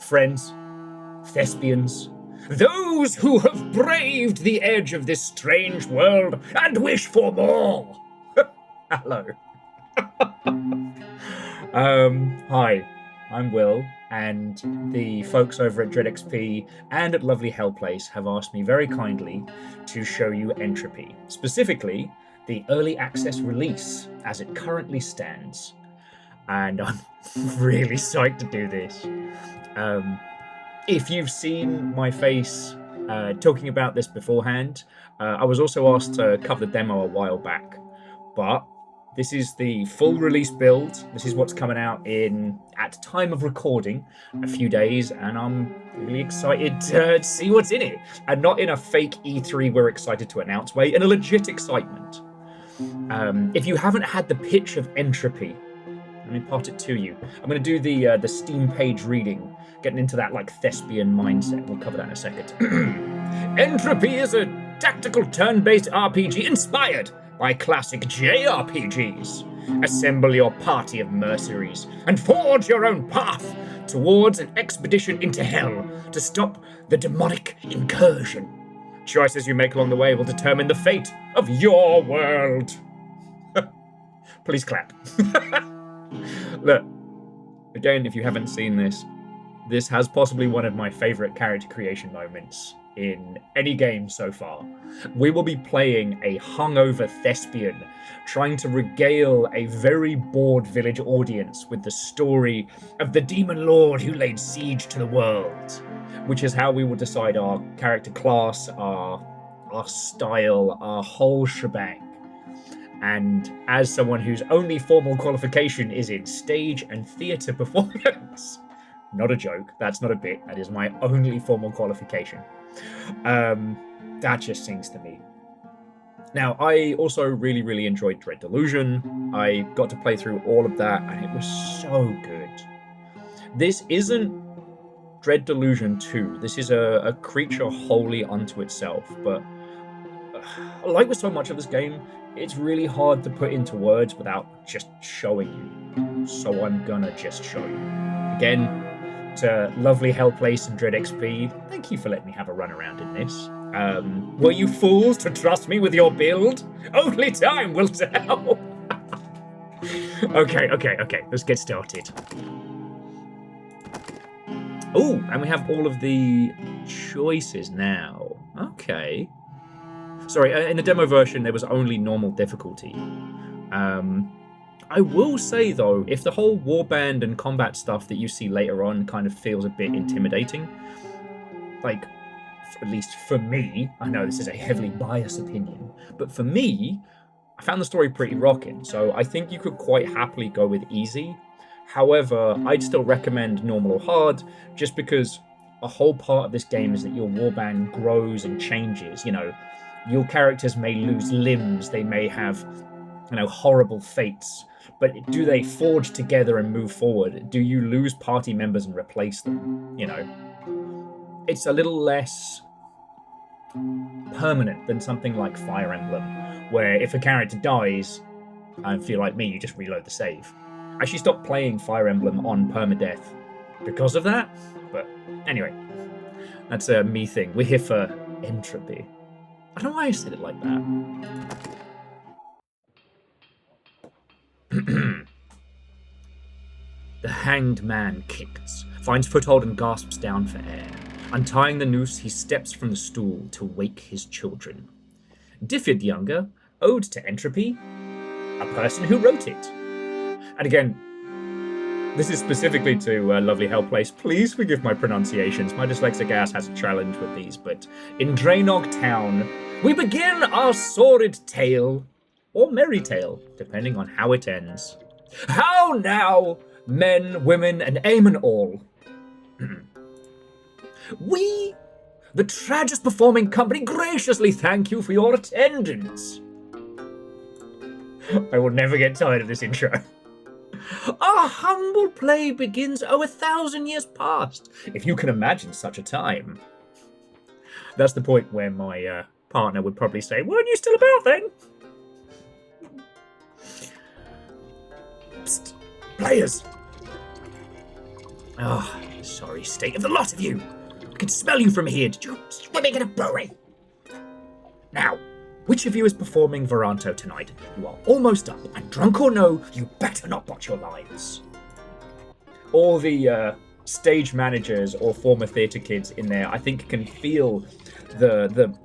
friends, thespians, those who have braved the edge of this strange world and wish for more. Hello. Hi, I'm Will, and the folks over at DreadXP and at lovely Hellplace have asked me very kindly to show you Entropy, specifically the early access release as it currently stands. And I'm really psyched to do this. If you've seen my face talking about this beforehand, I was also asked to cover the demo a while back, but this is the full release build. This is what's coming out at time of recording, a few days, and I'm really excited to see what's in it. And not in a fake E3 we're excited to announce way, in a legit excitement. If you haven't had the pitch of Entropy, let me part it to you. I'm going to do the Steam page reading, getting into that like thespian mindset. We'll cover that in a second. Entropy is a tactical turn-based RPG inspired by classic JRPGs. Assemble your party of mercenaries and forge your own path towards an expedition into hell to stop the demonic incursion. Choices you make along the way will determine the fate of your world. Please clap. Look, again, if you haven't seen this has possibly one of my favorite character creation moments in any game so far. We will be playing a hungover thespian trying to regale a very bored village audience with the story of the demon lord who laid siege to the world, which is how we will decide our character class, our style, our whole shebang. And as someone whose only formal qualification is in stage and theatre performance, not a joke, that's not a bit, that is my only formal qualification. That just sings to me. Now, I also really, really enjoyed Dread Delusion. I got to play through all of that, and it was so good. This isn't Dread Delusion 2. This is a creature wholly unto itself, but like with so much of this game, it's really hard to put into words without just showing you. So I'm gonna just show you. Again, to lovely Hellplace and DreadXP, thank you for letting me have a run around in this. Were you fools to trust me with your build? Only time will tell. Okay, let's get started. Oh, and we have all of the choices now. Okay. Sorry, in the demo version, there was only normal difficulty. I will say, though, if the whole warband and combat stuff that you see later on kind of feels a bit intimidating, like, at least for me, I know this is a heavily biased opinion, but for me, I found the story pretty rocking, so I think you could quite happily go with easy. However, I'd still recommend normal or hard, just because a whole part of this game is that your warband grows and changes, you know. Your characters may lose limbs, they may have, horrible fates, but do they forge together and move forward? Do you lose party members and replace them? It's a little less permanent than something like Fire Emblem, where if a character dies, and if you're like me, you just reload the save. I actually stopped playing Fire Emblem on permadeath because of that, but anyway, that's a me thing. We're here for Entropy. I don't know why I said it like that. The hanged man kicks, finds foothold and gasps down for air. Untying the noose, he steps from the stool to wake his children. Diffid Younger, Ode to Entropy, a person who wrote it. And again, this is specifically to lovely Hellplace. Please forgive my pronunciations. My dyslexic ass has a challenge with these, but in Drainog Town, we begin our sordid tale, or merry tale, depending on how it ends. How now, men, women, and amen all. We, the Tragus Performing Company, graciously thank you for your attendance. I will never get tired of this intro. Our humble play begins 1,000 years past, if you can imagine such a time. That's the point where my partner would probably say, weren't you still about then? Psst, players. Oh, sorry state of the lot of you. I can smell you from here. Did you swimming in a brewery? Now, which of you is performing Varanto tonight? You are almost up, and drunk or no, you better not botch your lines. All the stage managers or former theatre kids in there, I think, can feel the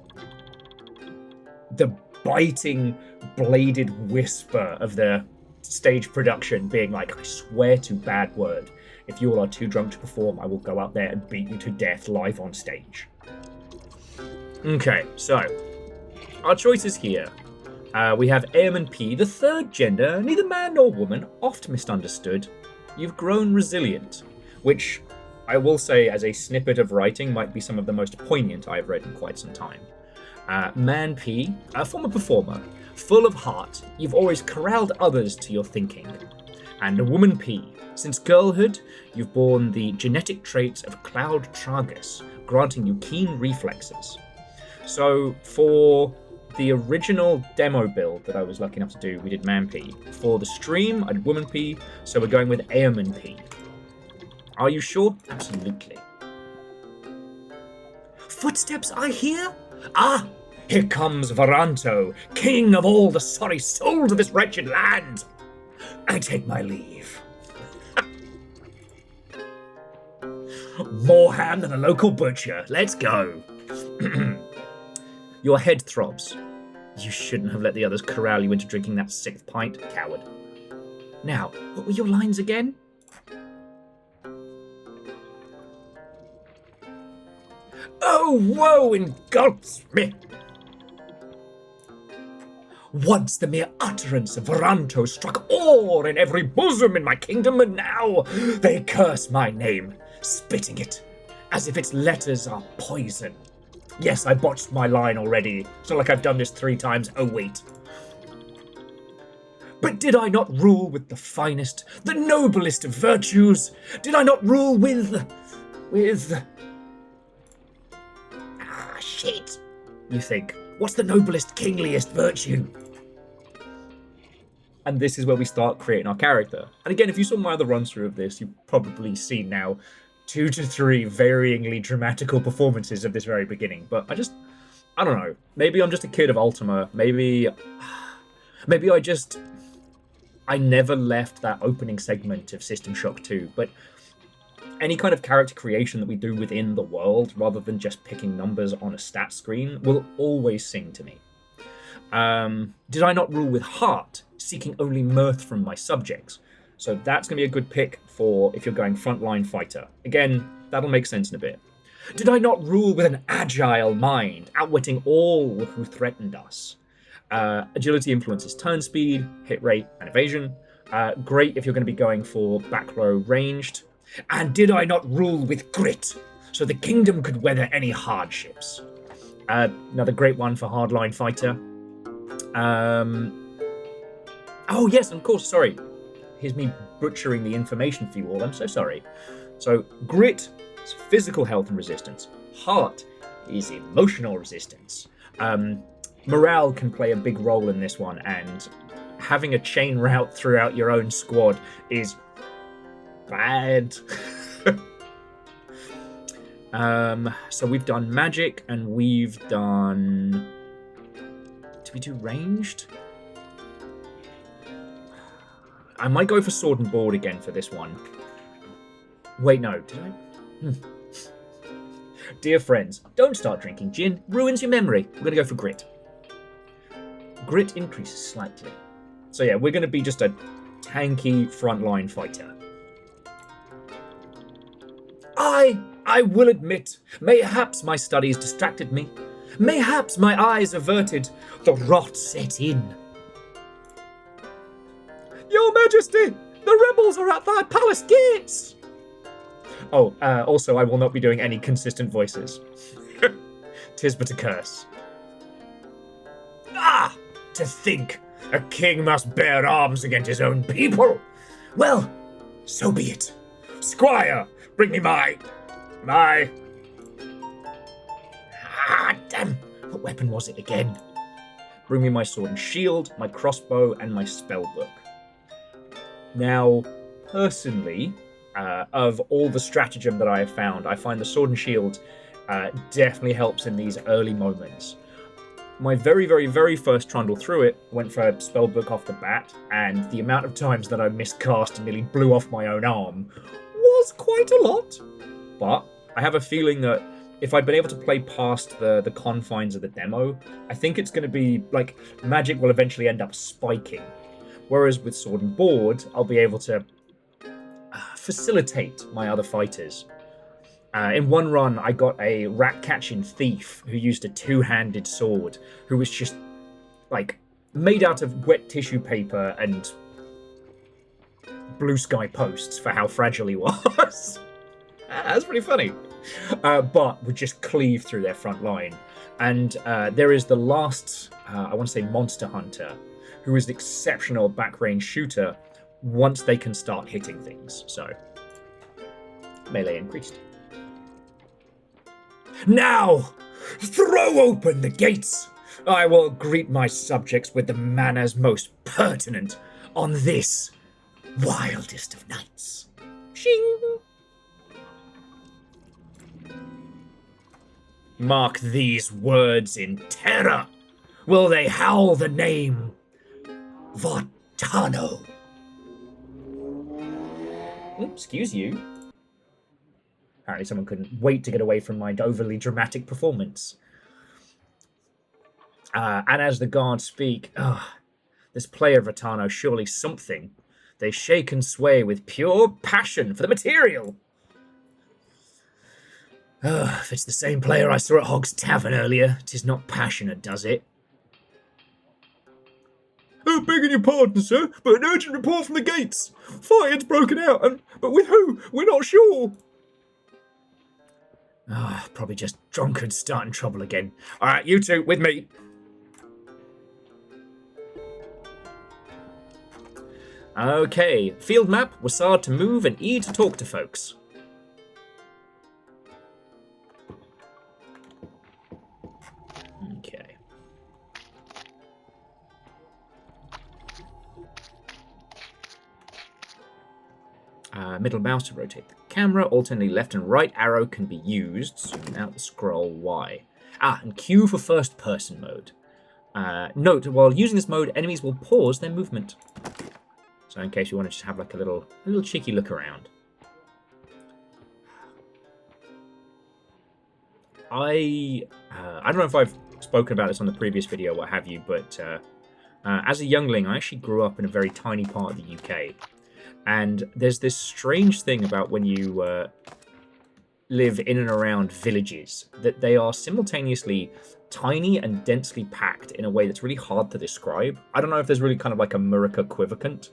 biting, bladed whisper of the stage production being like, I swear to bad word, if you all are too drunk to perform, I will go out there and beat you to death live on stage. Okay, so our choices here. We have Airman P, the third gender, neither man nor woman, oft misunderstood. You've grown resilient, which I will say as a snippet of writing might be some of the most poignant I've read in quite some time. Man P, a former performer, full of heart, you've always corralled others to your thinking. And Woman P, since girlhood, you've borne the genetic traits of Cloud Tragus, granting you keen reflexes. So for the original demo build that I was lucky enough to do, we did Man P. For the stream, I did Woman P, so we're going with Airman P. Are you sure? Absolutely. Footsteps I hear? Ah, here comes Varanto, king of all the sorry souls of this wretched land. I take my leave. More ham than a local butcher. Let's go. Your head throbs. You shouldn't have let the others corral you into drinking that 6th pint, coward. Now, what were your lines again? Oh, woe in Goldsmith! Once the mere utterance of Varanto struck awe in every bosom in my kingdom, and now they curse my name, spitting it, as if its letters are poison. Yes, I botched my line already. It's not like I've done this 3 times. Oh, wait. But did I not rule with the finest, the noblest of virtues? Did I not rule with... Ah, shit. You think, what's the noblest, kingliest virtue? And this is where we start creating our character. And again, if you saw my other run-through of this, you've probably seen now 2 to 3 varyingly dramatical performances of this very beginning. But I don't know. Maybe I'm just a kid of Ultima. Maybe I never left that opening segment of System Shock 2. But any kind of character creation that we do within the world, rather than just picking numbers on a stat screen, will always sing to me. Did I not rule with heart, seeking only mirth from my subjects? So that's going to be a good pick for if you're going frontline fighter. Again, that'll make sense in a bit. Did I not rule with an agile mind, outwitting all who threatened us? Agility influences turn speed, hit rate, and evasion. Great if you're going to be going for back row ranged. And did I not rule with grit, so the kingdom could weather any hardships? Another great one for hardline fighter. Oh yes, and of course, sorry. Here's me butchering the information for you all, I'm so sorry. So grit is physical health and resistance. Heart is emotional resistance. Morale can play a big role in this one, and having a chain route throughout your own squad is bad. So we've done magic, and we've done... Did we do ranged? I might go for sword and board again for this one. Wait, no, did I? Dear friends, don't start drinking gin. Ruins your memory. We're going to go for grit. Grit increases slightly. So yeah, we're going to be just a tanky frontline fighter. I will admit, mayhaps my studies distracted me. Mayhaps my eyes averted. The rot set in. Your Majesty, the rebels are at thy palace gates. Oh, also, I will not be doing any consistent voices. 'Tis but a curse. Ah, to think a king must bear arms against his own people. Well, so be it. Squire, bring me my... Ah, damn. What weapon was it again? Bring me my sword and shield, my crossbow, and my spell book. Now, personally, of all the stratagem that I have found, I find the Sword and Shield definitely helps in these early moments. My very, very, very first trundle through it went for Spellbook off the bat, and the amount of times that I miscast and nearly blew off my own arm was quite a lot. But I have a feeling that if I'd been able to play past the confines of the demo, I think it's going to be, like, magic will eventually end up spiking. Whereas with Sword and Board, I'll be able to facilitate my other fighters. In one run, I got a rat-catching thief who used a two-handed sword, who was just, like, made out of wet tissue paper and blue sky posts for how fragile he was. That's pretty funny. But would just cleave through their front line. And there is the last, I want to say monster hunter, who is an exceptional back-range shooter once they can start hitting things. So, melee increased. Now, throw open the gates. I will greet my subjects with the manners most pertinent on this wildest of nights. Shing! Mark these words in terror. Will they howl the name Vartano? Excuse you. Apparently someone couldn't wait to get away from my overly dramatic performance. And as the guards speak, this player of Vartano, surely something. They shake and sway with pure passion for the material. If it's the same player I saw at Hogg's Tavern earlier, 'tis not passionate, does it? Begging your pardon, sir, but an urgent report from the gates. Fire's broken out, but with who? We're not sure. Probably just drunkards starting trouble again. Alright, you two, with me. Okay, field map, Wasard to move, and E to talk to folks. Okay. Middle mouse to rotate the camera. Alternately, left and right arrow can be used. Zoom out the scroll Y. And Q for first person mode. Note, while using this mode, enemies will pause their movement. So in case you want to just have like a little cheeky look around. I don't know if I've spoken about this on the previous video or what have you, but as a youngling, I actually grew up in a very tiny part of the UK. And there's this strange thing about when you live in and around villages, that they are simultaneously tiny and densely packed in a way that's really hard to describe. I don't know if there's really kind of like a Murica equivalent,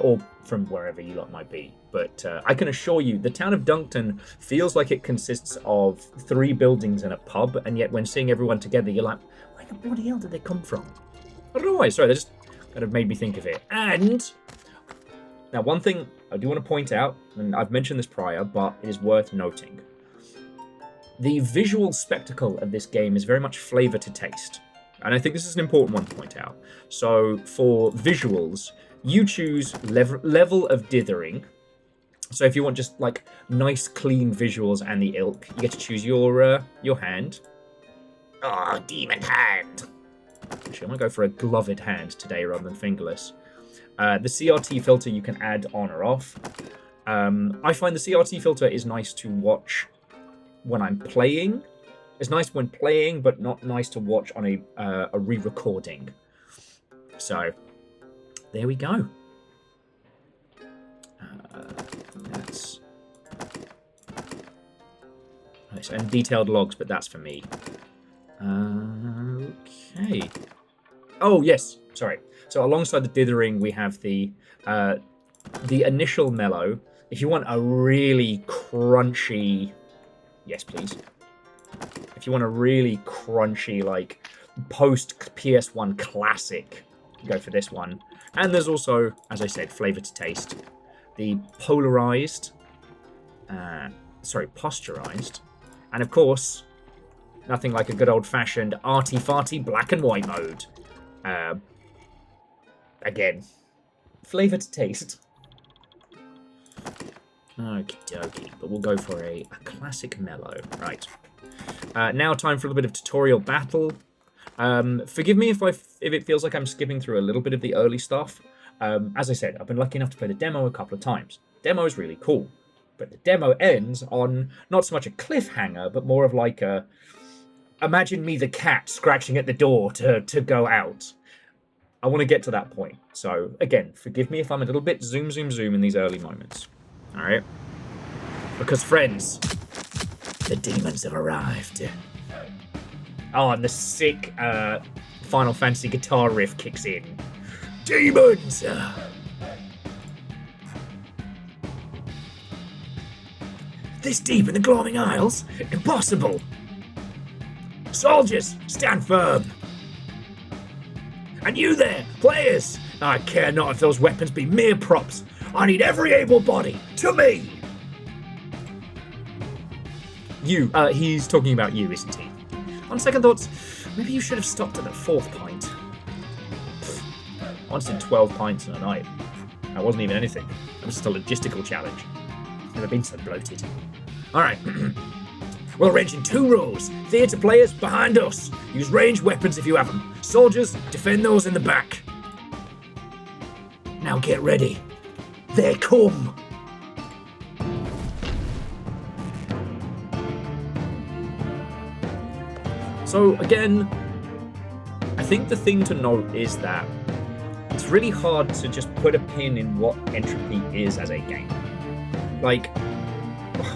or from wherever you lot might be. But I can assure you, the town of Dunkton feels like it consists of 3 buildings and a pub, and yet when seeing everyone together, you're like, where the bloody hell did they come from? I don't know why, sorry, that just kind of made me think of it. And now, one thing I do want to point out, and I've mentioned this prior, but it is worth noting. The visual spectacle of this game is very much flavor to taste. And I think this is an important one to point out. So, for visuals, you choose level of dithering. So if you want just, like, nice, clean visuals and the ilk, you get to choose your hand. Oh, demon hand! Actually, I'm going to go for a gloved hand today rather than fingerless. The CRT filter you can add on or off. I find the CRT filter is nice to watch when I'm playing. It's nice when playing, but not nice to watch on a re-recording. So, there we go. That's nice. And detailed logs, but that's for me. Okay. Oh, yes. Sorry. So alongside the dithering, we have the initial mellow. If you want a really crunchy... Yes, please. If you want a really crunchy, like, post-PS1 classic, go for this one. And there's also, as I said, flavor to taste. The polarized... posturized. And, of course, nothing like a good old-fashioned arty-farty black and white mode. Again, flavor to taste. Okie dokie, but we'll go for a classic mellow. Right. Now time for a little bit of tutorial battle. Forgive me if it feels like I'm skipping through a little bit of the early stuff. As I said, I've been lucky enough to play the demo a couple of times. Demo is really cool, but the demo ends on not so much a cliffhanger, but more of like a imagine me the cat scratching at the door to go out. I want to get to that point. So again, forgive me if I'm a little bit zoom in these early moments. All right, because friends, the demons have arrived. Oh, and the sick Final Fantasy guitar riff kicks in. Demons! This deep in the glowing isles? Impossible! Soldiers, stand firm! And you there, players! I care not if those weapons be mere props. I need every able body to me! You, he's talking about you, isn't he? On second thoughts, maybe you should have stopped at that 4th pint. I once did 12 pints in a night. That wasn't even anything. It was just a logistical challenge. Never been so bloated. Alright. We'll arrange in 2 rows. Theatre players behind us. Use ranged weapons if you have them. Soldiers, defend those in the back. Now get ready. They come. So again, I think the thing to note is that it's really hard to just put a pin in what Entropy is as a game. Like,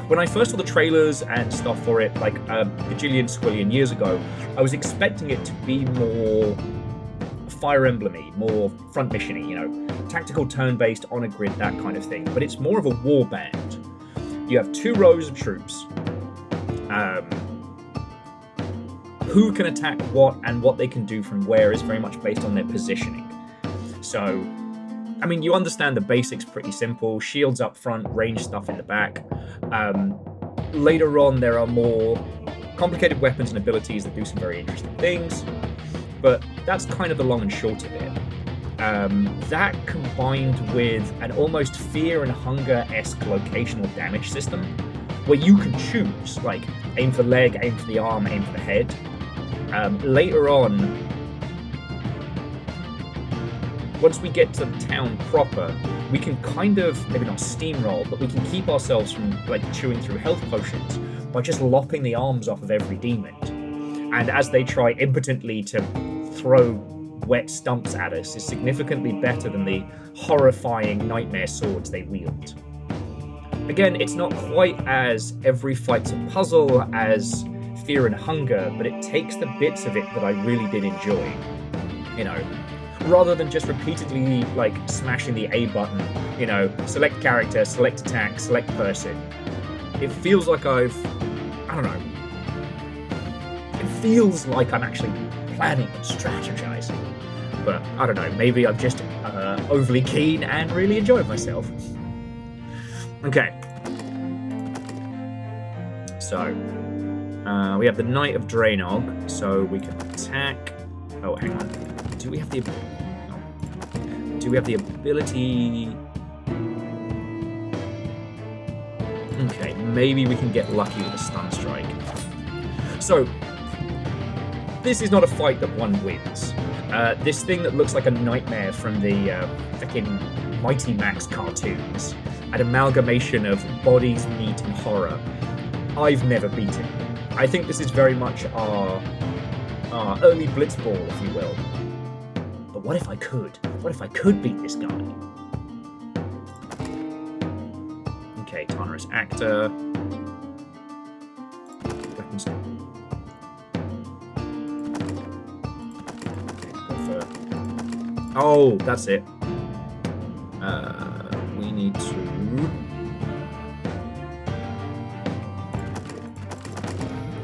when I first saw the trailers and stuff for it, like a bajillion squillion years ago, I was expecting it to be more Fire Emblem-y, more front mission-y, you know, tactical turn-based, on a grid, that kind of thing. But it's more of a war band. You have 2 rows of troops. Who can attack what and what they can do from where is very much based on their positioning. So, I mean, you understand the basics pretty simple. Shields up front, range stuff in the back. Later on, there are more complicated weapons and abilities that do some very interesting things. But that's kind of the long and short of it. That combined with an almost fear and hunger-esque locational damage system, where you can choose, like, aim for the leg, aim for the arm, aim for the head. Later on, once we get to the town proper, we can kind of, maybe not steamroll, but we can keep ourselves from like chewing through health potions by just lopping the arms off of every demon. And as they try impotently to throw wet stumps at us, is significantly better than the horrifying nightmare swords they wield. Again, it's not quite as every fight's a puzzle as Fear and Hunger, but it takes the bits of it that I really did enjoy. You know, rather than just repeatedly, like, smashing the A button, you know, select character, select attack, select person. It feels like I don't know, it feels like I'm actually planning and strategizing. But, I don't know, maybe I'm just overly keen and really enjoying myself. Okay. So, we have the Knight of Draenog, so we can attack. Oh, hang on. Do we have the ability? Okay, maybe we can get lucky with a stun strike. So, this is not a fight that one wins. This thing that looks like a nightmare from the freaking Mighty Max cartoons, an amalgamation of bodies, meat, and horror, I've never beaten. I think this is very much our early Blitzball, if you will. But what if I could? What if I could beat this guy? Okay, Tanner's Actor. Weapons. Oh, that's it. We need to...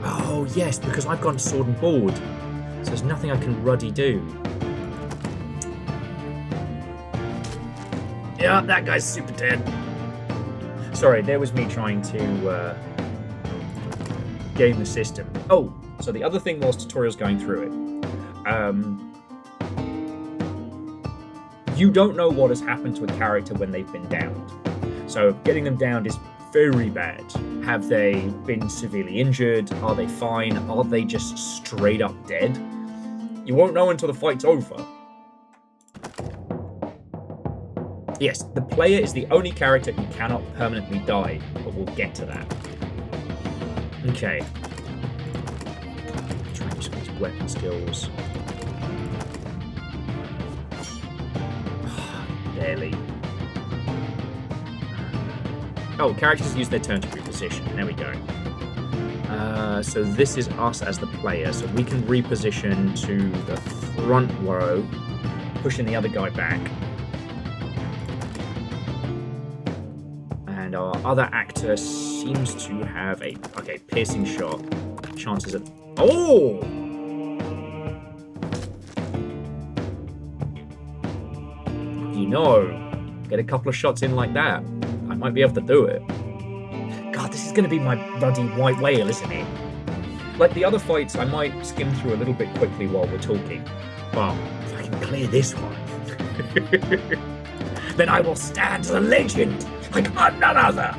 Oh, yes, because I've gone sword and board. So there's nothing I can ruddy do. Yeah, that guy's super dead. Sorry, there was me trying to game the system. Oh, so the other thing whilst tutorial's going through it. You don't know what has happened to a character when they've been downed. So getting them downed is very bad. Have they been severely injured? Are they fine? Are they just straight up dead? You won't know until the fight's over. Yes, the player is the only character who cannot permanently die, but we'll get to that. Okay. Try and use some of these weapon skills. Barely. Oh, characters use their turn to reposition. There we go. So this is us as the player, so we can reposition to the front row, pushing the other guy back. And our other actor seems to have a... Okay, piercing shot. Chances of... Oh! You know, get a couple of shots in like that, I might be able to do it. God, this is going to be my bloody white whale, isn't it? Like the other fights, I might skim through a little bit quickly while we're talking. But if I can clear this one, then I will stand as a legend, like none other.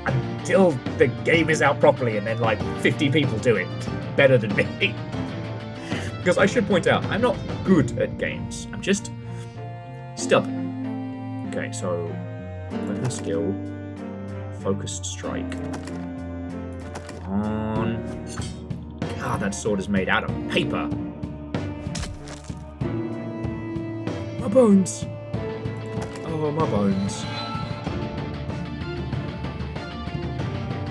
Until the game is out properly and then like 50 people do it better than me. Because I should point out, I'm not good at games. I'm just stubborn. Okay, so weapon skill, focused strike. Come on. God, that sword is made out of paper. My bones. Oh, my bones.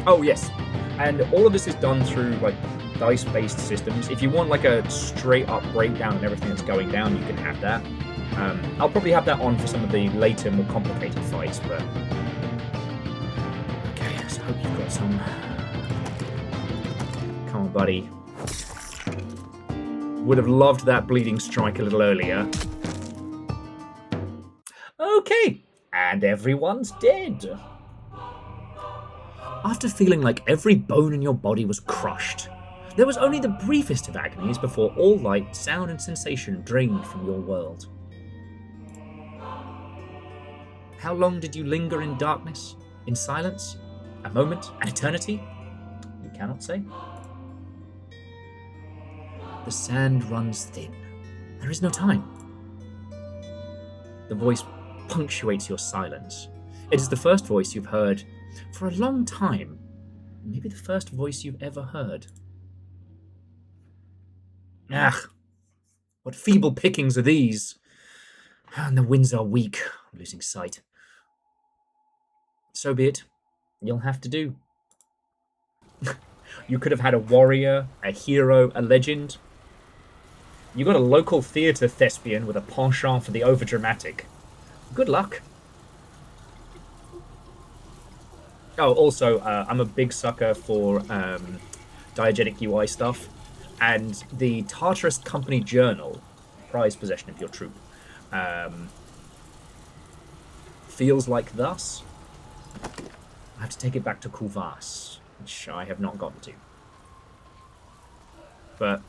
Oh, yes. And all of this is done through, like, dice-based systems. If you want, like, a straight-up breakdown of everything that's going down, you can have that. I'll probably have that on for some of the later, more complicated fights, but... Okay, so I hope you've got some... Come on, buddy. Would have loved that bleeding strike a little earlier. Okay, and everyone's dead. After feeling like every bone in your body was crushed, there was only the briefest of agonies before all light, sound, and sensation drained from your world. How long did you linger in darkness, in silence? A moment? An eternity? You cannot say. The sand runs thin. There is no time. The voice punctuates your silence. It is the first voice you've heard for a long time. Maybe the first voice you've ever heard. Ah, what feeble pickings are these? And the winds are weak. I'm losing sight. So be it. You'll have to do. You could have had a warrior, a hero, a legend. You got a local theatre thespian with a penchant for the overdramatic. Good luck. Oh, also, I'm a big sucker for diegetic UI stuff, and the Tartarus Company Journal, prized possession of your troop, feels like thus. I have to take it back to Cuvas, which I have not gotten to. But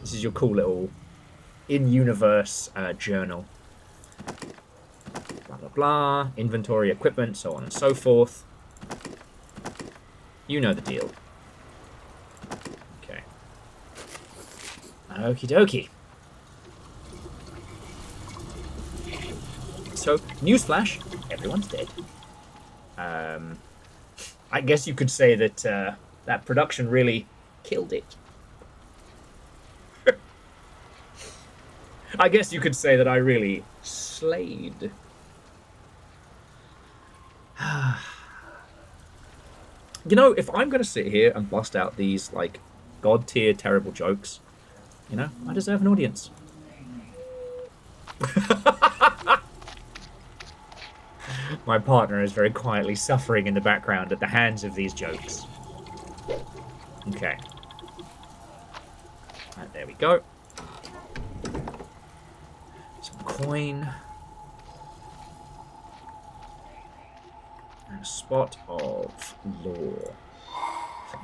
this is your cool little in-universe journal. Blah, blah, blah. Inventory, equipment, so on and so forth. You know the deal. Okay. Okie dokie. So, newsflash, everyone's dead. I guess you could say that that production really killed it. I guess you could say that I really slayed. You know, if I'm going to sit here and bust out these, like, god-tier terrible jokes, you know, I deserve an audience. My partner is very quietly suffering in the background at the hands of these jokes. Okay. Right, there we go. Some coin. And a spot of lore.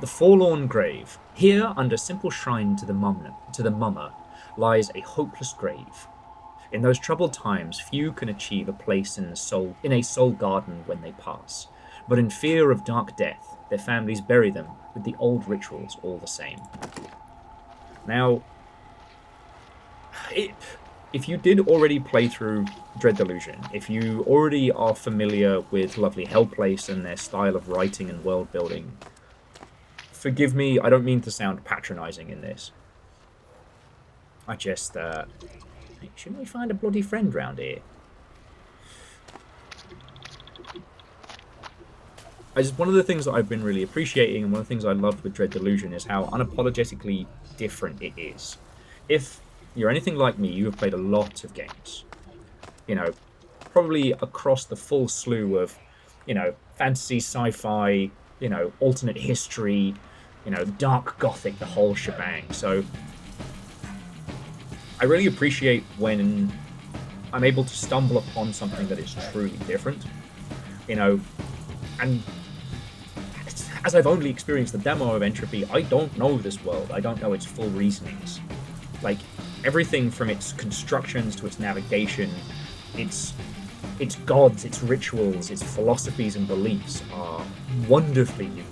The Forlorn Grave. Here, under simple shrine to the mummer, lies a hopeless grave. In those troubled times, few can achieve a place in a soul garden when they pass. But in fear of dark death, their families bury them with the old rituals all the same. Now, if you did already play through Dread Delusion, if you already are familiar with lovely Hellplace and their style of writing and world building, forgive me, I don't mean to sound patronizing in this. I just, shouldn't we find a bloody friend round here? One of the things that I've been really appreciating, and one of the things I loved with Dread Delusion, is how unapologetically different it is. If you're anything like me, you have played a lot of games. You know, probably across the full slew of, fantasy, sci-fi, alternate history, dark gothic, the whole shebang. So I really appreciate when I'm able to stumble upon something that is truly different, and as I've only experienced the demo of Entropy, I don't know this world. I don't know its full reasonings. Like, everything from its constructions to its navigation, its gods, its rituals, its philosophies and beliefs are wonderfully unique.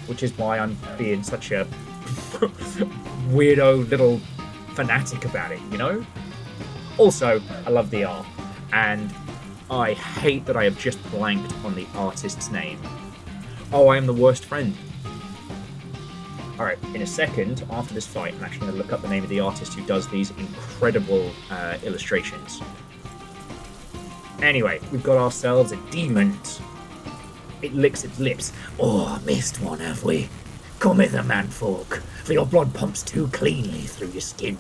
Which is why I'm being such a weirdo little fanatic about it, Also, I love the art, and I hate that I have just blanked on the artist's name. Oh, I am the worst friend. Alright, in a second, after this fight, I'm actually going to look up the name of the artist who does these incredible illustrations. Anyway, we've got ourselves a demon. It licks its lips. Oh, missed one, have we? Come hither, manfolk, for your blood pumps too cleanly through your skin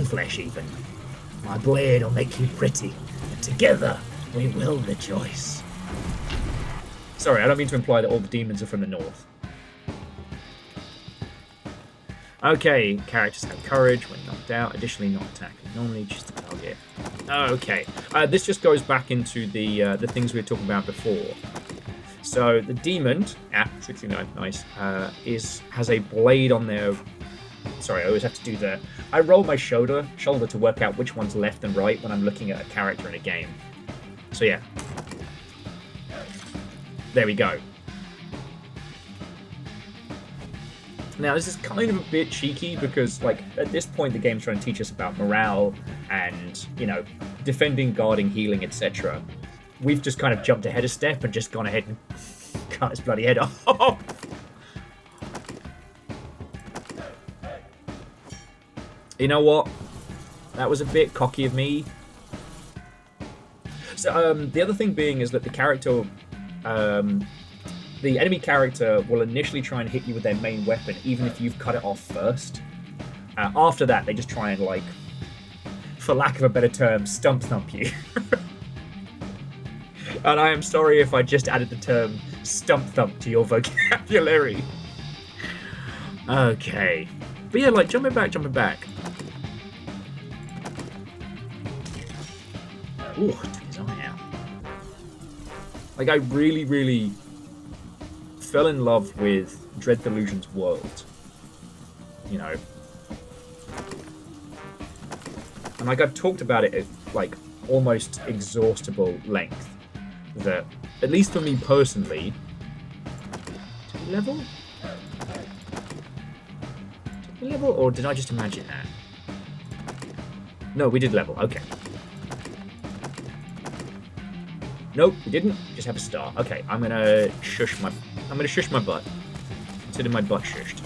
flesh even. My blade will make you pretty, and together we will rejoice. Sorry, I don't mean to imply that all the demons are from the north. Okay, characters have courage when knocked out, additionally not attacking normally, just a target. Okay, this just goes back into the things we were talking about before. So the demon, 69, nice, has a blade on their... Sorry, I always have to do I roll my shoulder to work out which one's left and right when I'm looking at a character in a game. So yeah. There we go. Now, this is kind of a bit cheeky because, at this point, the game's trying to teach us about morale and, defending, guarding, healing, etc. We've just kind of jumped ahead a step and just gone ahead and cut his bloody head off. You know what? That was a bit cocky of me. So, the other thing being is that the character... the enemy character will initially try and hit you with their main weapon, even if you've cut it off first. After that, they just try and, for lack of a better term, stump thump you. And I am sorry if I just added the term stump thump to your vocabulary. Okay. But yeah, jumping back. Ooh, took his eye out. I really, really fell in love with Dread Delusion's world. And I've talked about it at, almost exhaustible length. That, at least for me personally... Did we level? Did we level, or did I just imagine that? No, we did level, okay. Nope, we didn't. Just have a star. Okay, I'm gonna shush my butt. Consider my butt shushed.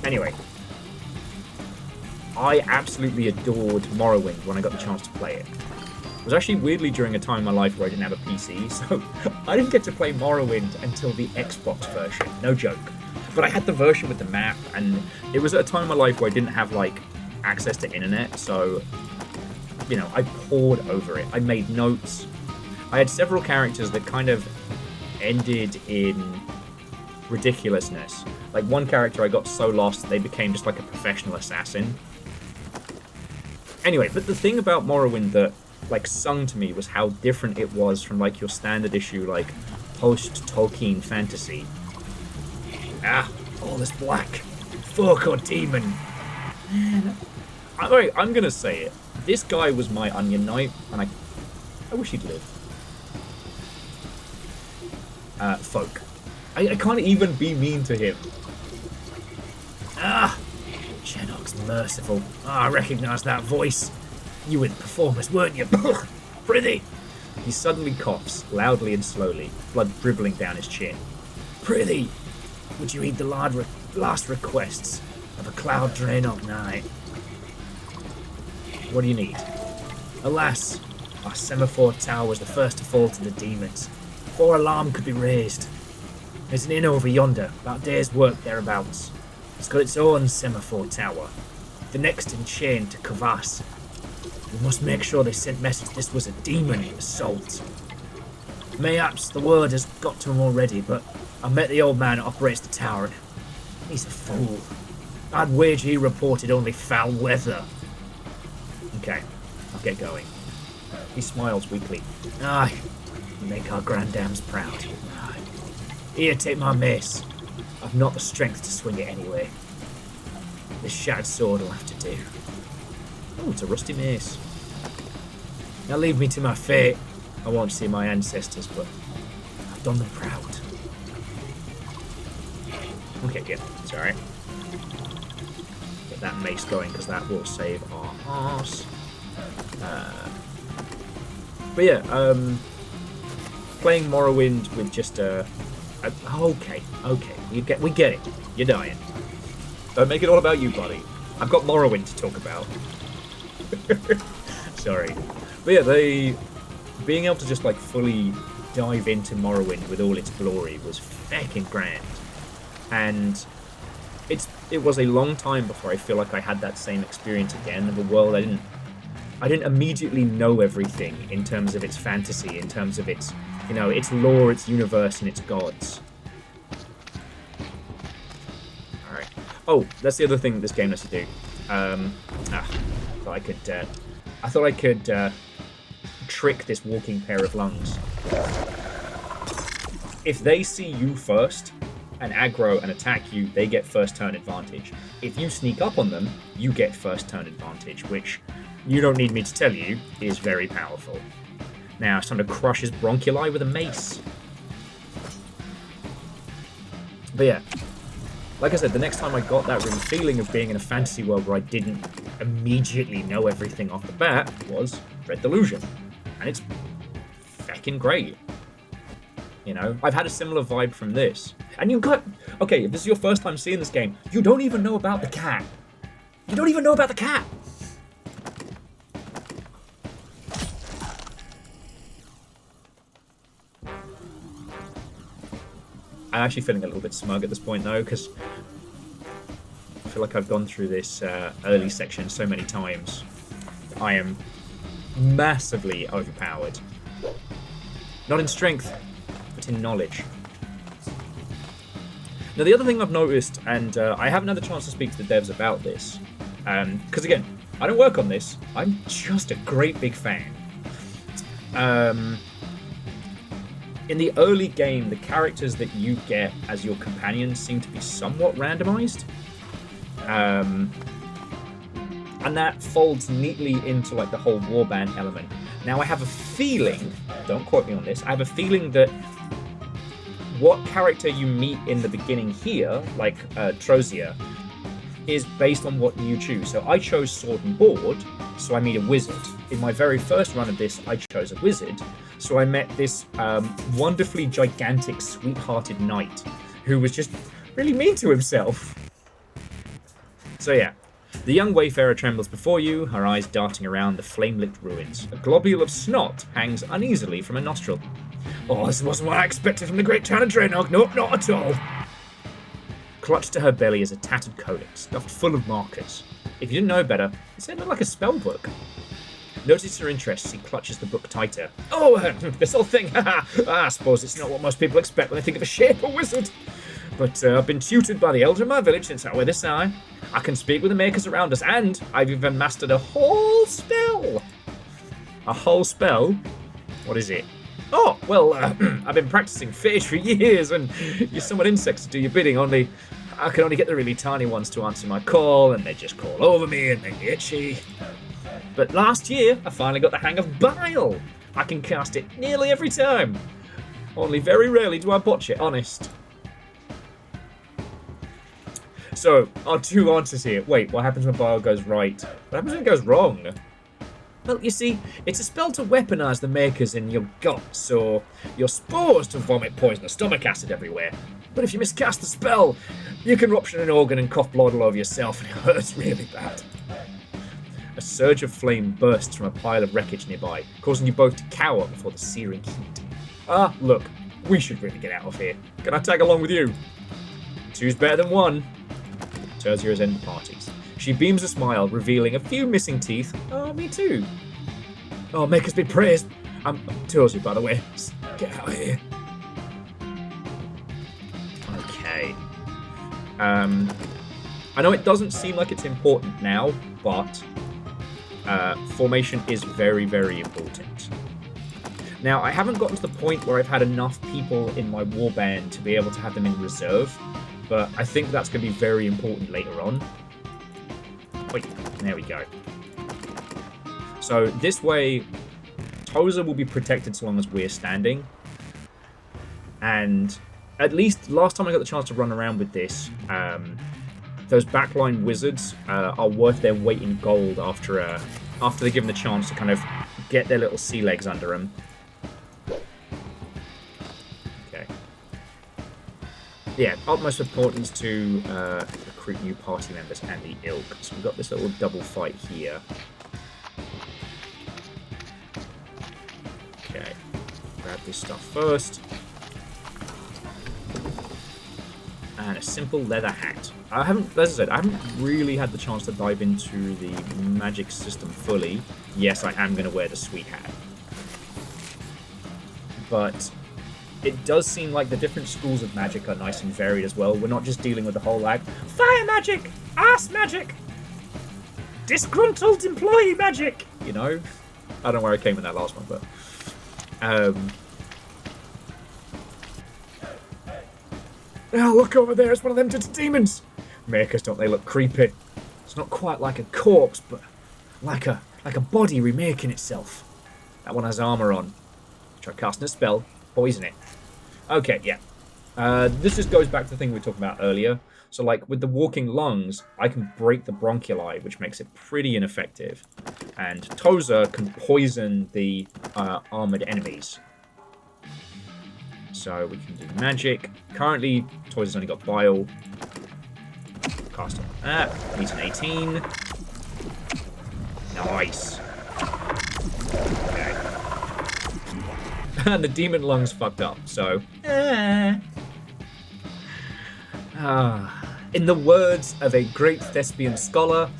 Anyway, I absolutely adored Morrowind when I got the chance to play it. It was actually weirdly during a time in my life where I didn't have a PC, so I didn't get to play Morrowind until the Xbox version. No joke. But I had the version with the map, and it was at a time in my life where I didn't have access to internet, so I pored over it. I made notes. I had several characters that kind of ended in ridiculousness. One character I got so lost they became just a professional assassin. Anyway, but the thing about Morrowind that sung to me was how different it was from your standard issue post-Tolkien fantasy. All this black. Fuck or demon. Man. I'm gonna say it. This guy was my Onion Knight, and I wish he'd live. Folk. I can't even be mean to him. Ah! Chenock's merciful. Ah, I recognise that voice. You were the performers, weren't you? Prithee! He suddenly coughs, loudly and slowly, blood dribbling down his chin. Prithee, would you heed the last requests of a Cloud Draenor Knight? What do you need? Alas, our semaphore tower was the first to fall to the demons, before alarm could be raised. There's an inn over yonder, about a day's work thereabouts. It's got its own semaphore tower, the next in chain to Cuvas. We must make sure they sent message this was a demon assault. Mayhaps the word has got to him already, but I met the old man who operates the tower, and he's a fool. I'd wager he reported only foul weather. Okay, I'll get going. He smiles weakly. Aye, make our grandams proud. Aye. Here, take my mace. I've not the strength to swing it anyway. This shattered sword will have to do. Oh, it's a rusty mace. Now leave me to my fate. I won't see my ancestors, but I've done them proud. Okay, good. It's alright. Get that mace going, because that will save our arse. But yeah, playing Morrowind with just okay, we get it. You're dying. Don't make it all about you, buddy. I've got Morrowind to talk about. Sorry. But yeah, being able to just like fully dive into Morrowind with all its glory was fucking grand. And it was a long time before I feel like I had that same experience again of a world I didn't immediately know everything in terms of its fantasy, in terms of its, you know, its lore, its universe, and its gods. Alright. Oh, that's the other thing this game lets you do. I thought I could trick this walking pair of lungs. If they see you first and aggro and attack you, they get first turn advantage. If you sneak up on them, you get first turn advantage, which you don't need me to tell you is very powerful. Now it's time to crush his bronchioli with a mace. But yeah, like I said, the next time I got that real feeling of being in a fantasy world where I didn't immediately know everything off the bat was Red Delusion. And it's fucking great. You know, I've had a similar vibe from this. And you've got... Okay, if this is your first time seeing this game, you don't even know about the cat. You don't even know about the cat. I'm actually feeling a little bit smug at this point, though, because I feel like I've gone through this early section so many times. I am massively overpowered. Not in strength, but in knowledge. Now, the other thing I've noticed, and I haven't had the chance to speak to the devs about this, because again, I don't work on this, I'm just a great big fan. In the early game, the characters that you get as your companions seem to be somewhat randomized. And that folds neatly into like the whole warband element. Now I have a feeling, don't quote me on this, I have a feeling that what character you meet in the beginning here, like Trozia, is based on what you choose. So I chose Sword and Board, so I meet a wizard. In my very first run of this, I chose a wizard, so I met this wonderfully gigantic, sweet-hearted knight who was just really mean to himself. So yeah, the young wayfarer trembles before you, her eyes darting around the flame-lit ruins. A globule of snot hangs uneasily from a nostril. Oh, this wasn't what I expected from the great town of Draenor. Nope, not at all. Clutched to her belly is a tattered codex, stuffed full of markers. If you didn't know better, it sounded like a spell book. Notice her interest, she clutches the book tighter. Oh, this whole thing, I suppose it's not what most people expect when they think of a shaper wizard. But I've been tutored by the elder of my village since I was this high. I can speak with the makers around us, and I've even mastered a whole spell. A whole spell? What is it? Oh, well, I've been practicing fish for years, and you summon insects to do your bidding, only I can only get the really tiny ones to answer my call, and they just crawl over me and make me itchy. But last year, I finally got the hang of Bile. I can cast it nearly every time. Only very rarely do I botch it, honest. So, our two answers here. Wait, what happens when Bile goes right? What happens when it goes wrong? Well, you see, it's a spell to weaponize the makers in your guts, or your spores to vomit poisonous stomach acid everywhere. But if you miscast the spell, you can rupture an organ and cough blood all over yourself, and it hurts really bad. A surge of flame bursts from a pile of wreckage nearby, causing you both to cower before the searing heat. Ah, look, we should really get out of here. Can I tag along with you? Two's better than one. Terzia has ended parties. She beams a smile, revealing a few missing teeth. Oh, me too. Oh, make us be praised. I'm Terzia, by the way. Just get out of here. Okay. I know it doesn't seem like it's important now, but formation is very, very important. Now, I haven't gotten to the point where I've had enough people in my warband to be able to have them in reserve, but I think that's going to be very important later on. Wait, there we go. So this way, Tozer will be protected so long as we're standing. And at least last time I got the chance to run around with this, those backline wizards are worth their weight in gold after they're given the chance to kind of get their little sea legs under them. Okay. Yeah, utmost importance to recruit new party members and the ilk. So we've got this little double fight here. Okay, grab this stuff first. And a simple leather hat. As I said, I haven't really had the chance to dive into the magic system fully. Yes, I am going to wear the sweet hat. But it does seem like the different schools of magic are nice and varied as well. We're not just dealing with the whole like fire magic, ass magic, disgruntled employee magic. You know, I don't know where I came with that last one, but oh, look over there! It's one of them demons. Makers, don't they look creepy? It's not quite like a corpse, but like a body remaking itself. That one has armor on. Try casting a spell, poison it. Okay, yeah. This just goes back to the thing we were talking about earlier. So, like, with the walking lungs, I can break the bronchioli, which makes it pretty ineffective. And Tozer can poison the armored enemies. So we can do magic. Currently, Tozer's only got Bile. Cast on that. Needs an 18. Nice. Okay. And the demon lungs fucked up, so... In the words of a great thespian scholar,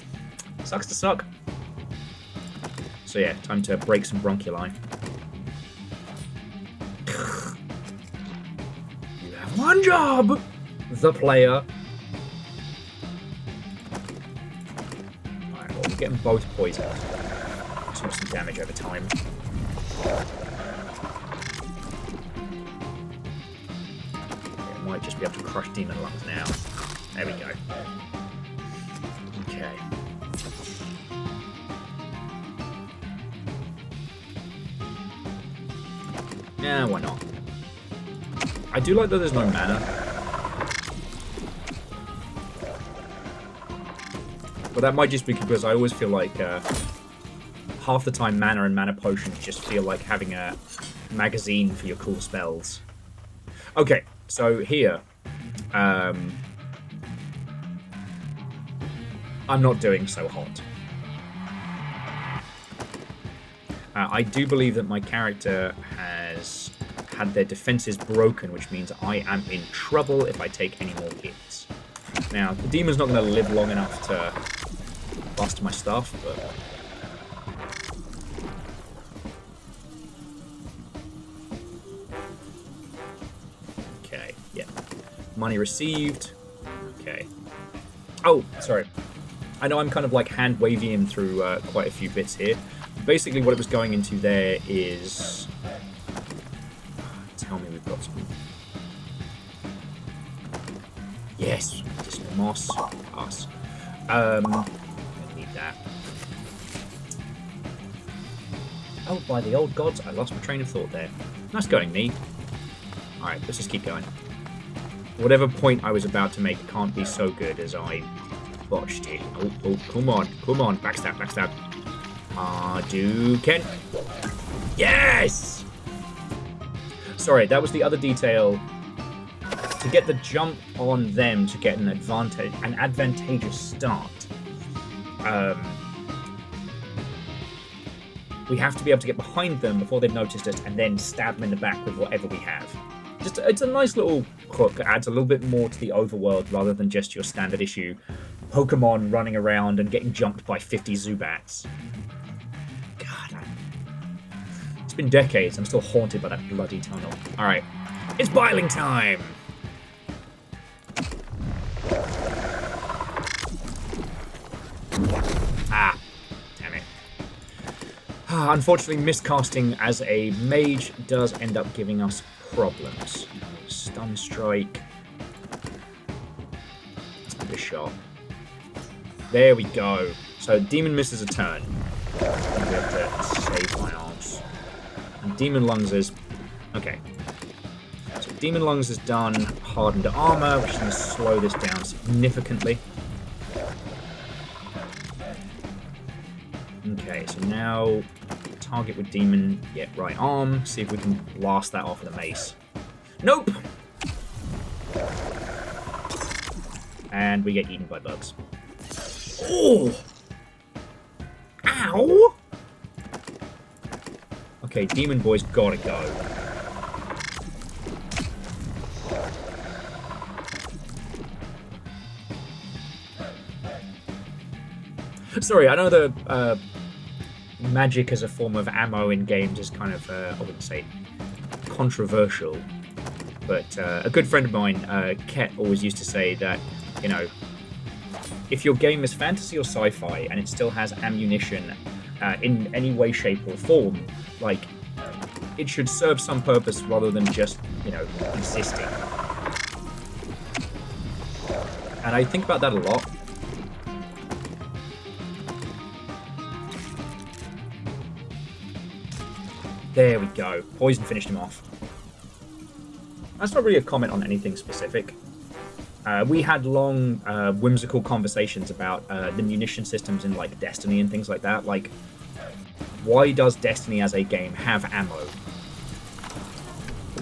sucks to suck. So yeah, time to break some bronchioli. You have one job, the player. Alright, well, we're getting both poisoned. Just want some damage over time. Might just be able to crush demon lungs now. There we go. Okay. Yeah, why not? I do like that there's no mana. But that might just be because I always feel like half the time mana and mana potions just feel like having a magazine for your cool spells. Okay. So here, I'm not doing so hot. I do believe that my character has had their defenses broken, which means I am in trouble if I take any more hits. Now, the demon's not going to live long enough to bust my stuff, but... Money received. Okay. Oh, sorry. I know I'm kind of like hand waving him through quite a few bits here. Basically, what it was going into there is... Tell me we've got some... Yes, additional moss. Pass. Need that. Oh, by the old gods, I lost my train of thought there. Nice going, me. Alright, let's just keep going. Whatever point I was about to make can't be so good as I botched it. Oh, come on, come on. Backstab, backstab. Hadouken. Yes! Sorry, that was the other detail. To get the jump on them to get an advantageous start, we have to be able to get behind them before they've noticed us and then stab them in the back with whatever we have. Just, it's a nice little hook that adds a little bit more to the overworld rather than just your standard issue Pokemon running around and getting jumped by 50 Zubats. God, it's been decades. I'm still haunted by that bloody tunnel. Alright, it's boiling time! Ah, damn it. Unfortunately, miscasting as a mage does end up giving us problems. Stun strike. Let's give it a shot. There we go. So demon misses a turn. We have to save my arms. And demon lungs is okay. So demon lungs is done. Hardened armor, which is going to slow this down significantly. Okay, so now target with demon, yeah, right arm. See if we can blast that off with a mace. Nope! And we get eaten by bugs. Oh! Ow! Okay, demon boy's gotta go. Sorry, I know the magic as a form of ammo in games is kind of, I wouldn't say controversial, but a good friend of mine, Ket, always used to say that, you know, if your game is fantasy or sci-fi and it still has ammunition in any way, shape, or form, like, it should serve some purpose rather than just, you know, existing. And I think about that a lot. There we go. Poison finished him off. That's not really a comment on anything specific. We had long, whimsical conversations about the munition systems in, like, Destiny and things like that. Like, why does Destiny as a game have ammo?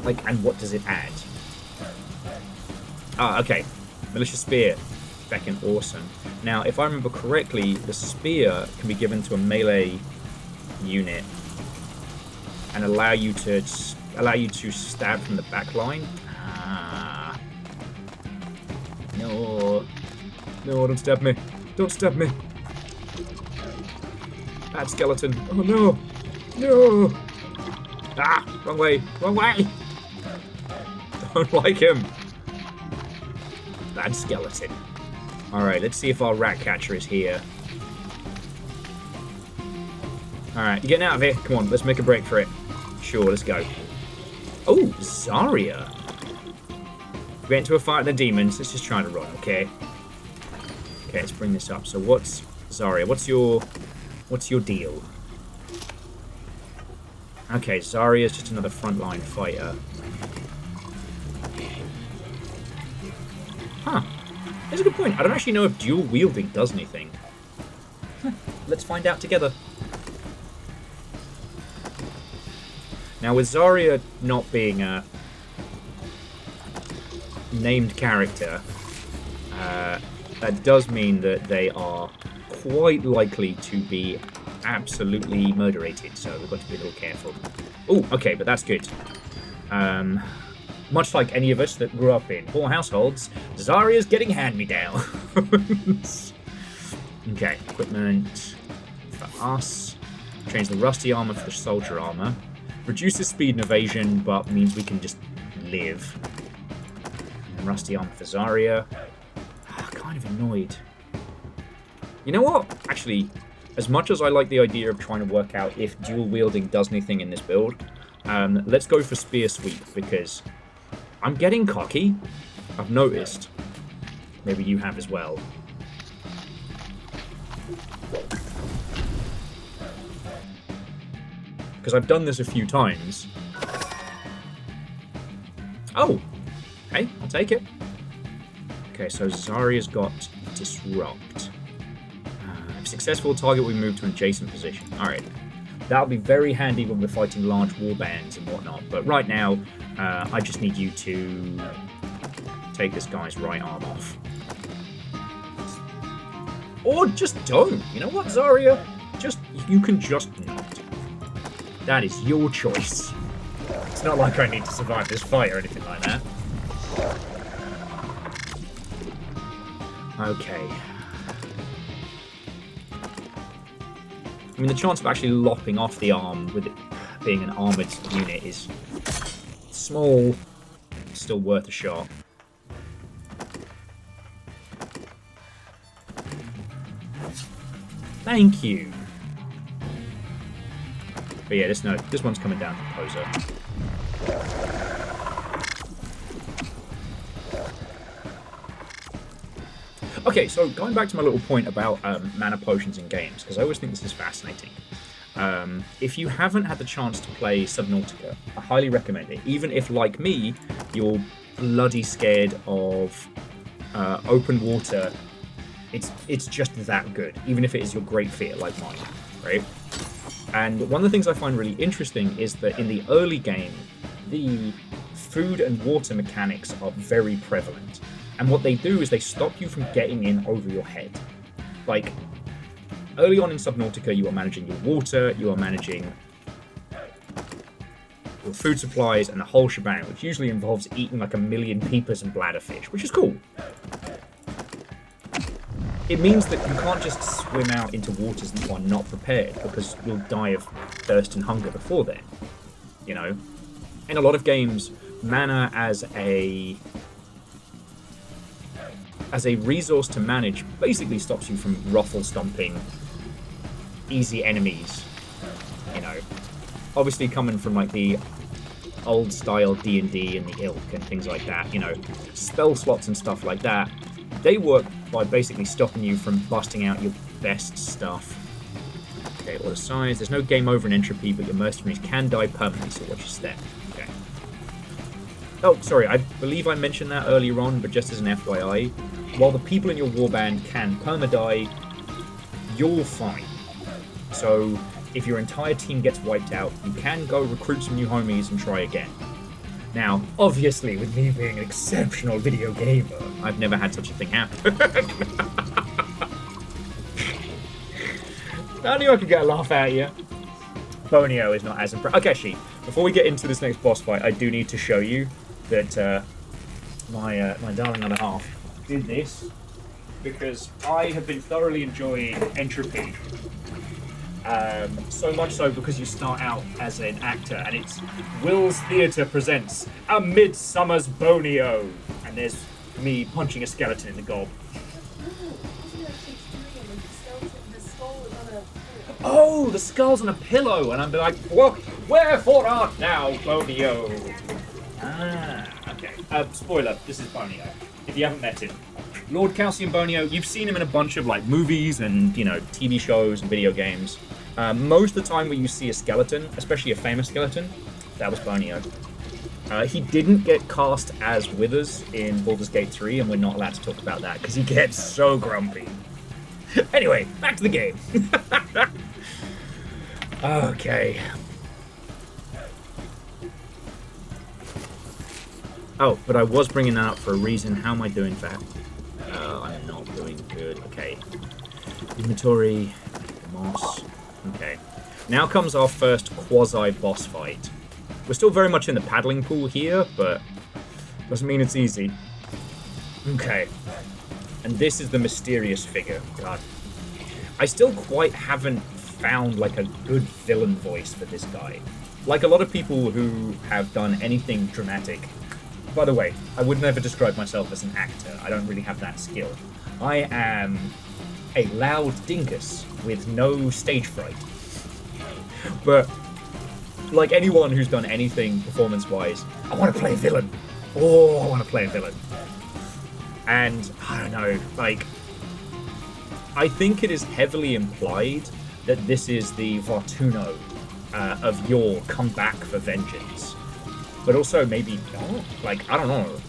Like, and what does it add? Ah, okay. Militia Spear. Feckin' awesome. Now, if I remember correctly, the spear can be given to a melee unit and allow you to stab from the back line. Ah. No. No, don't stab me. Don't stab me. Bad skeleton. Oh no. No. Ah, wrong way. Wrong way. Don't like him. Bad skeleton. Alright, let's see if our rat catcher is here. Alright, you getting out of here? Come on, let's make a break for it. Sure, let's go. Oh, Zarya. We get into a fight with the demons. Let's just try to run, okay? Okay, let's bring this up. So what's Zarya? What's your deal? Okay, Zarya is just another frontline fighter. Huh. That's a good point. I don't actually know if dual wielding does anything. Let's find out together. Now, with Zarya not being a named character, that does mean that they are quite likely to be absolutely murderated, so we've got to be a little careful. Oh, okay, but that's good. Much like any of us that grew up in poor households, Zarya's getting hand-me-downs. Okay, equipment for us. Change the rusty armor for the soldier armor. Reduces speed and evasion, but means we can just live. And rusty armor for Zarya. Kind of annoyed. You know what? Actually, as much as I like the idea of trying to work out if dual wielding does anything in this build, let's go for spear sweep, because I'm getting cocky. I've noticed. Maybe you have as well. because I've done this a few times. Oh, hey, I'll take it. Okay, so Zarya's got Disrupt. If successful, target will move to an adjacent position. Alright. That'll be very handy when we're fighting large war bands and whatnot. But right now, I just need you to take this guy's right arm off. Or just don't. You know what, Zarya? You can just not. That is your choice. It's not like I need to survive this fight or anything like that. Okay. I mean, the chance of actually lopping off the arm with it being an armoured unit is small, still worth a shot. Thank you. But yeah, this one's coming down to Poser. Okay, so going back to my little point about mana potions in games, because I always think this is fascinating. If you haven't had the chance to play Subnautica, I highly recommend it. Even if, like me, you're bloody scared of open water, it's just that good, even if it is your great fear, like mine, right? And one of the things I find really interesting is that in the early game, the food and water mechanics are very prevalent. And what they do is they stop you from getting in over your head. Like, early on in Subnautica, you are managing your water, you are managing your food supplies, and the whole shebang, which usually involves eating like 1 million peepers and bladderfish, which is cool. It means that you can't just swim out into waters that you are not prepared, because you'll die of thirst and hunger before then. You know? In a lot of games, mana as a resource to manage basically stops you from ruffle stomping easy enemies, you know. Obviously coming from like the old style D&D and the Ilk and things like that, you know, spell slots and stuff like that, they work by basically stopping you from busting out your best stuff. Okay, order size. There's no game over in Entropy, but your mercenaries can die permanently, so watch your step. Okay. Oh, sorry, I believe I mentioned that earlier on, but just as an FYI, while the people in your warband can perma-die, you're fine. So, if your entire team gets wiped out, you can go recruit some new homies and try again. Now, obviously, with me being an exceptional video gamer, I've never had such a thing happen. I knew I could get a laugh out of you. Bonio is not as impressive. Okay, actually, before we get into this next boss fight, I do need to show you that my darling other half did this, because I have been thoroughly enjoying Entropy. So much so because you start out as an actor, and it's Will's Theatre presents A Midsummer's Bonio, and there's me punching a skeleton in the gob. Oh, the skull's on a pillow, and I'm like, well, wherefore art thou, Bonio? Ah, okay. Spoiler, this is Bonio, if you haven't met him. Lord Calcium Bonio, you've seen him in a bunch of like movies and, you know, TV shows and video games. Most of the time when you see a skeleton, especially a famous skeleton, that was Bonio. He didn't get cast as Withers in Baldur's Gate 3, and we're not allowed to talk about that because he gets so grumpy. Anyway, back to the game. Okay. Oh, but I was bringing that up for a reason. How am I doing that? I'm not doing good. Okay. Inventory. Moss. Okay. Now comes our first quasi-boss fight. We're still very much in the paddling pool here, but doesn't mean it's easy. Okay. And this is the mysterious figure. God. I still quite haven't found like a good villain voice for this guy. Like a lot of people who have done anything dramatic. By the way, I would never describe myself as an actor. I don't really have that skill. I am a loud dingus with no stage fright. But like anyone who's done anything performance-wise, I want to play a villain. Oh, I want to play a villain. And I don't know, like, I think it is heavily implied that this is the Vartuno of your come back for vengeance. But also maybe not. Like, I don't know.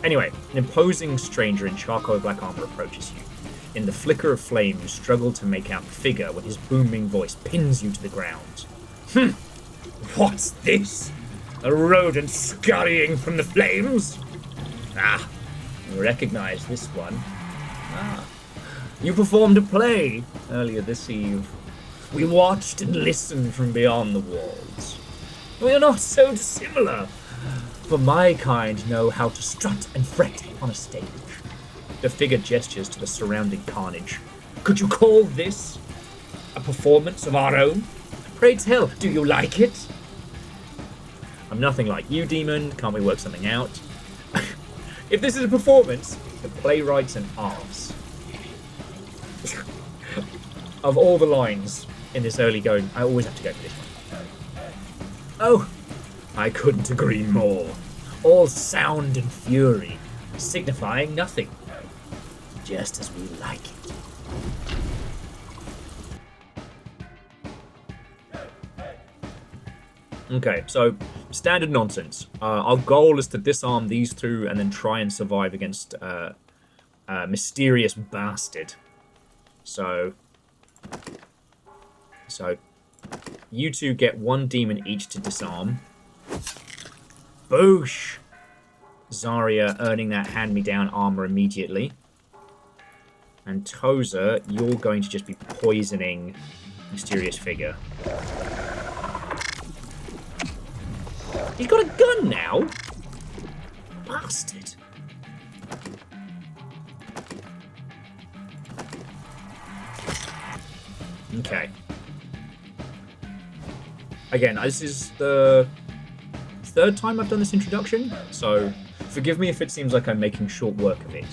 Anyway, an imposing stranger in charcoal black armor approaches you. In the flicker of flame, you struggle to make out the figure when his booming voice pins you to the ground. What's this? A rodent scurrying from the flames? Ah, you recognize this one. Ah, you performed a play earlier this eve. We watched and listened from beyond the walls. We are not so dissimilar, for my kind know how to strut and fret on a stage. The figure gestures to the surrounding carnage. Could you call this a performance of our own? Pray tell, do you like it? I'm nothing like you, demon. Can't we work something out? If this is a performance, the playwright's an arse. Of all the lines in this early going, I always have to go for this one. Oh, I couldn't agree more. All sound and fury, signifying nothing. Just as we like it. Okay, so standard nonsense. Our goal is to disarm these two and then try and survive against a mysterious bastard. So you two get one demon each to disarm. Boosh! Zarya earning that hand-me-down armor immediately. And Tozer, you're going to just be poisoning mysterious figure. He's got a gun now? Bastard. Okay. Again, this is the third time I've done this introduction, so forgive me if it seems like I'm making short work of it.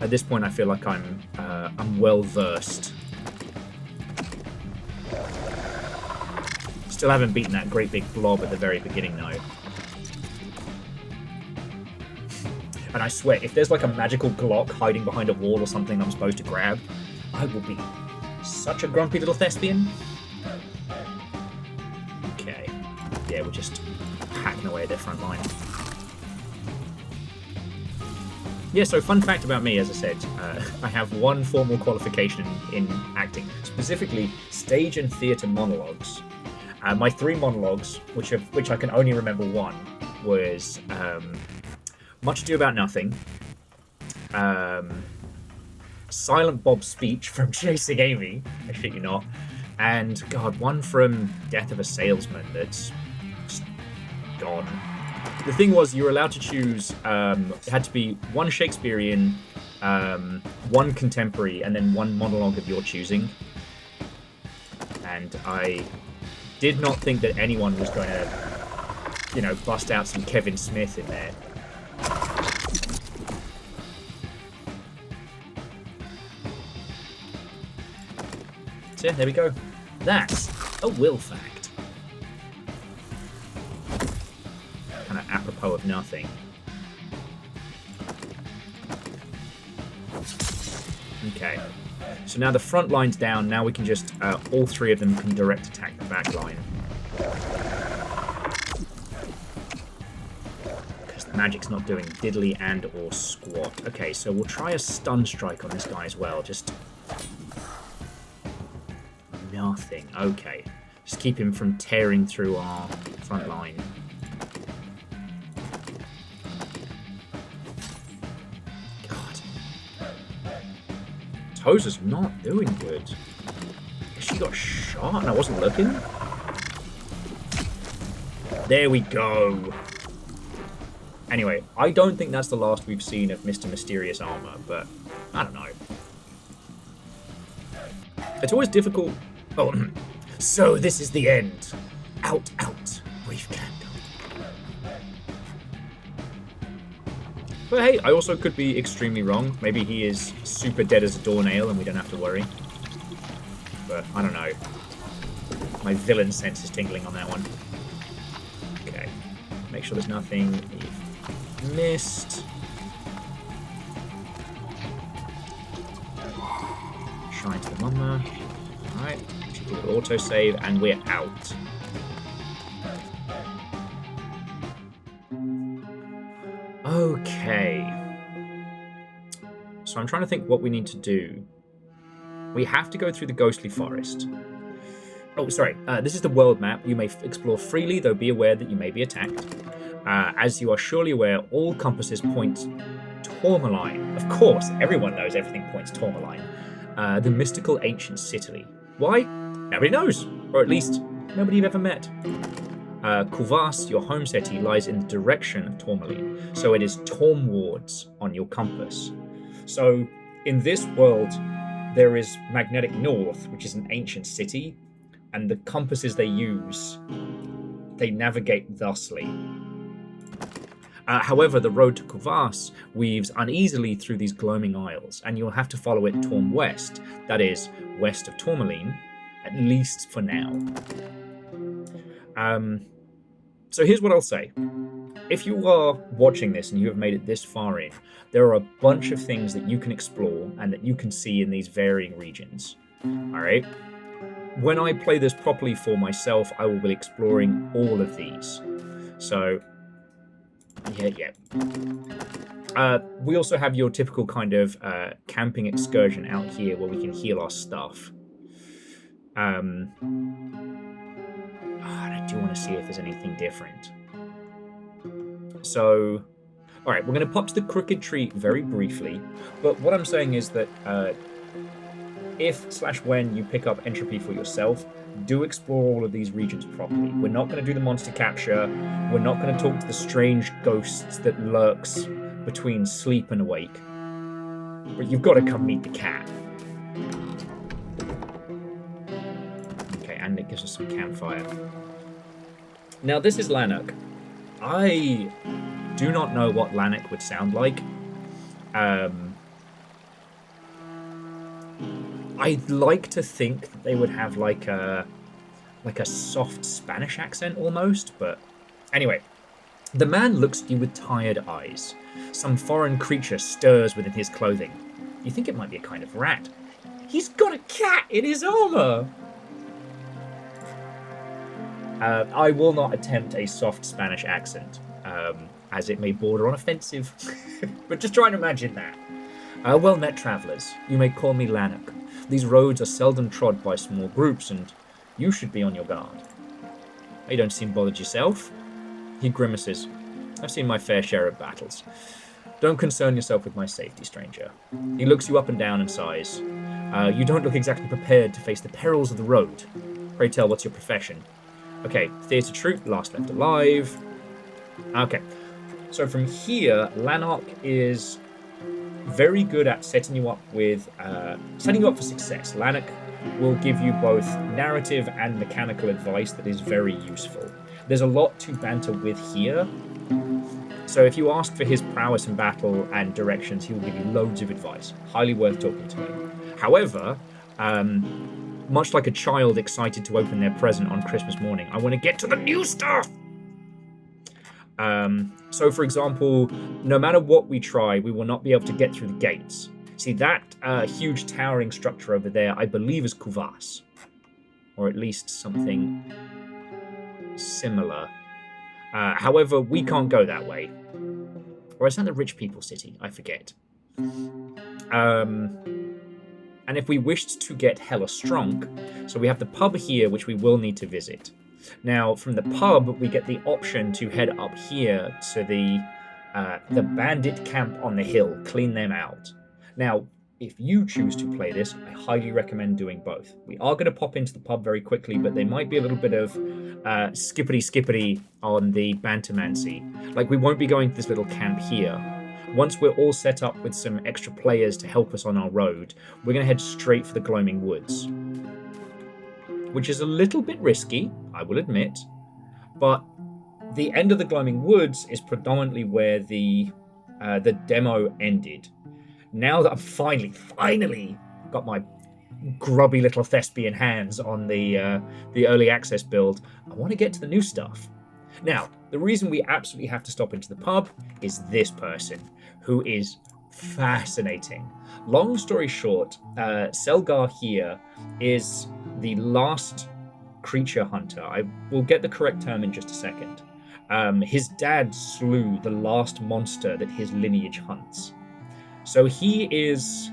At this point, I feel like I'm well versed. Still haven't beaten that great big blob at the very beginning, though. And I swear, if there's like a magical Glock hiding behind a wall or something I'm supposed to grab, I will be such a grumpy little thespian. Okay. Yeah, we're just hacking away at their front line. Yeah, so fun fact about me, as I said, I have one formal qualification in acting, specifically stage and theatre monologues. My 3 monologues, which I can only remember one, was Much Ado About Nothing, Silent Bob's speech from Chasing Amy, I shit you not, and, God, one from Death of a Salesman that's just gone. The thing was, you were allowed to choose, it had to be one Shakespearean, one contemporary, and then one monologue of your choosing. And I did not think that anyone was going to, bust out some Kevin Smith in there. So, there we go. That's a will fact. Kind of apropos of nothing. Okay. So now the front line's down. Now we can just, all 3 of them can direct attack the back line. Because the magic's not doing diddly and or squat. Okay, so we'll try a stun strike on this guy as well. Just nothing. Okay. Just keep him from tearing through our front line. Tozer's not doing good. She got shot and I wasn't looking. There we go. Anyway, I don't think that's the last we've seen of Mr. Mysterious Armor, but I don't know. It's always difficult. Oh, so this is the end. Out, out, brief candle. But hey, I also could be extremely wrong. Maybe he is super dead as a doornail and we don't have to worry. But I don't know. My villain sense is tingling on that one. Okay. Make sure there's nothing we've missed. Try into the mummer. Alright, autosave, and we're out. Okay. So I'm trying to think what we need to do. We have to go through the ghostly forest. Oh, sorry. This is the world map. You may explore freely, though be aware that you may be attacked. As you are surely aware, all compasses point Tourmaline. Of course, everyone knows everything points Tourmaline. The mystical ancient city. Why? Nobody knows. Or at least, nobody you've ever met. Cuvas, your home city, lies in the direction of Tourmaline, so it is Tourmwards on your compass. So, in this world, there is Magnetic North, which is an ancient city, and the compasses they use, they navigate thusly. However, the road to Cuvas weaves uneasily through these gloaming isles, and you'll have to follow it Torm west, that is, west of Tourmaline, at least for now. So here's what I'll say. If you are watching this and you have made it this far in, there are a bunch of things that you can explore and that you can see in these varying regions. Alright? When I play this properly for myself, I will be exploring all of these. So, yeah. We also have your typical kind of camping excursion out here where we can heal our stuff. I do want to see if there's anything different. So, alright, we're going to pop to the Crooked Tree very briefly, but what I'm saying is that if/when you pick up Entropy for yourself, do explore all of these regions properly. We're not going to do the monster capture, we're not going to talk to the strange ghosts that lurks between sleep and awake, but you've got to come meet the cat. Okay, and it gives us some campfire. Now, this is Lanark. I do not know what Lanark would sound like. I'd like to think that they would have like a soft Spanish accent almost, but anyway. The man looks at you with tired eyes. Some foreign creature stirs within his clothing. You think it might be a kind of rat. He's got a cat in his armor! I will not attempt a soft Spanish accent, as it may border on offensive. But just try and imagine that. Well met, travellers. You may call me Lanark. These roads are seldom trod by small groups, and you should be on your guard. You don't seem bothered yourself. He grimaces. I've seen my fair share of battles. Don't concern yourself with my safety, stranger. He looks you up and down and sighs. You don't look exactly prepared to face the perils of the road. Pray tell, what's your profession? Okay, theatre troupe, last left alive. Okay, so from here, Lanark is very good at setting you up for success. Lanark will give you both narrative and mechanical advice that is very useful. There's a lot to banter with here, so if you ask for his prowess in battle and directions, he will give you loads of advice. Highly worth talking to him. However, much like a child excited to open their present on Christmas morning, I want to get to the new stuff! So, for example, no matter what we try, we will not be able to get through the gates. See, that huge towering structure over there, I believe, is Cuvas. Or at least something similar. However, we can't go that way. Or is that the rich people's city? I forget. And if we wished to get hella strong, so we have the pub here, which we will need to visit. Now, from the pub, we get the option to head up here to the bandit camp on the hill, clean them out. Now, if you choose to play this, I highly recommend doing both. We are going to pop into the pub very quickly, but there might be a little bit of skippity on the Bantermancy. Like, we won't be going to this little camp here. Once we're all set up with some extra players to help us on our road, we're going to head straight for the Gloaming Woods. Which is a little bit risky, I will admit, but the end of the Gloaming Woods is predominantly where the demo ended. Now that I've finally got my grubby little thespian hands on the early access build, I want to get to the new stuff. Now, the reason we absolutely have to stop into the pub is this person, who is fascinating. Long story short, Selgar here is the last creature hunter. I will get the correct term in just a second. His dad slew the last monster that his lineage hunts. So he is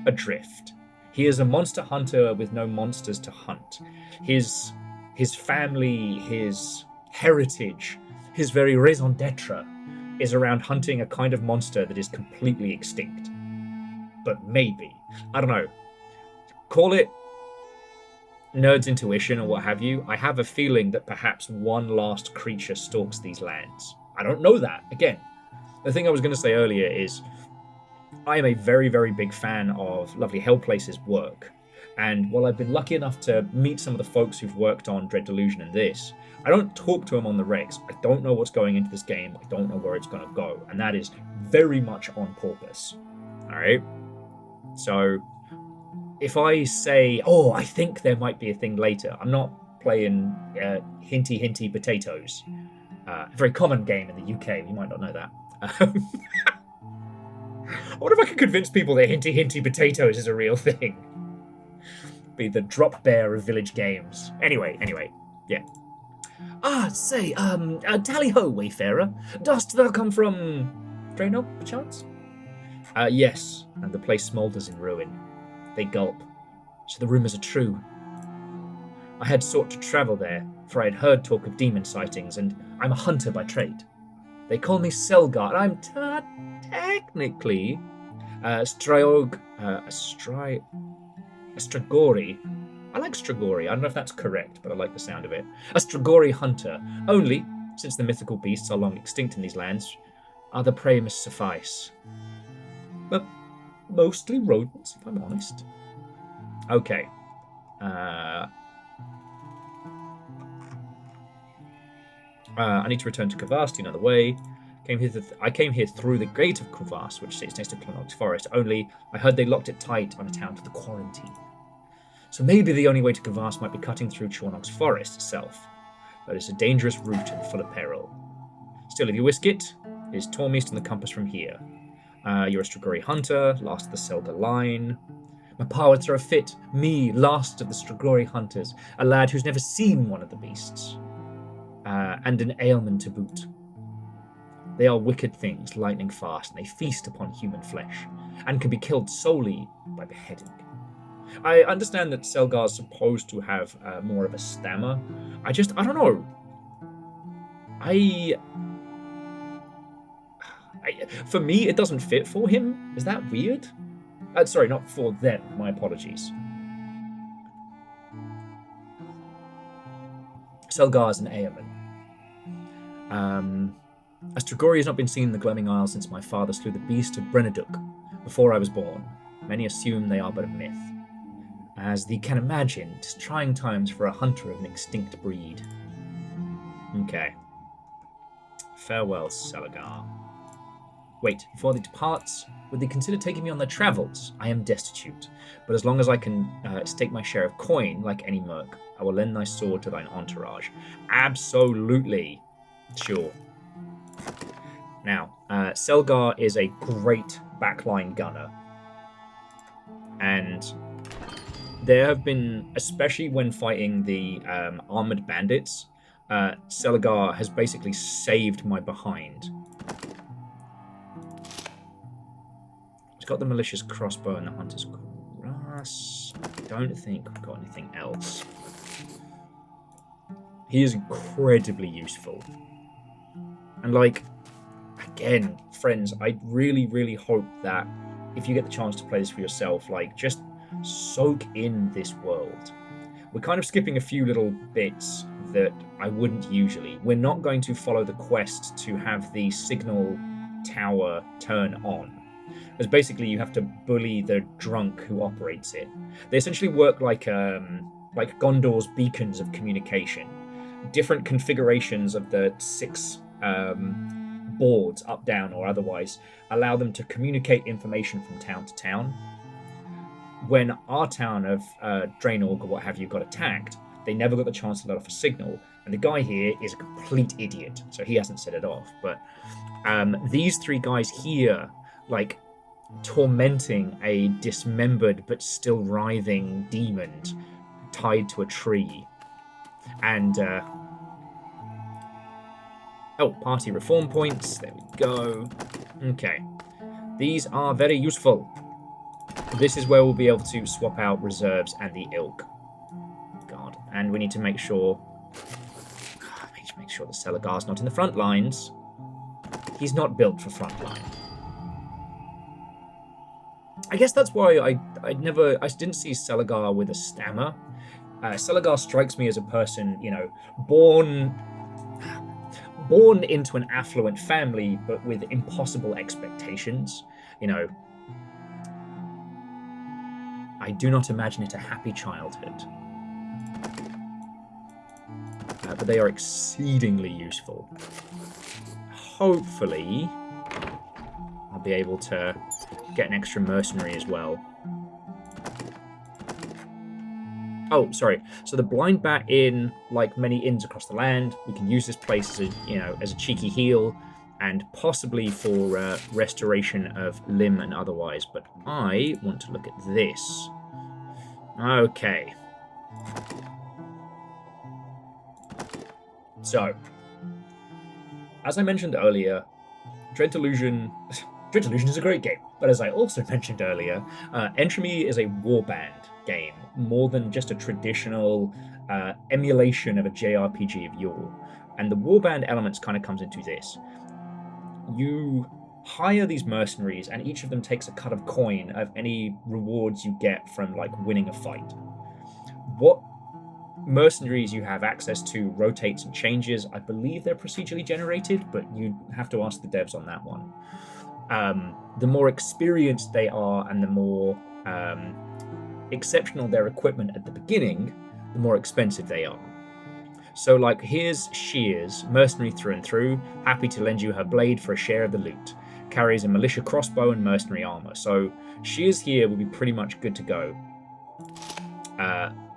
adrift. He is a monster hunter with no monsters to hunt. His family, his heritage, his very raison d'etre is around hunting a kind of monster that is completely extinct. But maybe, I don't know, call it nerd's intuition or what have you. I have a feeling that perhaps one last creature stalks these lands. I don't know that. Again, the thing I was going to say earlier is I am a very, very big fan of lovely Hellplace's work. And while I've been lucky enough to meet some of the folks who've worked on Dread Delusion and this, I don't talk to them on the regs. I don't know what's going into this game. I don't know where it's going to go. And that is very much on purpose. All right? So if I say, oh, I think there might be a thing later, I'm not playing hinty potatoes. A very common game in the UK. You might not know that. I wonder if I could convince people that hinty potatoes is a real thing. Be the drop bear of village games. Anyway, yeah. Say, tally-ho, wayfarer. Dost thou come from Draenor, perchance? Yes, and the place smoulders in ruin. They gulp. So the rumours are true. I had sought to travel there, for I had heard talk of demon sightings, and I'm a hunter by trade. They call me Selgar. I'm technically Stragori. I like Stragori. I don't know if that's correct, but I like the sound of it. A Stragori hunter. Only, since the mythical beasts are long extinct in these lands, other prey must suffice. But mostly rodents, if I'm honest. Okay. I need to return to Cuvas. Do you know the way? I came here through the gate of Cuvas, which sits next to Clonog's forest. Only I heard they locked it tight on account of the quarantine. So maybe the only way to Cuvas might be cutting through Chornog's forest itself. But it's a dangerous route and full of peril. Still, if you whisk it, it is Tormeast and the compass from here. You're a Stragori hunter, last of the Selgar line. My pa would throw a fit. Me, last of the Stragori hunters, a lad who's never seen one of the beasts. And an ailment to boot. They are wicked things, lightning fast, and they feast upon human flesh, and can be killed solely by beheading. I understand that Selgar is supposed to have more of a stammer. I don't know. For me, it doesn't fit for him. Is that weird? Sorry, not for them. My apologies. Selgar is an Airman. Stragori has not been seen in the Glowing Isle since my father slew the beast of Brenaduk before I was born. Many assume they are but a myth. As thee can imagine, 'tis trying times for a hunter of an extinct breed. Okay. Farewell, Selgar. Wait, before thee departs, would they consider taking me on their travels? I am destitute, but as long as I can stake my share of coin, like any merc, I will lend thy sword to thine entourage. Absolutely. Sure. Now, Selgar is a great backline gunner. And there have been, especially when fighting the armored bandits, Selgar has basically saved my behind. He's got the malicious crossbow and the hunter's grass. I don't think I've got anything else. He is incredibly useful. And again, friends, I really, really hope that if you get the chance to play this for yourself, just soak in this world. We're kind of skipping a few little bits that I wouldn't usually. We're not going to follow the quest to have the signal tower turn on. Because basically you have to bully the drunk who operates it. They essentially work like Gondor's beacons of communication. Different configurations of the 6 boards, up, down, or otherwise, allow them to communicate information from town to town. When our town of Draenor or what have you got attacked, they never got the chance to let off a signal, and the guy here is a complete idiot, so he hasn't set it off. But these 3 guys here, tormenting a dismembered but still writhing demon tied to a tree. And party reform points. There we go. Okay. These are very useful. This is where we'll be able to swap out reserves and the ilk. God. And we need to make sure the Selagar's not in the front lines. He's not built for frontline. I guess that's why I didn't see Selagar with a stammer. Selagar strikes me as a person, born into an affluent family, but with impossible expectations. I do not imagine it a happy childhood. But they are exceedingly useful. Hopefully, I'll be able to get an extra mercenary as well. Oh, sorry. So the blind bat inn, like many inns across the land, we can use this place as a cheeky heal, and possibly for restoration of limb and otherwise. But I want to look at this. Okay. So, as I mentioned earlier, Dread Delusion is a great game. But as I also mentioned earlier, Entropy is a warband game, more than just a traditional emulation of a JRPG of yore. And the warband elements kind of comes into this. You hire these mercenaries, and each of them takes a cut of coin of any rewards you get from winning a fight. What mercenaries you have access to rotates and changes. I believe they're procedurally generated, but you have to ask the devs on that one. The more experienced they are and the more exceptional their equipment at the beginning, the more expensive they are. So here's Shears, mercenary through and through, happy to lend you her blade for a share of the loot. Carries a militia crossbow and mercenary armor. So Shears here will be pretty much good to go.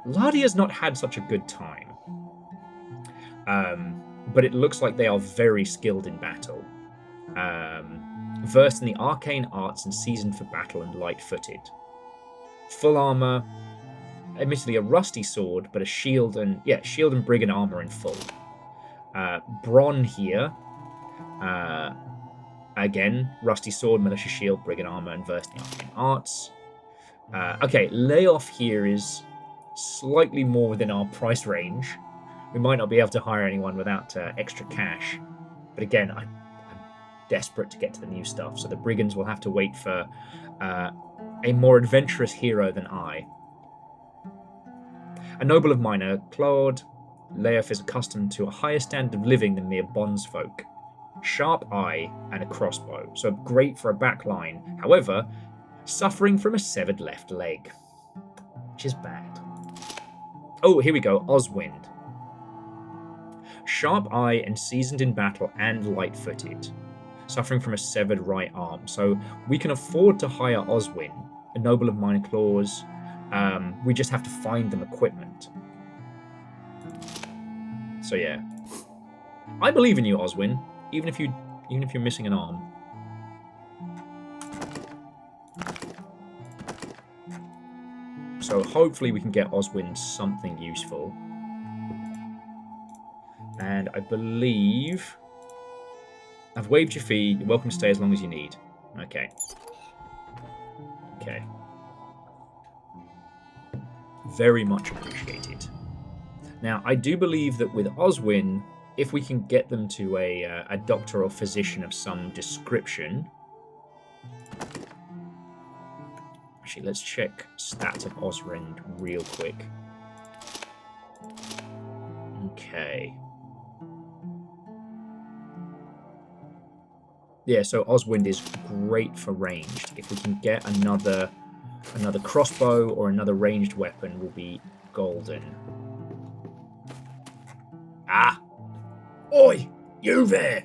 Ladia's not had such a good time. But it looks like they are very skilled in battle. Versed in the arcane arts and seasoned for battle and light-footed. Full armor, admittedly a rusty sword, but a shield and brigand armor in full. Bronn here, again, rusty sword, militia shield, brigand armor, and versed in the arcane arts. Okay, layoff here is slightly more within our price range. We might not be able to hire anyone without extra cash, but again, I'm desperate to get to the new stuff, so the brigands will have to wait for a more adventurous hero than I. A noble of minor, Claude, Leof is accustomed to a higher standard of living than mere bondsfolk. Sharp eye and a crossbow, so great for a back line. However, suffering from a severed left leg, which is bad. Oh, here we go, Oswind. Sharp eye and seasoned in battle and light-footed. Suffering from a severed right arm. So we can afford to hire Oswin, a noble of minor claws. We just have to find them equipment. So yeah. I believe in you, Oswin, even if you're missing an arm. So hopefully we can get Oswin something useful. And I believe I've waived your fee. You're welcome to stay as long as you need. Okay. Okay. Very much appreciated. Now, I do believe that with Oswin, if we can get them to a doctor or physician of some description. Actually, let's check stats of Oswind real quick. Okay. Yeah, so Oswind is great for ranged. If we can get another crossbow or another ranged weapon, will be golden. Ah! Oi! You there!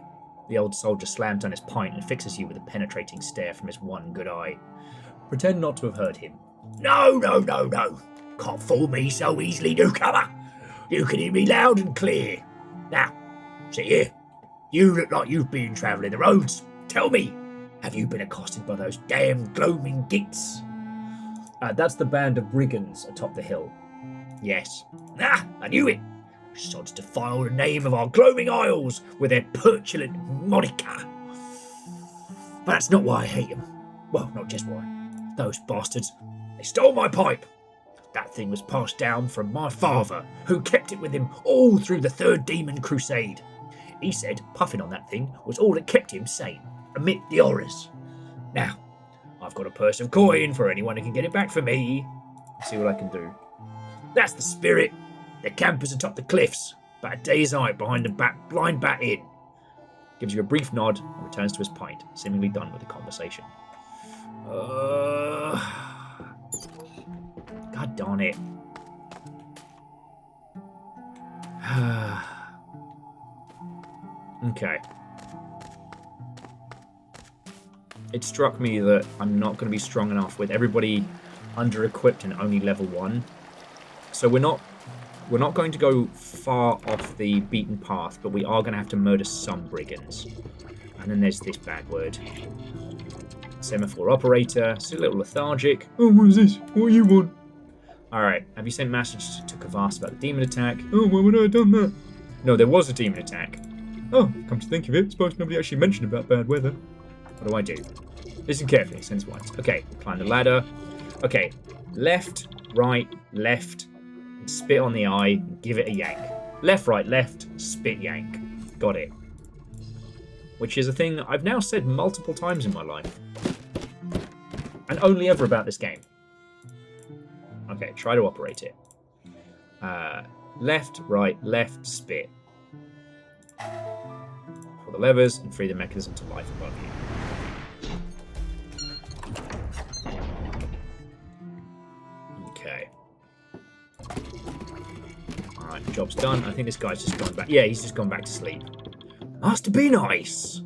The old soldier slams down his pint and fixes you with a penetrating stare from his one good eye. Pretend not to have heard him. No! Can't fool me so easily, newcomer! You can hear me loud and clear. Now, see here. You look like you've been travelling the roads. Tell me, Have you been accosted by those damn gloaming gits? That's the band of brigands atop the hill. Yes. Ah, I knew it. Sods defile the name of our gloaming isles with their petulant moniker. But that's not why I hate them. Well, not just why. Those bastards, they stole my pipe. That thing was passed down from my father, who kept it with him all through the Third Demon Crusade. He said puffing on that thing was all that kept him sane, amid the horrors. Now, I've got a purse of coin for anyone who can get it back for me. Let's see what I can do. That's the spirit. The campers atop the cliffs, about a day's eye behind the blind bat inn. Gives you a brief nod and returns to his pint, seemingly done with the conversation. God darn it. Okay. It struck me that I'm not going to be strong enough with everybody under-equipped and only level 1. So we're not going to go far off the beaten path, but we are going to have to murder some brigands. And then there's this bad word. Semaphore operator. It's a little lethargic. Oh, what is this? What do you want? Alright, have you sent message to Cuvas about the demon attack? Oh, why would I have done that? No, there was a demon attack. Oh, come to think of it, suppose nobody actually mentioned about bad weather. What do? Listen carefully, sense wise. Okay, climb the ladder. Okay, left, right, left. Spit on the eye, give it a yank. Left, right, left, spit, yank. Got it. Which is a thing I've now said multiple times in my life. And only ever about this game. Okay, try to operate it. Left, right, left, spit. Pull the levers and free the mechanism to life above you. Okay. Alright, job's done. I think this guy's just gone back. Yeah, he's just gone back to sleep. Must be nice.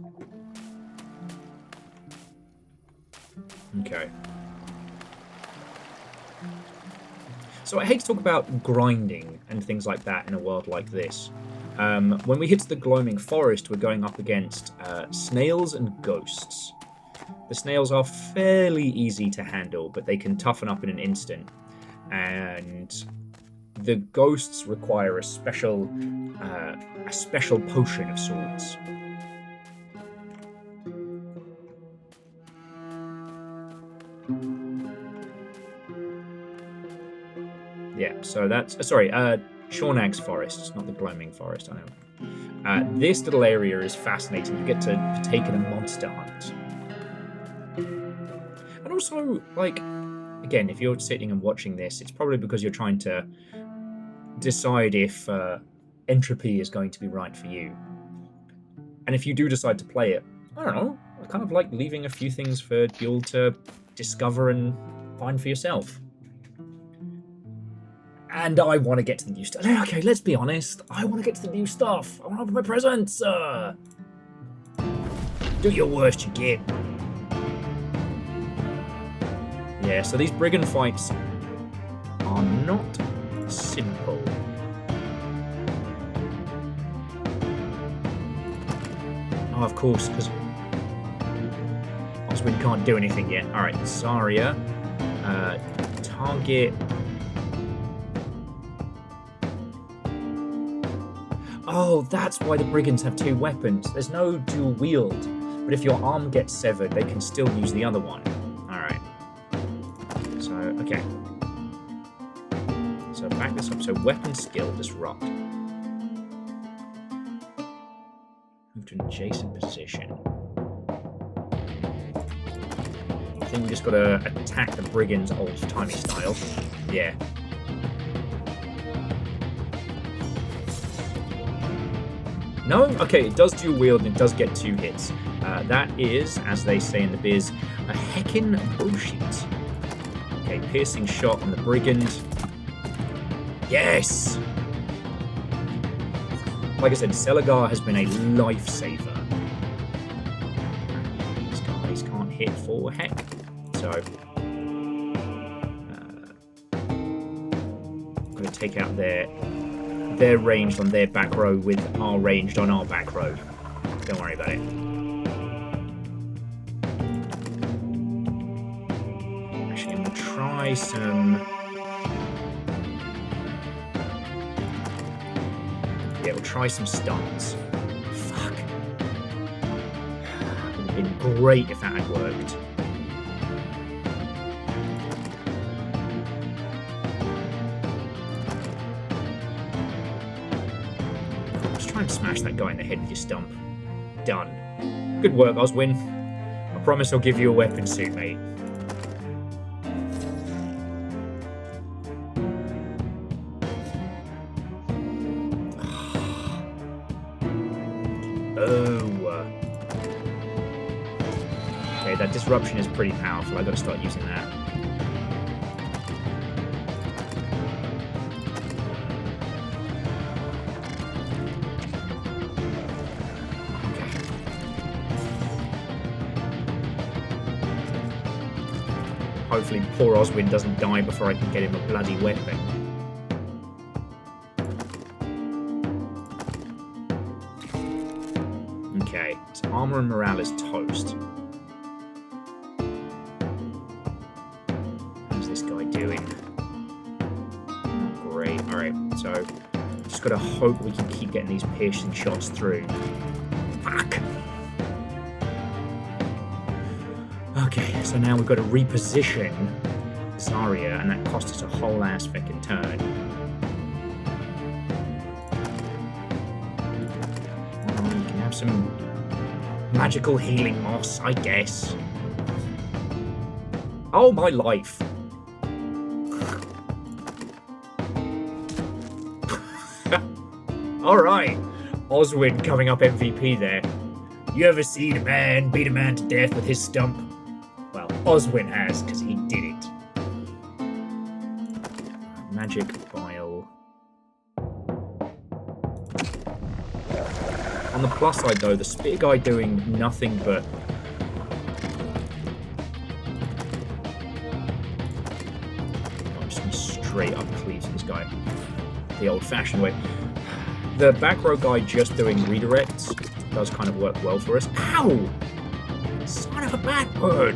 Okay. So I hate to talk about grinding and things like that in a world like this. When we hit the gloaming forest, we're going up against snails and ghosts. The snails are fairly easy to handle, but they can toughen up in an instant. And the ghosts require a special potion of sorts. Yeah, so that's... sorry, Shornag's Forest, not the Gloaming Forest, I know. This little area is fascinating. You get to partake in a monster hunt. And also, like, again, if you're sitting and watching this, it's probably because you're trying to decide if Entropy is going to be right for you. And if you do decide to play it, I don't know, I kind of like leaving a few things for you all to discover and find for yourself. And I want to get to the new stuff. Okay, let's be honest. I want to get to the new stuff. I want to open my presents. Do your worst, you get. Yeah, so these brigand fights are not simple. Oh, of course, because Oswin can't do anything yet. Alright, Zarya. Target... Oh, that's why the brigands have two weapons. There's no dual wield. But if your arm gets severed, they can still use the other one. Alright. So, okay. So, back this up. So, weapon skill, disrupt. Move to an adjacent position. I think we just gotta attack the brigands old-timey style. Yeah. No? Okay, it does dual wield and it does get 2 hits. That is, as they say in the biz, a heckin' bullshit. Okay, piercing shot on the brigand. Yes! Like I said, Celagar has been a lifesaver. These guys can't hit for heck. So, I'm going to take out their ranged on their back row with our ranged on our back row. Don't worry about it. try some... Yeah, we'll try some stuns. Fuck. It would have been great if that had worked. Just try and smash that guy in the head with your stump. Done. Good work, Oswin. I promise I'll give you a weapon soon, mate. Okay, that disruption is pretty powerful. I've got to start using that. Okay. Hopefully poor Oswin doesn't die before I can get him a bloody weapon. Okay, so armor and morale is toast. How's this guy doing? Not great. Alright, so just gotta hope we can keep getting these piercing shots through. Fuck! Okay, so now we've got to reposition Zarya, and that cost us a whole ass fucking turn. You can have some magical healing moss, I guess. Oh, my life. Alright, Oswin coming up MVP there. You ever seen a man beat a man to death with his stump? Well, Oswin has, because he did it. Magic vial. On the plus side, though, the spear guy doing nothing but... I'm just going to straight up cleave this guy. The old-fashioned way. The back row guy just doing redirects does kind of work well for us. Ow! Son of a bad bird!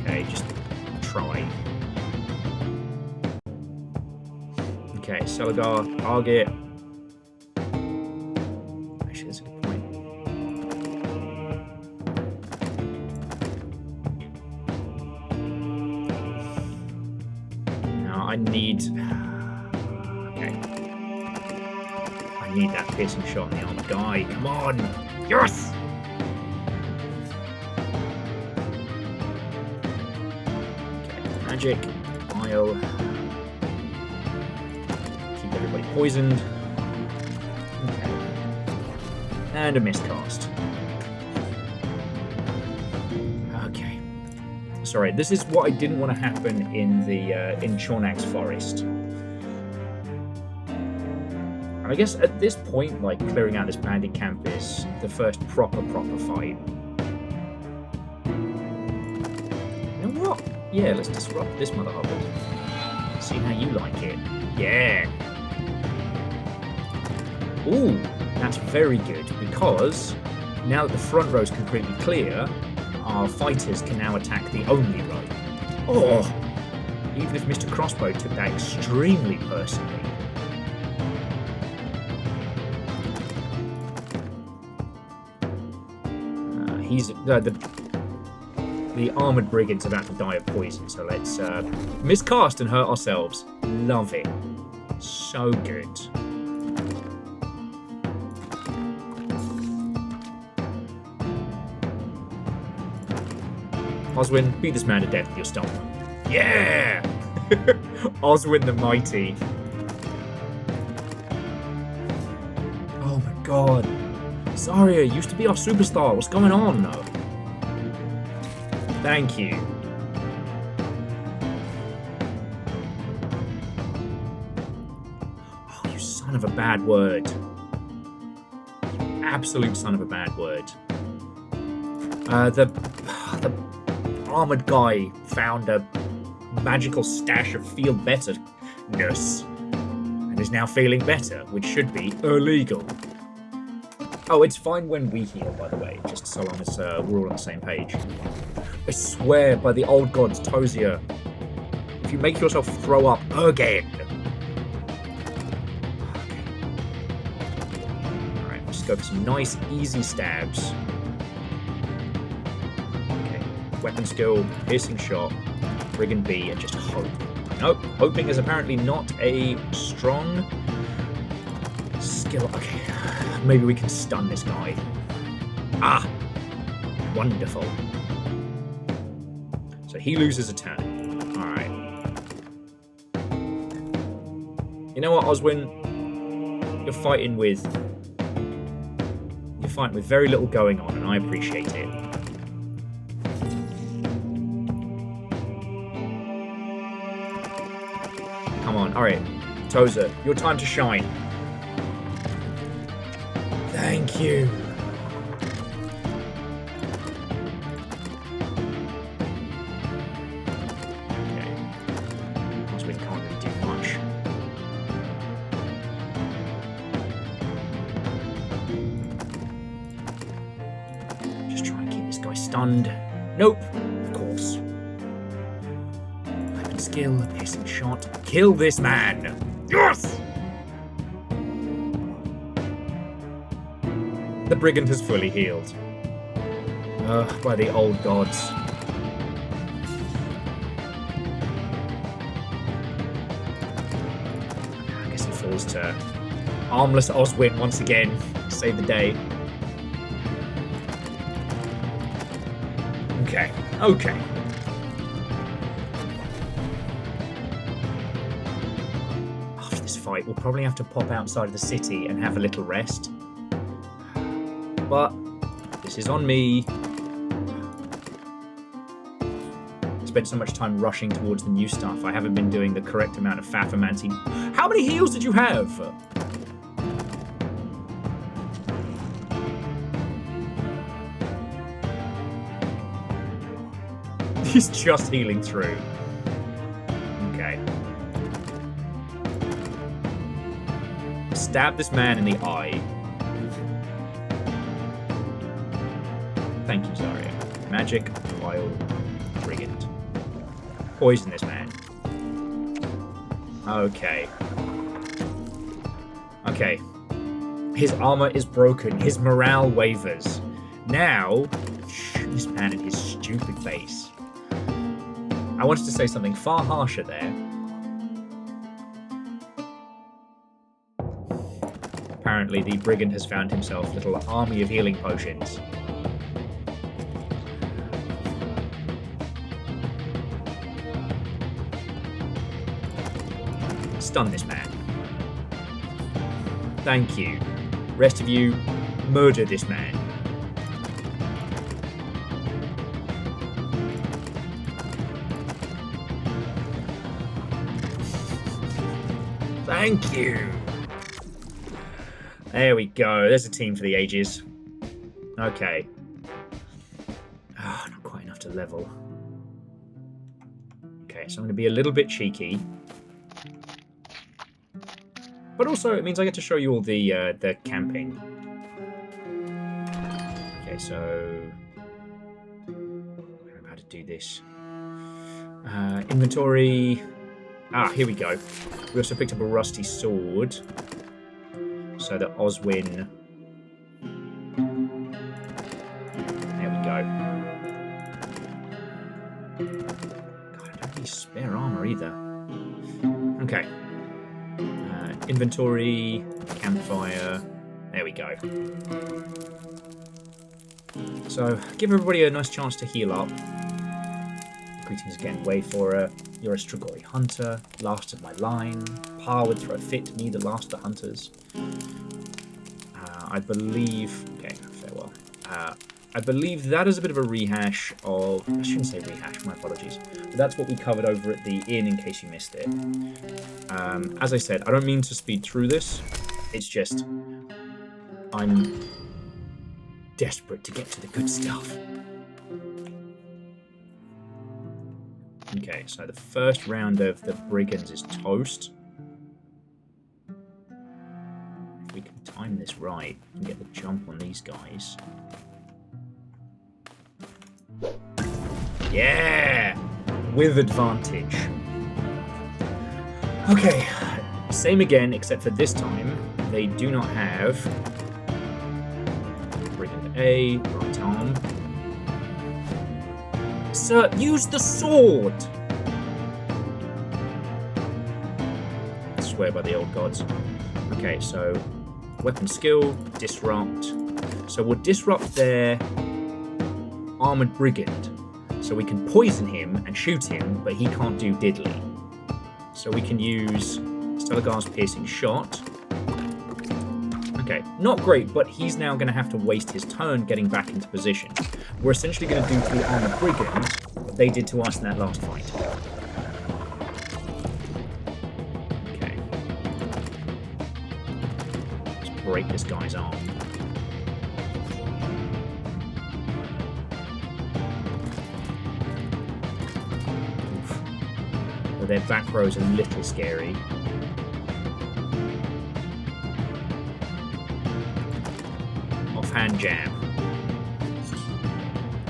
Okay, just try. Okay, Celagar, target. Actually, that's a good point. Now, I need... Okay. I need that piercing shot on the armored guy. Come on! Yes! Okay, magic, vial... Everybody poisoned. Okay. And a miscast. Okay. Sorry, this is what I didn't want to happen in the in Chornak's forest. And I guess at this point, like, clearing out this bandit camp is the first proper fight. You know what? Yeah, let's disrupt this mother hubbard. See how you like it. Yeah. Ooh, that's very good, because now that the front row is completely clear, our fighters can now attack the only row. Oh! Even if Mr. Crossbow took that extremely personally. The armoured brigand's about to die of poison, so let's miscast and hurt ourselves. Love it. So good. Oswin, beat this man to death with your stomp. Yeah! Oswin the Mighty. Oh my god. Zarya used to be our superstar. What's going on? Thank you. Oh, you son of a bad word. You absolute son of a bad word. The armored guy found a magical stash of feel betterness and is now feeling better, which should be illegal. Oh, it's fine when we heal, by the way, just so long as we're all on the same page. I swear by the old gods, Tozier, if you make yourself throw up again. Alright, just go for some nice, easy stabs. Okay, weapon skill, piercing shot, Brigand B, and just hope. Nope, hoping is apparently not a strong skill. Okay, maybe we can stun this guy. Ah, wonderful. So he loses a turn. Alright. You know what, Oswin? You're fighting with very little going on, and I appreciate it. Come on, alright. Tozer, your time to shine. Thank you. Okay. Oswin can't really do much. Just try and keep this guy stunned. Nope, of course. Weapon skill, piercing shot. Kill this man. Yes! The Brigand has fully healed. Ugh, by the old gods. I guess it falls to armless Oswin once again. Save the day. Okay, okay. After this fight, we'll probably have to pop outside of the city and have a little rest. But this is on me. I spent so much time rushing towards the new stuff. I haven't been doing the correct amount of Fafamancy. How many heals did you have? He's just healing through. Okay. Stab this man in the eye. Thank you, Zarya. Magic, wild, brigand. Poison this man. Okay. Okay. His armor is broken. His morale wavers. Now, this man in his stupid face. I wanted to say something far harsher there. Apparently, the brigand has found himself a little army of healing potions. Stun this man. Thank you. Rest of you, murder this man. Thank you. There we go. There's a team for the ages. Okay. Oh, not quite enough to level. Okay, so I'm going to be a little bit cheeky. But also, it means I get to show you all the camping. Okay, so... I don't know how to do this. Inventory... Ah, here we go. We also picked up a rusty sword. So that Oswin... There we go. God, I don't have any spare armor either. Okay. Inventory, campfire, there we go. So, give everybody a nice chance to heal up. Greetings again, Wayfarer. You're a Strigoi hunter, last of my line. Par would throw a fit, me, the last of the hunters. I believe... Okay, farewell. I believe that is a bit of a rehash of... I shouldn't say rehash, my apologies. But that's what we covered over at the inn, in case you missed it. As I said, I don't mean to speed through this. It's just... I'm desperate to get to the good stuff. Okay, so the first round of the Brigands is toast. If we can time this right and get the jump on these guys. Yeah! With advantage. Okay, same again, except for this time, they do not have Brigand A, right arm. Sir, use the sword! I swear by the old gods. Okay, so weapon skill, disrupt. So we'll disrupt their armored brigand. So we can poison him and shoot him, but he can't do diddly. So we can use Stelagar's piercing shot. Okay, not great, but he's now going to have to waste his turn getting back into position. We're essentially going to do to the armored brigand what they did to us in that last fight. Okay. Let's break this guy's arm. Their back row's a little scary. Offhand jab.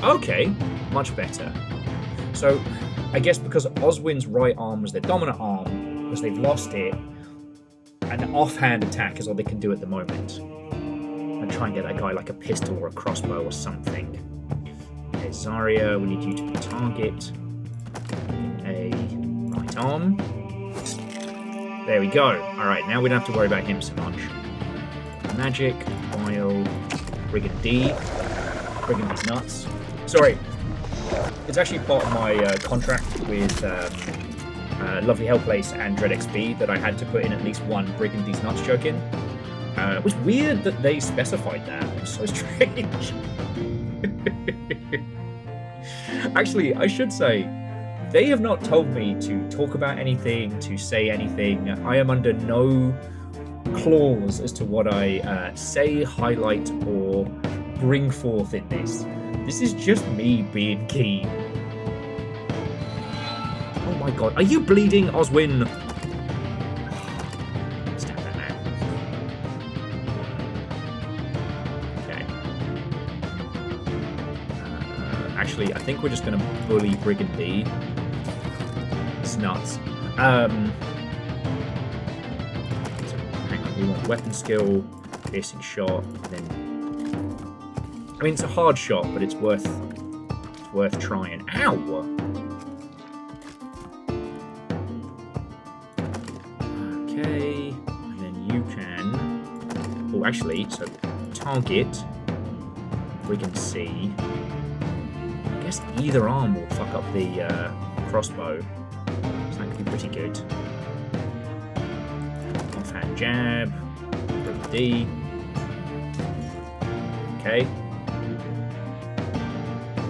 Okay, much better. So, I guess because Oswin's right arm was their dominant arm, because they've lost it, an offhand attack is all they can do at the moment. And try and get that guy like a pistol or a crossbow or something. Okay, Zarya, we need you to be target. Arm. There we go. Alright, now we don't have to worry about him so much. Magic, Vile, Brigand D. Brigand D's nuts. Sorry. It's actually part of my contract with Lovely Hellplace and Dread XP that I had to put in at least one Brigand D's nuts joke in. It was weird that they specified that. It was so strange. Actually, I should say, they have not told me to talk about anything, to say anything. I am under no clause as to what I say, highlight, or bring forth in this. This is just me being keen. Oh my god, are you bleeding, Oswin? Stab that man. Okay. Actually, I think we're just going to bully Brigand D. It's nuts. So, hang on, we want weapon skill, piercing shot, and then... I mean, it's a hard shot, but it's worth trying. Ow! Okay, and then you can... Oh, actually, so target, Brigand C. I guess either arm will fuck up the crossbow. So that could be pretty good. Offhand jab, Brigand D. Okay.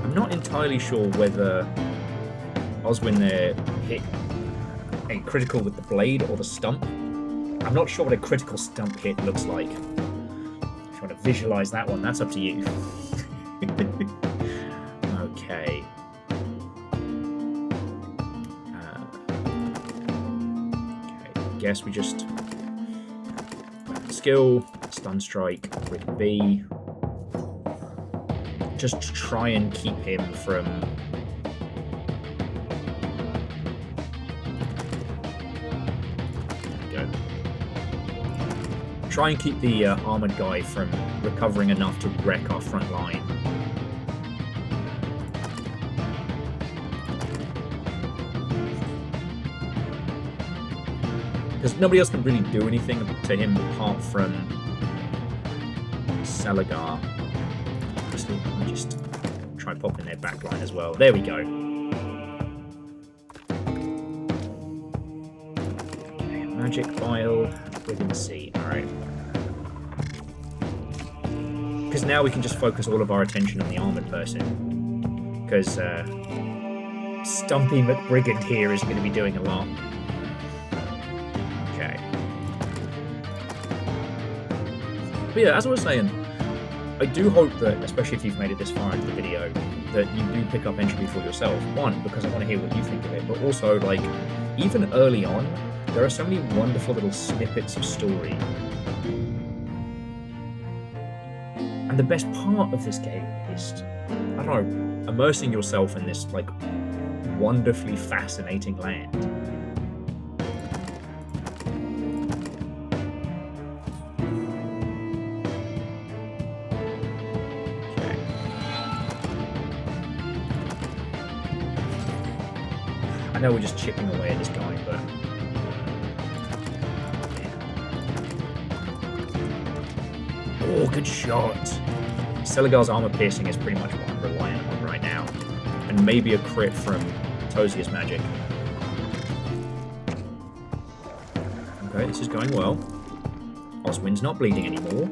I'm not entirely sure whether Oswin there hit a critical with the blade or the stump. I'm not sure what a critical stump hit looks like. If you want to visualize that one, that's up to you. Okay. Okay, guess we just skill, stun strike, with B. Just to try and keep him from... There we go. Try and keep the armored guy from recovering enough to wreck our front line. Because nobody else can really do anything to him apart from Stelagar. I'll just try popping their back line as well. There we go. Okay, magic vial within C. Alright. Because now we can just focus all of our attention on the armored person. Because Stumpy McBrigand here is going to be doing a lot. Okay. But yeah, as I was saying, I do hope that, especially if you've made it this far into the video, that you do pick up Entropy for yourself. One, because I want to hear what you think of it, but also, like, even early on, there are so many wonderful little snippets of story And the best part of this game is, I don't know, immersing yourself in this, like, wonderfully fascinating land. Okay. I know we're just chipping away at this guy, but... Oh, good shot. Seligar's armor piercing is pretty much what I'm relying on right now. And maybe a crit from Tosia's magic. Okay, this is going well. Oswin's not bleeding anymore.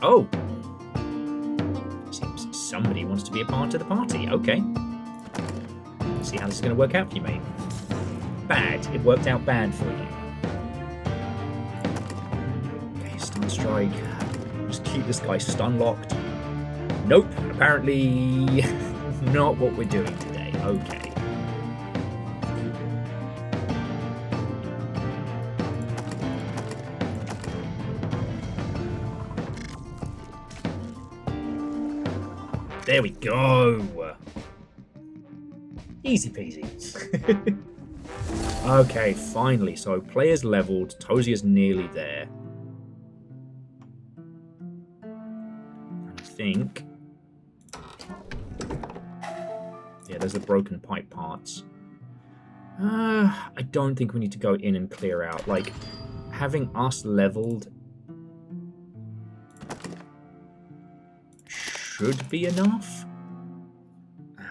Oh! Seems somebody wants to be a part of the party. Okay. Let's see how this is going to work out for you, mate. Bad. It worked out bad for you. Okay, stun strike. Just keep this guy stun locked. Nope. Apparently not what we're doing today. Okay. There we go. Easy peasy. Okay, finally. So players leveled. Tosia's nearly there. I think... Yeah, there's the broken pipe parts. I don't think we need to go in and clear out. Like, having us leveled should be enough.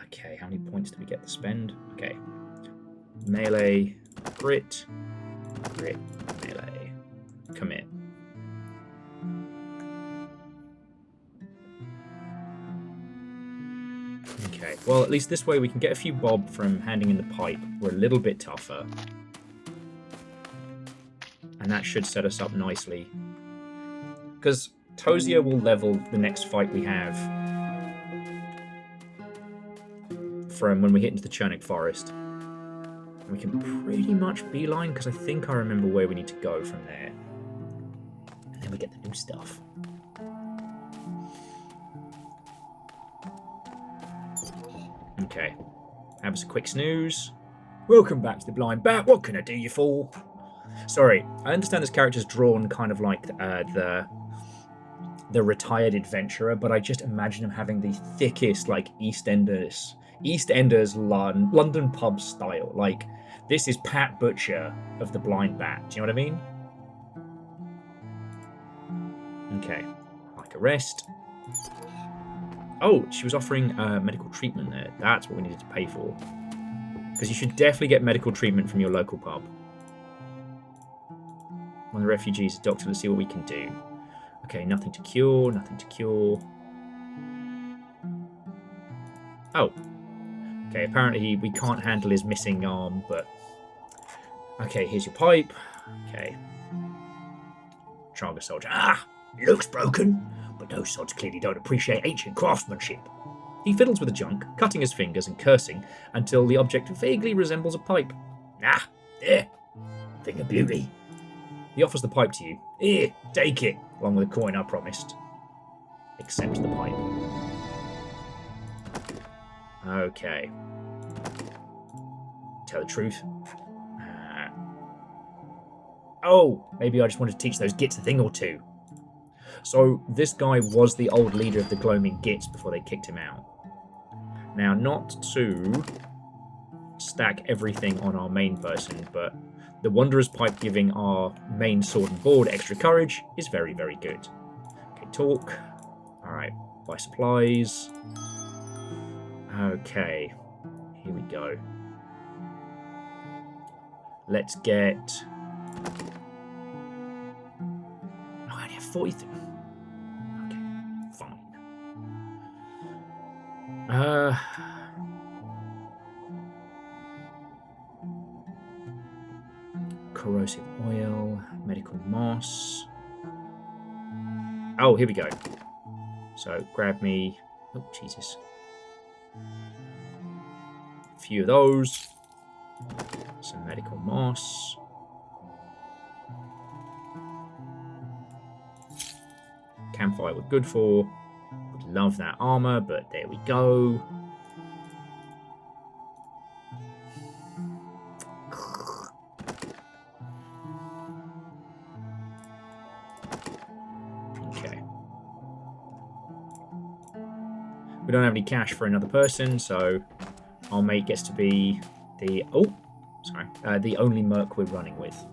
Okay, how many points do we get to spend? Okay. Melee, grit, melee, commit. Okay, well, at least this way we can get a few bob from handing in the pipe. We're a little bit tougher. And that should set us up nicely. Because Tosia will level the next fight we have from when we hit into the Chernic Forest. We can pretty much beeline, because I think I remember where we need to go from there. And then we get the new stuff. Okay. Have us a quick snooze. Welcome back to the Blind Bat. What can I do you for? Sorry, I understand this character's drawn kind of like the retired adventurer, but I just imagine him having the thickest, like, EastEnders London pub style. Like, this is Pat Butcher of the Blind Bat. Do you know what I mean? Okay. Like a rest. Oh, she was offering medical treatment there. That's what we needed to pay for. Because you should definitely get medical treatment from your local pub. One of the refugees, doctor, let's see what we can do. Okay, nothing to cure, nothing to cure. Oh. Okay, apparently we can't handle his missing arm, but... Okay, here's your pipe. Okay. Chaga soldier. Ah! Looks broken, but those sods clearly don't appreciate ancient craftsmanship. He fiddles with the junk, cutting his fingers and cursing, until the object vaguely resembles a pipe. Ah! There! Thing of beauty. He offers the pipe to you. Here, take it, along with the coin I promised. Accept the pipe. Okay. Tell the truth. Oh, maybe I just wanted to teach those gits a thing or two. So, this guy was the old leader of the Gloaming Gits before they kicked him out. Now, not to stack everything on our main person, but the Wanderer's Pipe giving our main sword and board extra courage is very, very good. Okay, talk. Alright, buy supplies. Okay, here we go. Let's get... Oh, I only have 43. Okay, fine. Corrosive oil, medical moss. Oh, here we go. So, grab me... Oh, Jesus. A few of those. Some medical moss. campfire we're good for. Would love that armor, but there we go. Okay. We don't have any cash for another person, so our mate gets to be the the only merc we're running with.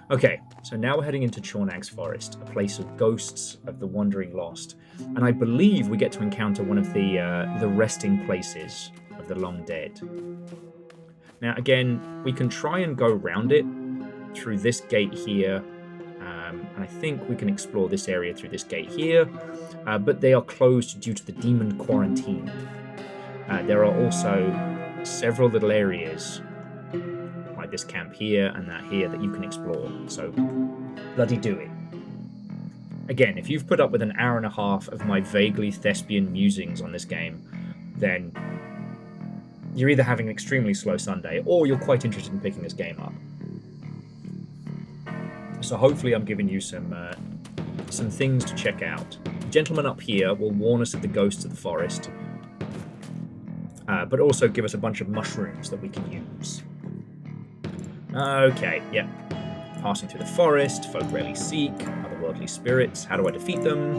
Okay, so now we're heading into Chornag's Forest, a place of ghosts of the wandering lost, and I believe we get to encounter one of the resting places of the long dead. Now, again, we can try and go around it through this gate here, and I think we can explore this area through this gate here, but they are closed due to the demon quarantine. There are also several little areas like this camp here and that here that you can explore, so bloody do it. Again, if you've put up with an hour and a half of my vaguely thespian musings on this game, then you're either having an extremely slow Sunday or you're quite interested in picking this game up. So hopefully I'm giving you some things to check out. The gentleman up here will warn us of the ghosts of the forest, but also give us a bunch of mushrooms that we can use. Okay, yeah. Passing through the forest, folk rarely seek, otherworldly spirits. How do I defeat them?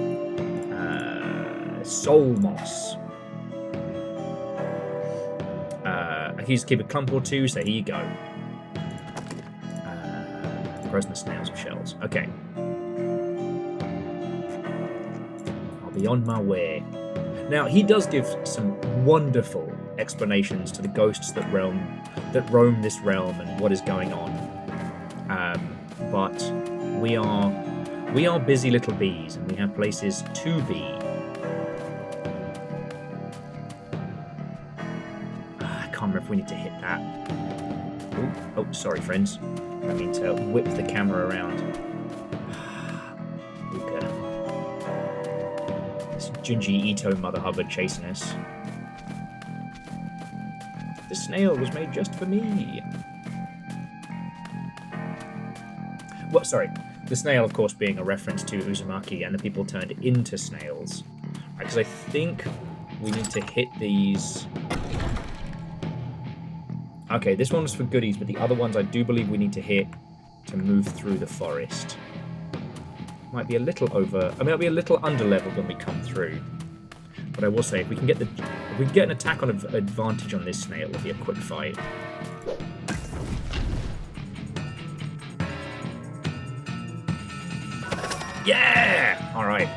Soul moss. I can just keep a clump or two, so here you go. Poisonous snails of shells. Okay. I'll be on my way. Now, he does give some wonderful explanations to the ghosts that roam this realm and what is going on. But we are busy little bees, and we have places to be. I can't remember if we need to hit that. Oh, sorry, friends. I mean to whip the camera around. Okay. This Junji Ito Mother Hubbard chasing us. The snail was made just for me. Well, sorry. The snail, of course, being a reference to Uzumaki and the people turned into snails. Because I think we need to hit these. Okay, this one was for goodies, but the other ones I do believe we need to hit to move through the forest. Might be a little might be a little under-leveled when we come through. But I will say, if we can get an attack on advantage on this snail, it'll be a quick fight. Yeah! Alright.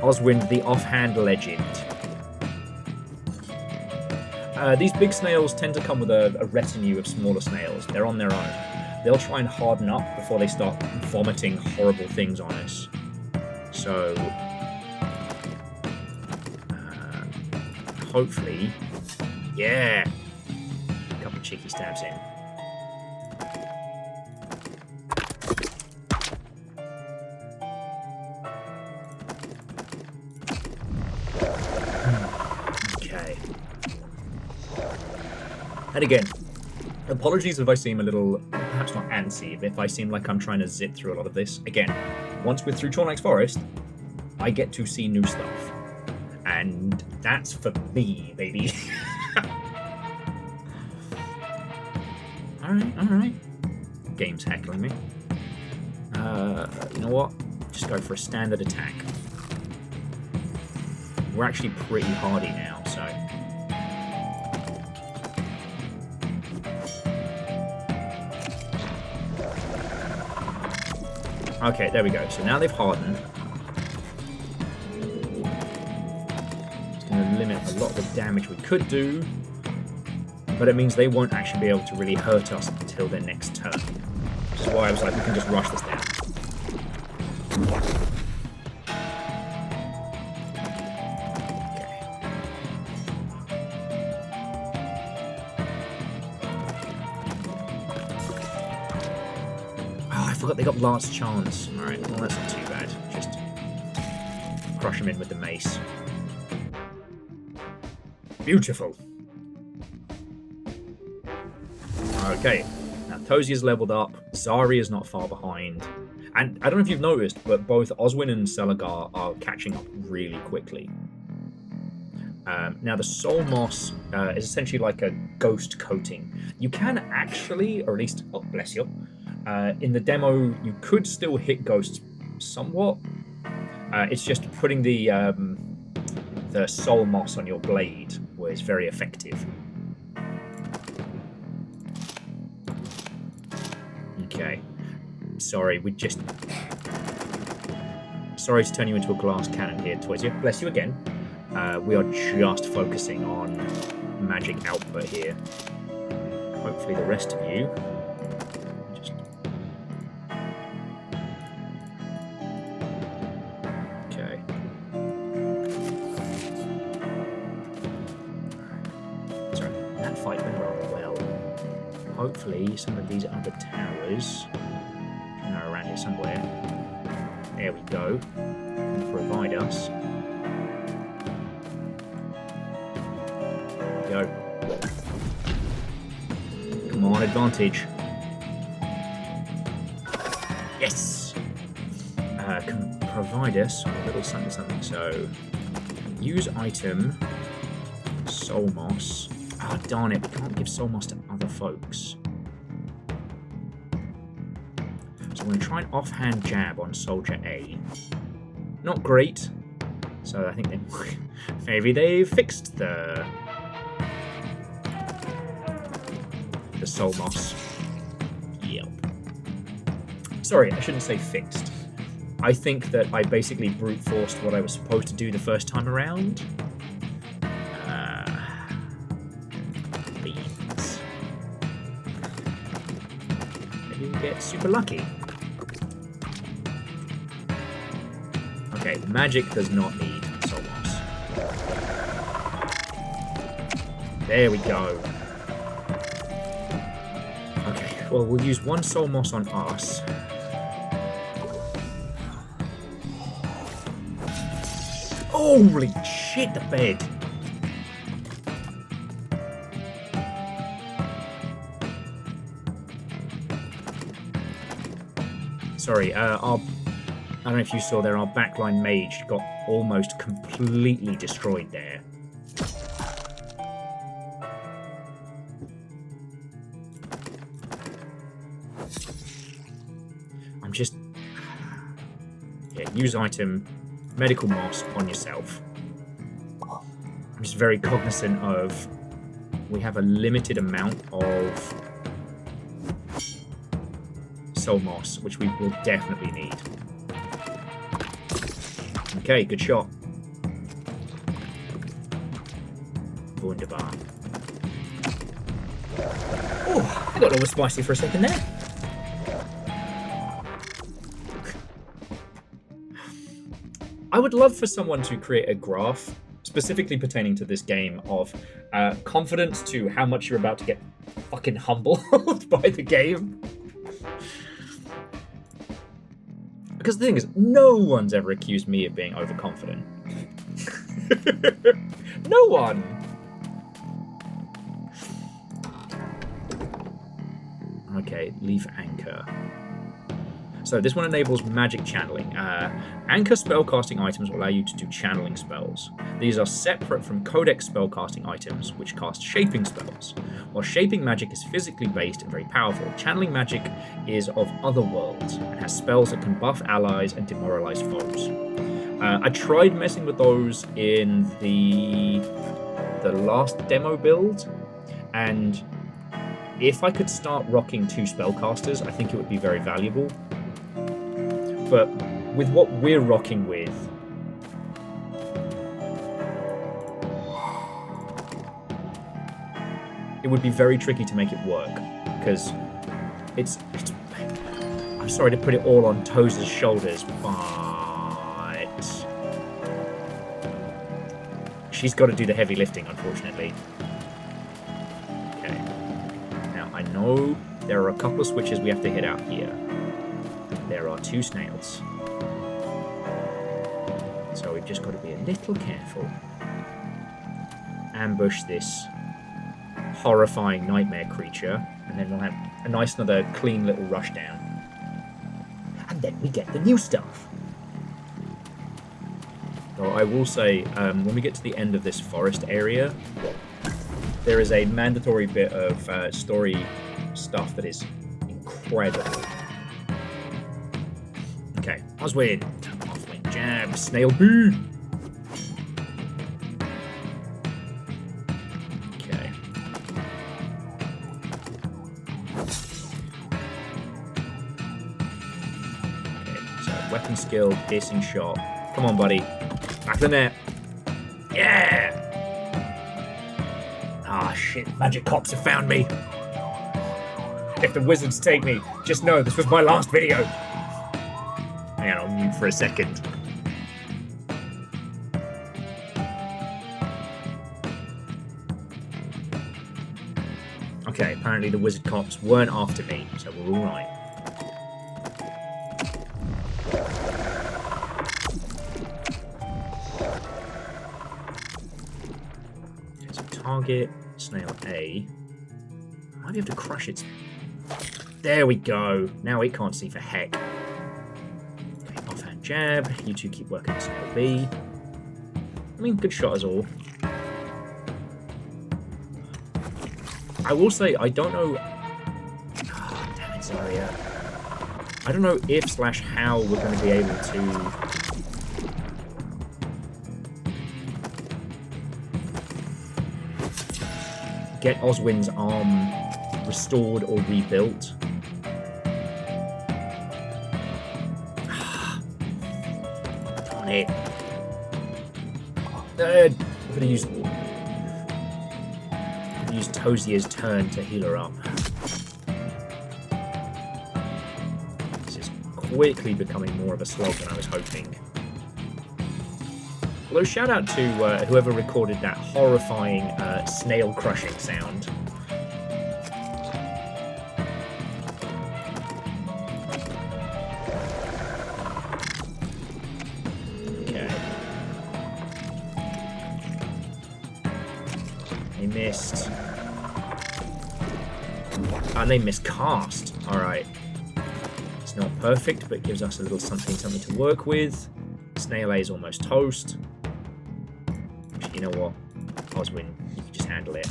Oswin, the offhand legend. These big snails tend to come with a retinue of smaller snails. They're on their own. They'll try and harden up before they start vomiting horrible things on us. So, hopefully, yeah, a couple of cheeky stabs in. Okay. And again, apologies if I seem a little, perhaps not antsy, if I seem like I'm trying to zip through a lot of this. Again, once we're through Chornag's Forest, I get to see new stuff. And that's for me, baby. Alright. Game's heckling me. You know what? Just go for a standard attack. We're actually pretty hardy now, so... Okay, there we go. So now they've hardened. It's going to limit a lot of the damage we could do, but it means they won't actually be able to really hurt us until their next turn. Which is why I was like, we can just rush this down. They got last chance. Alright, well that's not too bad. Just crush them in with the mace. Beautiful. Okay, now Tozy is leveled up. Zari is not far behind. And I don't know if you've noticed, but both Oswin and Selagar are catching up really quickly. Now, the soul moss is essentially like a ghost coating. You can actually, or at least, oh, bless you, in the demo, you could still hit ghosts somewhat. It's just putting the soul moss on your blade was very effective. Okay. Sorry, Sorry to turn you into a glass cannon here, Toisia. Bless you again. We are just focusing on magic output here. Hopefully the rest of you just... Okay. Sorry, that fight went rather well. Hopefully some of these other towers are around here somewhere. There we go. Can provide us. Go. Come on, advantage. Yes! Can provide us with a little something. So, use item, soul moss. Ah, darn it, we can't give soul moss to other folks. So I'm going to try an offhand jab on Soldier A. Not great. So I think maybe they fixed the soul moss. Yep. Sorry, I shouldn't say fixed. I think that I basically brute forced what I was supposed to do the first time around. Beans. Maybe we get super lucky. Okay, magic does not need soul moss. There we go. Okay, well, we'll use one soul moss on us. Holy shit, the bed! Sorry, I don't know if you saw there, our backline mage got almost completely destroyed there. I'm just... Yeah, use item, medical moss on yourself. I'm just very cognizant of... We have a limited amount of soul moss, which we will definitely need. Okay, good shot. Wunderbar. Oh, I got a little spicy for a second there. I would love for someone to create a graph, specifically pertaining to this game, of confidence to how much you're about to get fucking humbled by the game. Because the thing is, no one's ever accused me of being overconfident. No one! Okay, leave anchor. So this one enables magic channeling. Anchor spellcasting items will allow you to do channeling spells. These are separate from codex spellcasting items, which cast shaping spells. While shaping magic is physically based and very powerful, channeling magic is of other worlds and has spells that can buff allies and demoralize foes. I tried messing with those in the last demo build, and if I could start rocking 2 spellcasters, I think it would be very valuable. But with what we're rocking with, it would be very tricky to make it work, because it's I'm sorry to put it all on Toza's shoulders, but she's got to do the heavy lifting, unfortunately. Okay. Now, I know there are a couple of switches we have to hit out here. There are 2 snails. So we've just got to be a little careful. Ambush this horrifying nightmare creature, and then we'll have a nice another clean little rush down. And then we get the new stuff. So I will say, when we get to the end of this forest area, there is a mandatory bit of story stuff that is incredible. Okay, Oswin, Oswin jab, snail boo. Okay. Okay, so weapon skill, piercing shot. Come on, buddy. Back of the net. Yeah! Ah, shit. Magic cops have found me. If the wizards take me, just know this was my last video. Hang on, I'll mute for a second. Okay, apparently the wizard cops weren't after me, so we're alright. Target, snail A. Might be able to crush its... There we go. Now it can't see for heck. Okay, offhand jab. You two keep working on snail B. I mean, good shot as all. I will say, I don't know... Oh, damn it, Zarya. I don't know if/how we're going to be able to... get Oswin's arm restored or rebuilt. Darn it. I'm gonna use Tozier's turn to heal her up. This is quickly becoming more of a slog than I was hoping. Although shout out to whoever recorded that horrifying snail crushing sound. Okay. They missed. And they miscast. Alright. It's not perfect, but it gives us a little something to work with. Snail A is almost toast. You know what? Oswin, you can just handle it.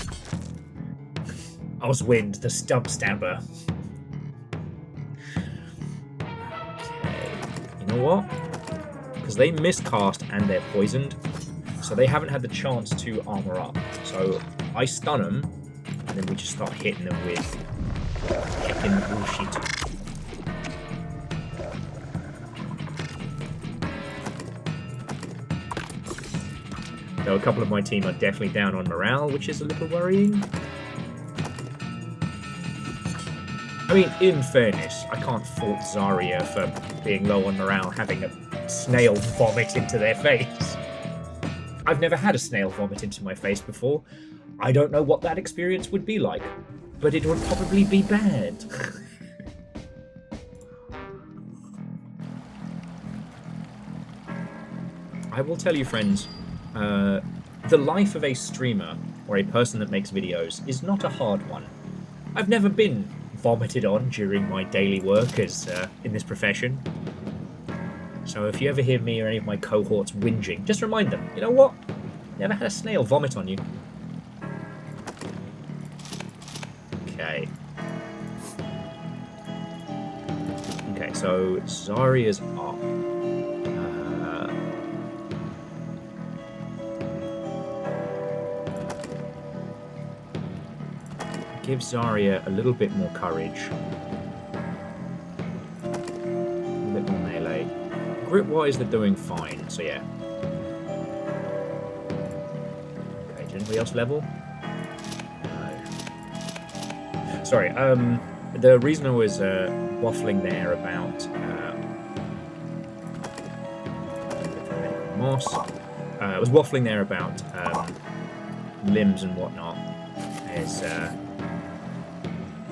Oswin, the stump stabber. Okay. You know what? Because they miscast and they're poisoned, so they haven't had the chance to armor up. So I stun them, and then we just start hitting them with heckin' bullshit. Though a couple of my team are definitely down on morale, which is a little worrying. I mean, in fairness, I can't fault Zarya for being low on morale, having a snail vomit into their face. I've never had a snail vomit into my face before. I don't know what that experience would be like, but it would probably be bad. I will tell you, friends, the life of a streamer or a person that makes videos is not a hard one. I've never been vomited on during my daily work as in this profession. So if you ever hear me or any of my cohorts whinging, just remind them, you know what? Never had a snail vomit on you. Okay. Okay, so Zarya's up. Give Zarya a little bit more courage. A bit more melee. Grit-wise, they're doing fine, so yeah. Okay, did anybody else level? No. Sorry, the reason I was waffling there about moss, I was waffling there about limbs and whatnot, is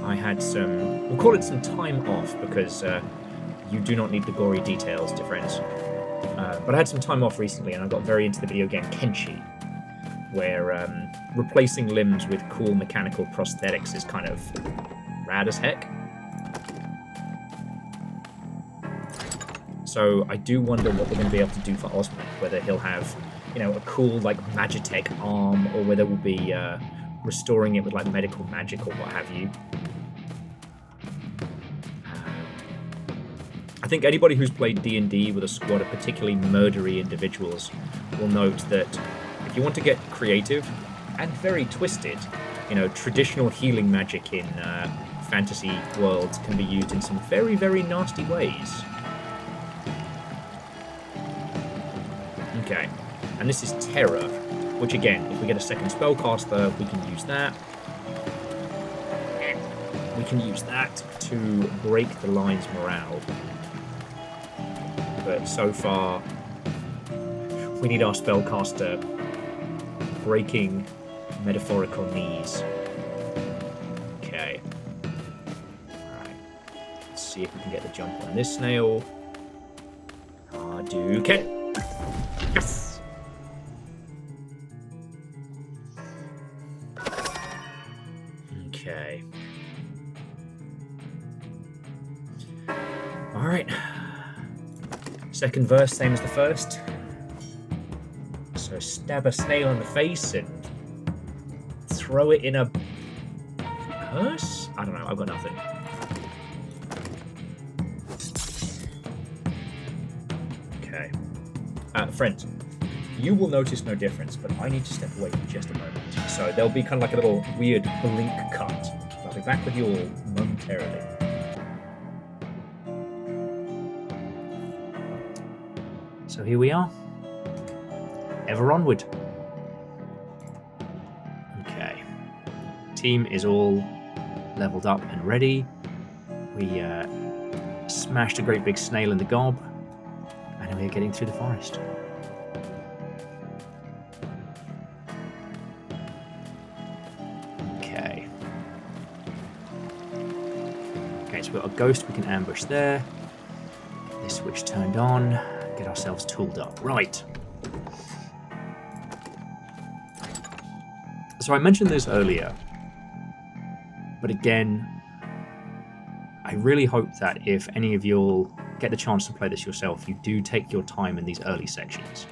I had some, we'll call it some time off, because you do not need the gory details, dear friends. But I had some time off recently, and I got very into the video game Kenshi, where replacing limbs with cool mechanical prosthetics is kind of rad as heck. So I do wonder what we're going to be able to do for Osmond, whether he'll have, a cool, like, Magitech arm, or whether we'll be restoring it with, like, medical magic or what have you. I think anybody who's played D&D with a squad of particularly murdery individuals will note that if you want to get creative and very twisted, traditional healing magic in fantasy worlds can be used in some very, very nasty ways. Okay, and this is Terror, which again, if we get a second spellcaster, we can use that. We can use that to break the line's morale. But so far, we need our spellcaster breaking metaphorical knees. Okay. Alright. Let's see if we can get the jump on this snail. Hadouken! Yes! Okay. Alright. Second verse, same as the first. So stab a snail in the face and throw it in a purse? I don't know, I've got nothing. Okay. Friends, you will notice no difference, but I need to step away for just a moment. So there'll be kind of like a little weird blink cut. I'll be back with you all momentarily. So here we are. Ever onward. Okay. Team is all leveled up and ready. We smashed a great big snail in the gob, and we're getting through the forest. Okay. Okay, so we've got a ghost we can ambush there. Get this switch turned on. Get ourselves tooled up. Right. So I mentioned this earlier, but again, I really hope that if any of you'll get the chance to play this yourself, you do take your time in these early sections.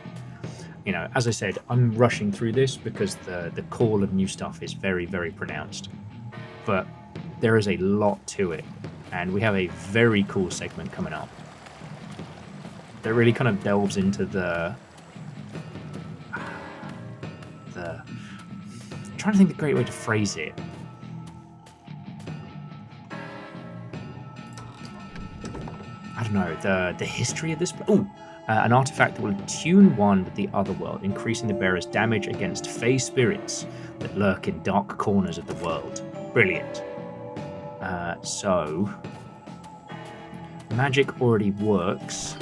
As I said, I'm rushing through this because the call of new stuff is very, very pronounced. But there is a lot to it, and we have a very cool segment coming up that really kind of delves into the I'm trying to think of a great way to phrase it. I don't know, the history of this. An artifact that will attune one with the other world, increasing the bearer's damage against fey spirits that lurk in dark corners of the world. Brilliant. So magic already works,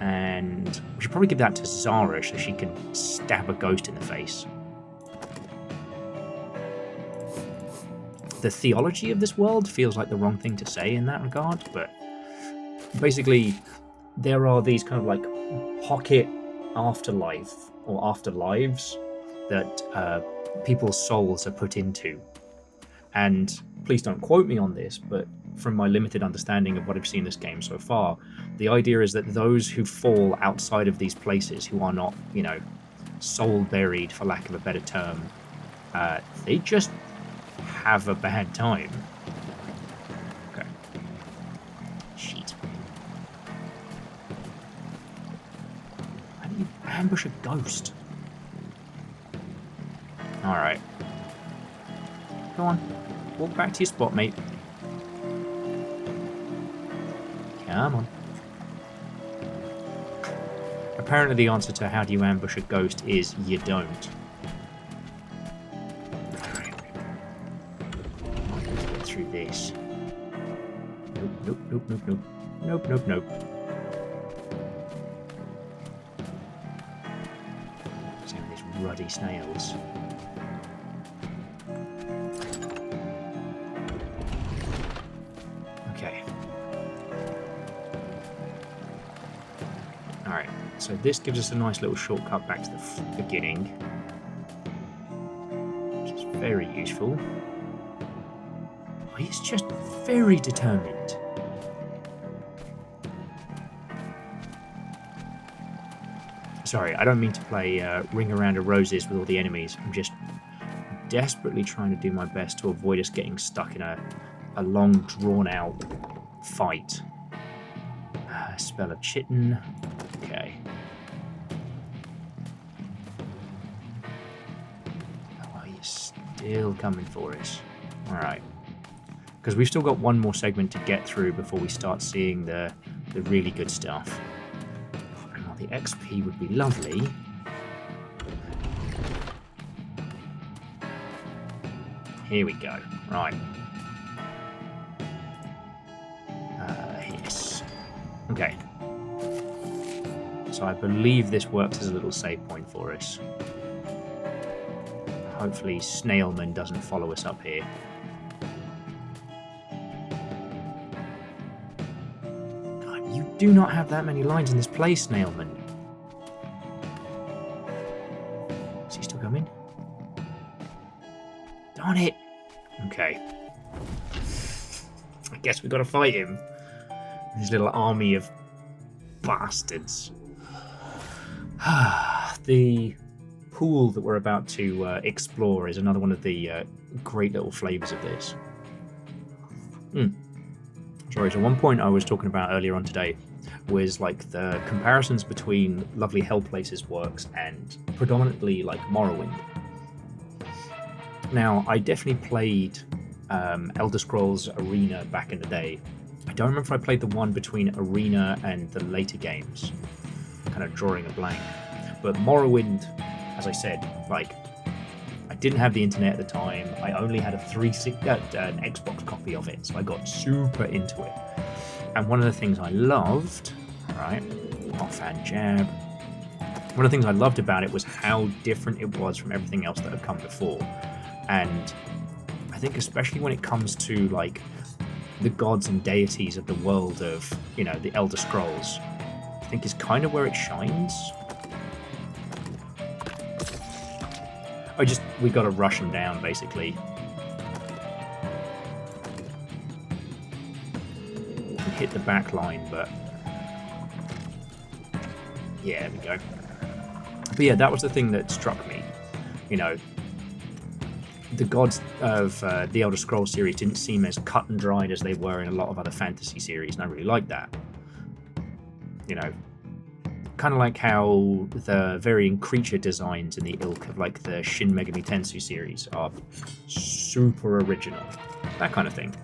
and we should probably give that to Zara so she can stab a ghost in the face. The theology of this world feels like the wrong thing to say in that regard, but basically there are these kind of like pocket afterlife or afterlives that people's souls are put into. And please don't quote me on this, but from my limited understanding of what I've seen in this game so far, the idea is that those who fall outside of these places, who are not, soul buried, for lack of a better term, they just have a bad time. Okay. Shit. How do you ambush a ghost? Alright. Go on. Walk back to your spot, mate. Come on. Apparently the answer to how do you ambush a ghost is you don't. Get through this. Nope, nope, nope, nope, nope. Nope, nope, nope. Some of these ruddy snails. Okay. Alright, so this gives us a nice little shortcut back to the beginning, which is very useful. Oh, he's just very determined. Sorry, I don't mean to play Ring Around a Roses with all the enemies. I'm just desperately trying to do my best to avoid us getting stuck in a long, drawn-out fight. Spell of Chitin. Okay. Oh, he's still coming for us. Alright. Because we've still got one more segment to get through before we start seeing the really good stuff. Oh, the XP would be lovely. Here we go. Right. Yes. Okay. So I believe this works as a little save point for us. Hopefully Snailman doesn't follow us up here. God, you do not have that many lines in this play, Snailman. Is he still coming? Darn it! Okay. I guess we've got to fight him. His little army of bastards. The pool that we're about to explore is another one of the great little flavours of this. Sorry, so one point I was talking about earlier on today was like the comparisons between lovely Hellplace's works and predominantly like Morrowind. Now, I definitely played Elder Scrolls Arena back in the day. I don't remember if I played the one between Arena and the later games. Kind of drawing a blank. But Morrowind, as I said, like, I didn't have the internet at the time. I only had an Xbox copy of it, so I got super into it. And one of the things I loved, right, offhand jab, one of the things I loved about it was how different it was from everything else that had come before. And I think especially when it comes to, like, the gods and deities of the world of, you know, the Elder Scrolls, I think is kind of where it shines. We got to rush them down, basically. And hit the back line, but yeah, there we go. But yeah, that was the thing that struck me. You know, the gods of the Elder Scrolls series didn't seem as cut and dried as they were in a lot of other fantasy series, and I really liked that. You know, kind of like how the varying creature designs in the ilk of like the Shin Megami Tensei series are super original. That kind of thing.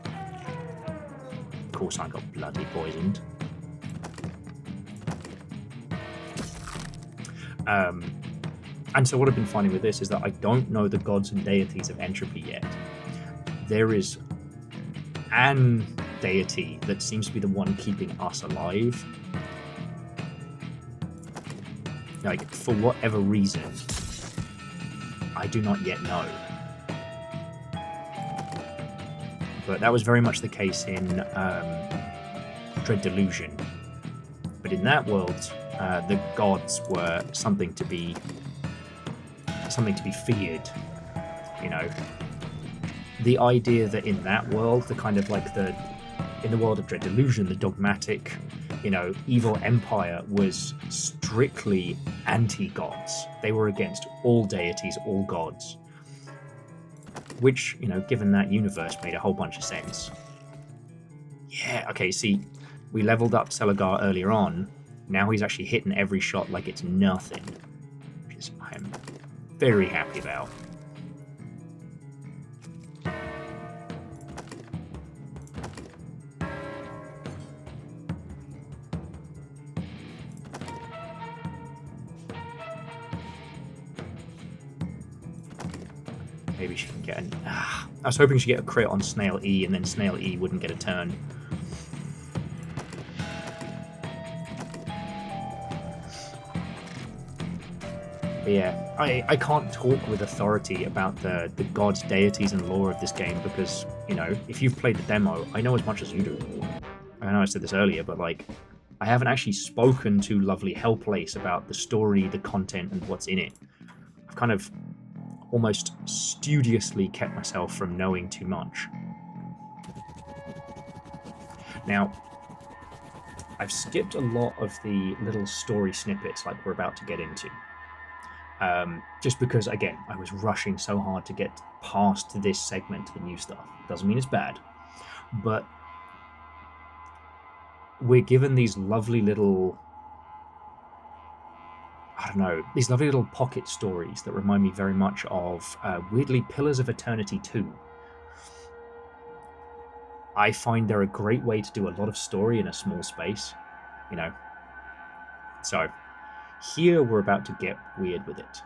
Of course I got bloody poisoned. And so what I've been finding with this is that I don't know the gods and deities of Entropy yet. There is an deity that seems to be the one keeping us alive. Like, for whatever reason, I do not yet know. But that was very much the case in Dread Delusion. But in that world, the gods were something to be feared. You know, the idea that in that world, the kind of like in the world of Dread Delusion, the dogmatic, you know, evil empire was strictly anti-gods. They were against all deities, all gods. Which, you know, given that universe, made a whole bunch of sense. Yeah, okay, see, we leveled up Celagar earlier on. Now he's actually hitting every shot like it's nothing. Which is, I am very happy about. Maybe she can get an... I was hoping she'd get a crit on Snail E, and then Snail E wouldn't get a turn. But yeah, I can't talk with authority about the gods, deities, and lore of this game because, you know, if you've played the demo, I know as much as you do. I know I said this earlier, but, like, I haven't actually spoken to lovely Hellplace about the story, the content, and what's in it. I've kind of almost studiously kept myself from knowing too much. Now, I've skipped a lot of the little story snippets like we're about to get into. Just because, again, I was rushing so hard to get past this segment to the new stuff. Doesn't mean it's bad. But we're given these lovely little, I don't know, these lovely little pocket stories that remind me very much of, weirdly, Pillars of Eternity 2. I find they're a great way to do a lot of story in a small space, you know. So, here we're about to get weird with it.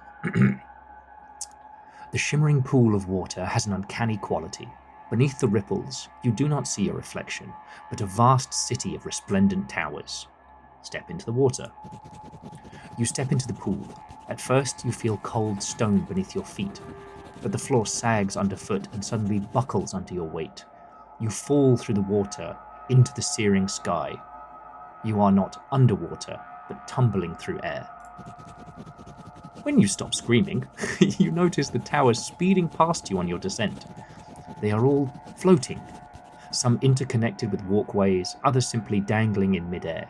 The shimmering pool of water has an uncanny quality. Beneath the ripples, you do not see a reflection, but a vast city of resplendent towers. Step into the water. You step into the pool. At first, you feel cold stone beneath your feet, but the floor sags underfoot and suddenly buckles under your weight. You fall through the water into the searing sky. You are not underwater, but tumbling through air. When you stop screaming, you notice the towers speeding past you on your descent. They are all floating, some interconnected with walkways, others simply dangling in midair.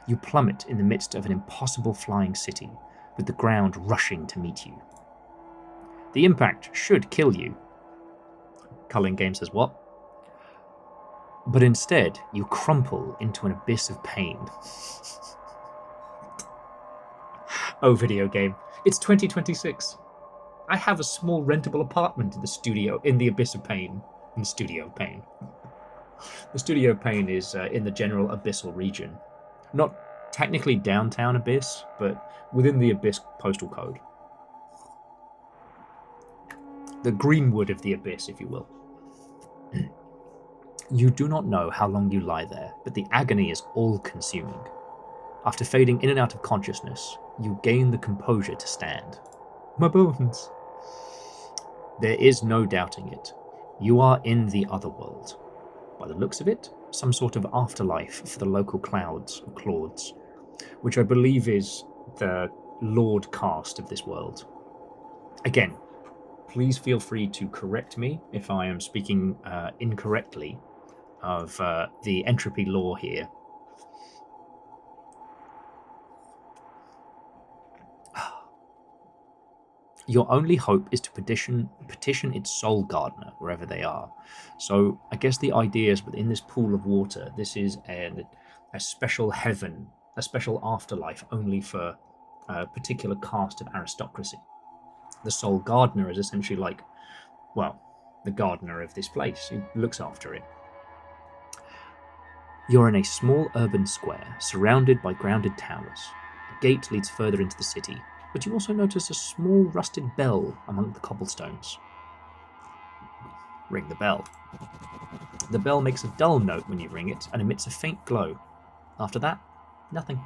You plummet in the midst of an impossible flying city, with the ground rushing to meet you. The impact should kill you. Culling Game says what? But instead, you crumple into an abyss of pain. Oh, video game. It's 2026. I have a small rentable apartment in the studio, in the Abyss of Pain. In the Studio of Pain. The Studio of Pain is in the general abyssal region. Not technically downtown Abyss, but within the Abyss postal code. The Greenwood of the Abyss, if you will. You do not know how long you lie there, but the agony is all-consuming. After fading in and out of consciousness, you gain the composure to stand. My bones! There is no doubting it. You are in the other world. By the looks of it, some sort of afterlife for the local clouds or Claudes, which I believe is the Lord caste of this world. Again, please feel free to correct me if I am speaking incorrectly of the Entropy lore here. Your only hope is to petition its soul gardener, wherever they are. So I guess the idea is within this pool of water, this is a special heaven, a special afterlife only for a particular caste of aristocracy. The soul gardener is essentially like, well, the gardener of this place who looks after it. You're in a small urban square, surrounded by grounded towers. A gate leads further into the city, but you also notice a small rusted bell among the cobblestones. Ring the bell. The bell makes a dull note when you ring it and emits a faint glow. After that, nothing.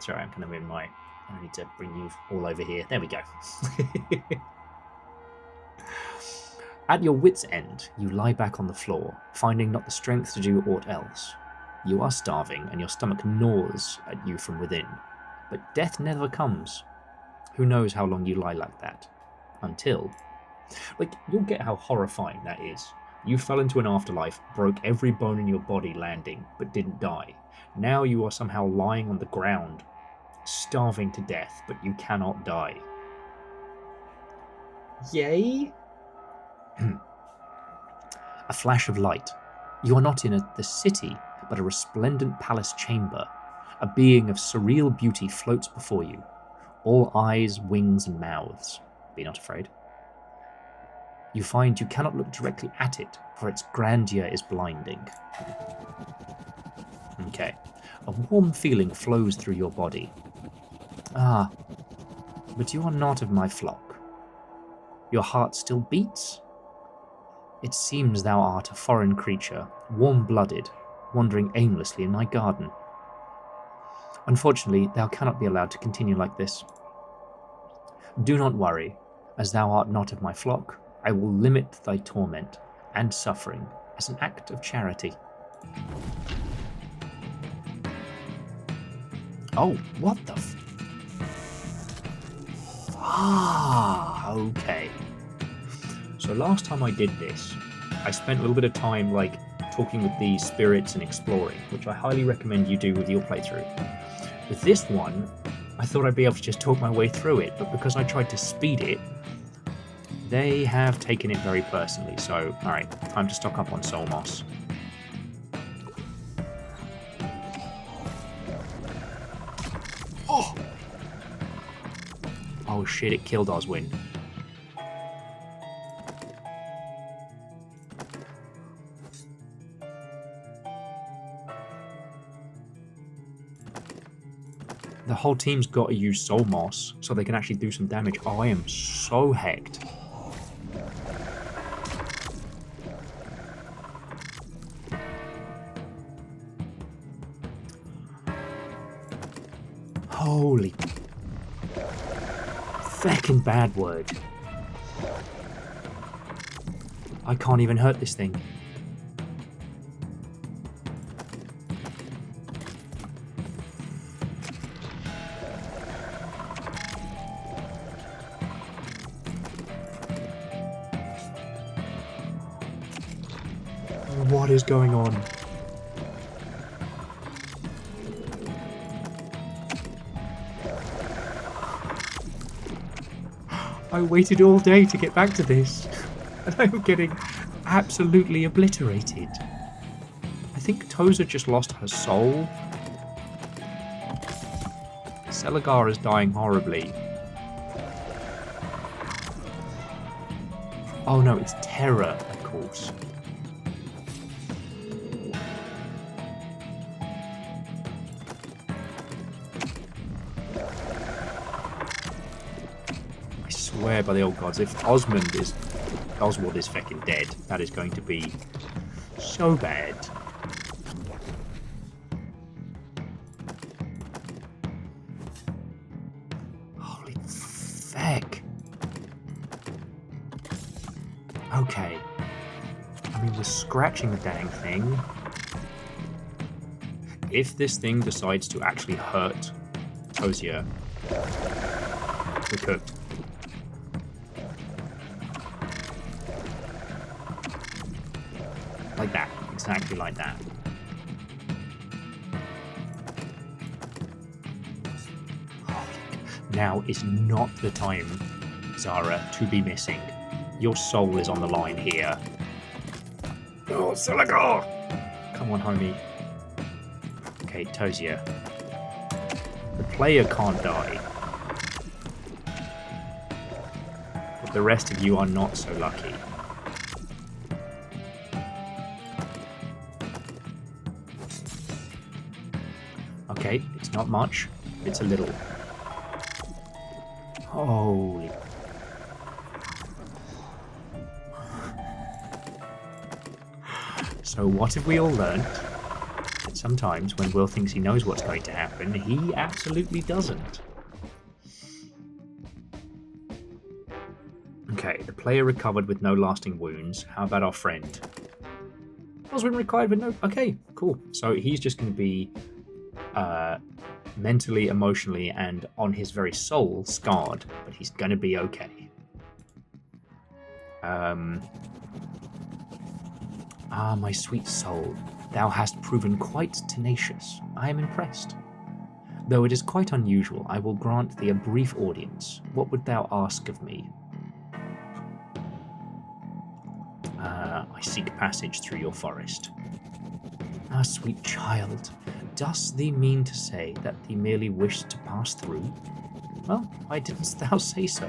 Sorry, I'm kind of in my... I need to bring you all over here. There we go. At your wit's end, you lie back on the floor, finding not the strength to do aught else. You are starving, and your stomach gnaws at you from within. But death never comes. Who knows how long you lie like that? Until... Like, you'll get how horrifying that is. You fell into an afterlife, broke every bone in your body landing, but didn't die. Now you are somehow lying on the ground, starving to death, but you cannot die. Yay? A flash of light. You are not in the city, but a resplendent palace chamber. A being of surreal beauty floats before you, all eyes, wings, and mouths. Be not afraid. You find you cannot look directly at it, for its grandeur is blinding. Okay. A warm feeling flows through your body. Ah, but you are not of my flock. Your heart still beats? It seems thou art a foreign creature, warm-blooded, wandering aimlessly in thy garden. Unfortunately, thou cannot be allowed to continue like this. Do not worry, as thou art not of my flock, I will limit thy torment and suffering as an act of charity. Oh, what the okay. So last time I did this, I spent a little bit of time, like, talking with the spirits and exploring, which I highly recommend you do with your playthrough. With this one, I thought I'd be able to just talk my way through it, but because I tried to speed it, they have taken it very personally. So, alright, time to stock up on soul moss. Oh! Oh shit, it killed Oswin. The whole team's got to use soul moss so they can actually do some damage. Oh, I am so hecked. Holy feckin' bad word. I can't even hurt this thing. What is going on? I waited all day to get back to this, and I'm getting absolutely obliterated. I think Toza just lost her soul. Selagar is dying horribly. Oh no, it's Terra, of course. I swear by the old gods, if Oswald is fucking dead, that is going to be so bad. Holy feck. Okay. I mean, we're scratching the dang thing. If this thing decides to actually hurt Tosia, we're cooked. Like that. Exactly like that. Now is not the time, Zara, to be missing. Your soul is on the line here. Oh, Selagar! Come on, homie. Okay, Tosia. The player can't die. But the rest of you are not so lucky. Okay, it's not much, it's a little. Holy. So what have we all learned? That sometimes when Will thinks he knows what's going to happen, he absolutely doesn't. Okay, the player recovered with no lasting wounds. How about our friend? Oswin recovered with no... Okay, cool. So he's just going to be mentally, emotionally, and on his very soul scarred, but he's going to be okay. Ah, my sweet soul, thou hast proven quite tenacious. I am impressed. Though it is quite unusual, I will grant thee a brief audience. What would thou ask of me? I seek passage through your forest. Ah, sweet child, dost thee mean to say that thee merely wished to pass through? Well, why didn't thou say so?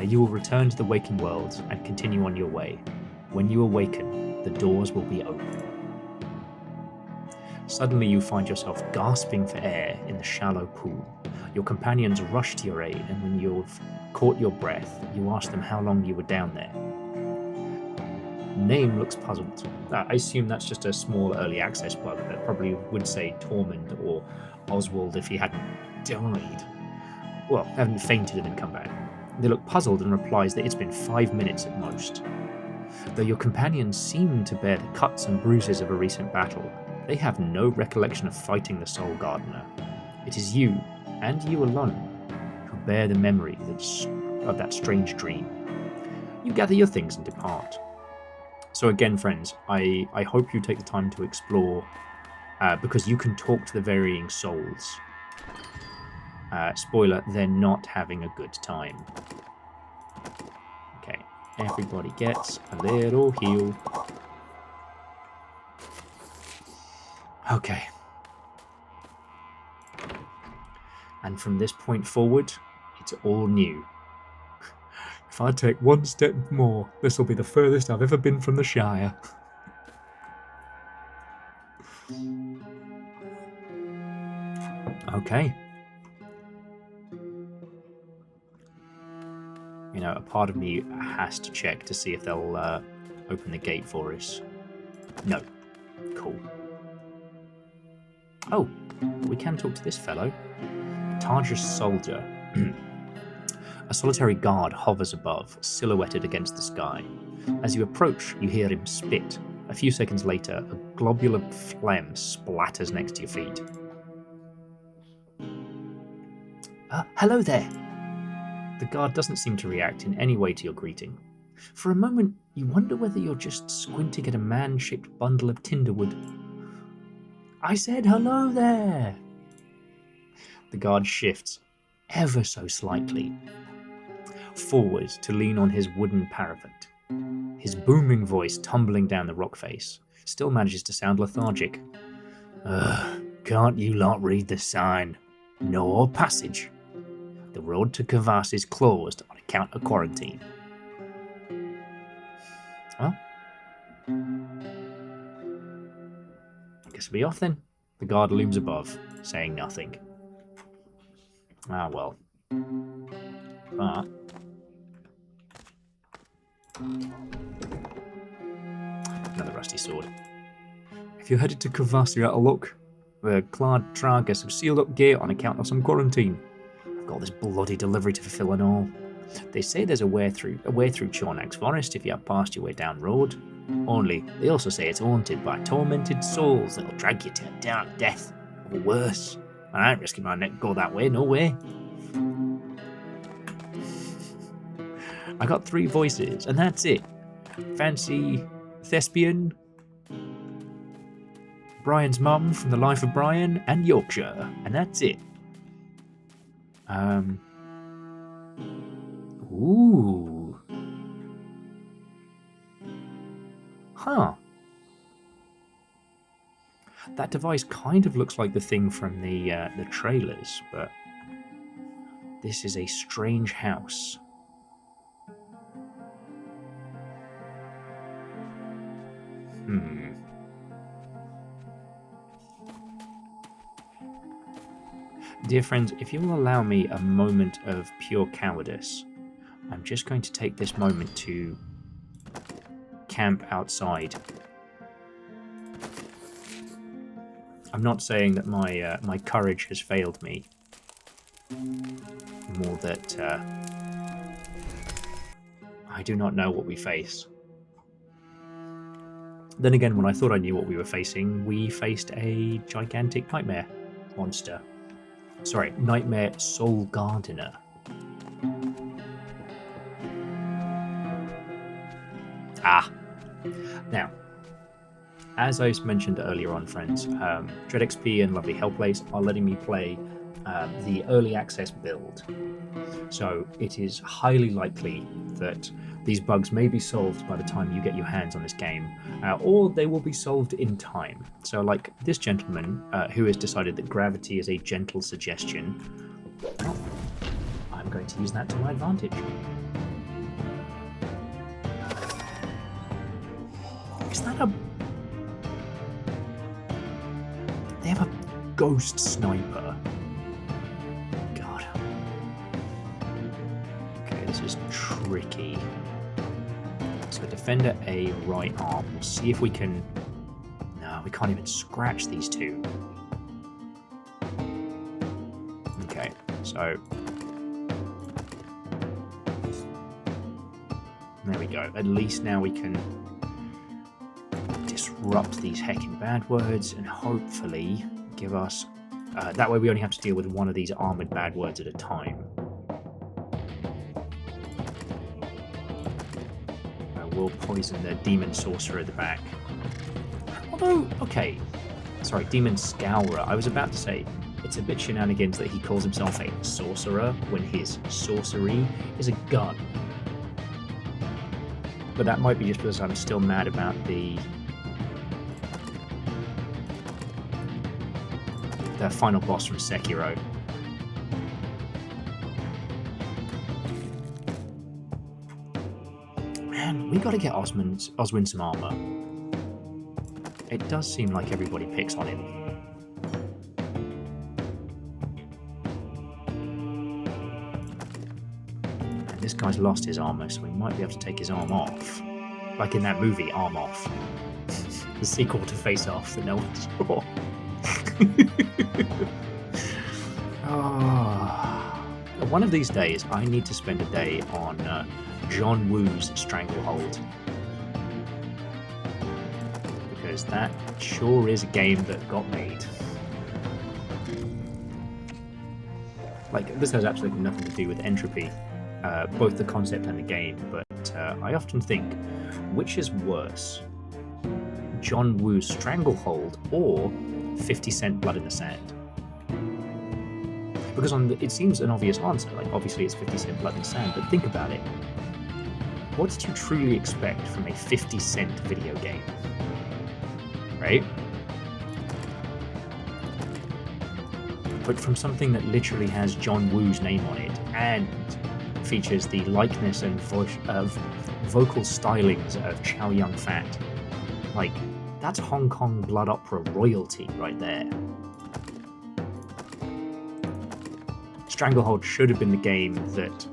You will return to the waking world and continue on your way. When you awaken, the doors will be open. Suddenly you find yourself gasping for air in the shallow pool. Your companions rush to your aid, and when you've caught your breath, you ask them how long you were down there. Name looks puzzled. I assume that's just a small early access bug that probably would say Tormund or Oswald if he hadn't died. Well, hadn't fainted and then come back. They look puzzled and replies that it's been 5 minutes at most. Though your companions seem to bear the cuts and bruises of a recent battle, they have no recollection of fighting the Soul Gardener. It is you, and you alone, who bear the memory of that strange dream. You gather your things and depart. So again, friends, I hope you take the time to explore, because you can talk to the varying souls. Spoiler, they're not having a good time. Okay, everybody gets a little heal. Okay. And from this point forward, it's all new. If I take one step more, this will be the furthest I've ever been from the Shire. Okay. You know, a part of me has to check to see if they'll open the gate for us. No. Cool. Oh, we can talk to this fellow. Tarja's soldier. A solitary guard hovers above, silhouetted against the sky. As you approach, you hear him spit. A few seconds later, a globule of phlegm splatters next to your feet. Hello there. The guard doesn't seem to react in any way to your greeting. For a moment, you wonder whether you're just squinting at a man-shaped bundle of tinderwood. I said hello there! The guard shifts, ever so slightly, forward to lean on his wooden parapet. His booming voice, tumbling down the rock face, still manages to sound lethargic. Can't you lot read the sign? No passage. The road to Cuvas is closed on account of quarantine. Well, I guess we'll be off then. The guard looms above, saying nothing. Ah, well. But another rusty sword. If you're headed to Cuvas, you're out of luck. The Clad Tragus have sealed up gate on account of some quarantine. I've got this bloody delivery to fulfill and all. They say there's a way through Chornax Forest if you have passed your way down road. Only, they also say it's haunted by tormented souls that'll drag you to a dark death, or worse. I ain't risking my neck to go that way, no way. I got 3 voices, and that's it. Fancy Thespian, Brian's mum from The Life of Brian, and Yorkshire, and that's it. Ooh. Huh. That device kind of looks like the thing from the trailers, but this is a strange house. Dear friends, if you will allow me a moment of pure cowardice, I'm just going to take this moment to camp outside. I'm not saying that my courage has failed me, more that I do not know what we face. Then again, when I thought I knew what we were facing, we faced a gigantic nightmare monster. Sorry, nightmare soul gardener. Now, as I mentioned earlier on, friends, DreadXP and lovely Hellplace are letting me play the early access build. So it is highly likely that these bugs may be solved by the time you get your hands on this game, or they will be solved in time. So like this gentleman who has decided that gravity is a gentle suggestion, well, I'm going to use that to my advantage. Is that a... They have a ghost sniper. God. Okay, this is tricky. So Defender A, right arm. We'll see if we can... No, we can't even scratch these two. Okay, so... There we go. At least now we can disrupt these heckin' bad words and hopefully give us... that way we only have to deal with one of these armoured bad words at a time. we'll poison the demon sorcerer at the back. Although, okay, sorry, demon scourer. I was about to say, it's a bit shenanigans that he calls himself a sorcerer when his sorcery is a gun. But that might be just because I'm still mad about the final boss from Sekiro. Man, we gotta get Oswin some armor. It does seem like everybody picks on him. And this guy's lost his armor, so we might be able to take his arm off. Like in that movie, Arm Off. The sequel to Face Off that no one saw. One of these days, I need to spend a day on John Woo's Stranglehold. Because that sure is a game that got made. Like, this has absolutely nothing to do with Entropy, both the concept and the game, but I often think, which is worse? John Woo's Stranglehold or 50 Cent Blood in the Sand? Because it seems an obvious answer, like obviously it's 50 Cent Blood in the Sand, but think about it. What did you truly expect from a 50 Cent video game? Right? But from something that literally has John Woo's name on it, and features the likeness and vocal stylings of Chow Yun-fat. Like, that's Hong Kong blood opera royalty right there. Stranglehold should have been the game that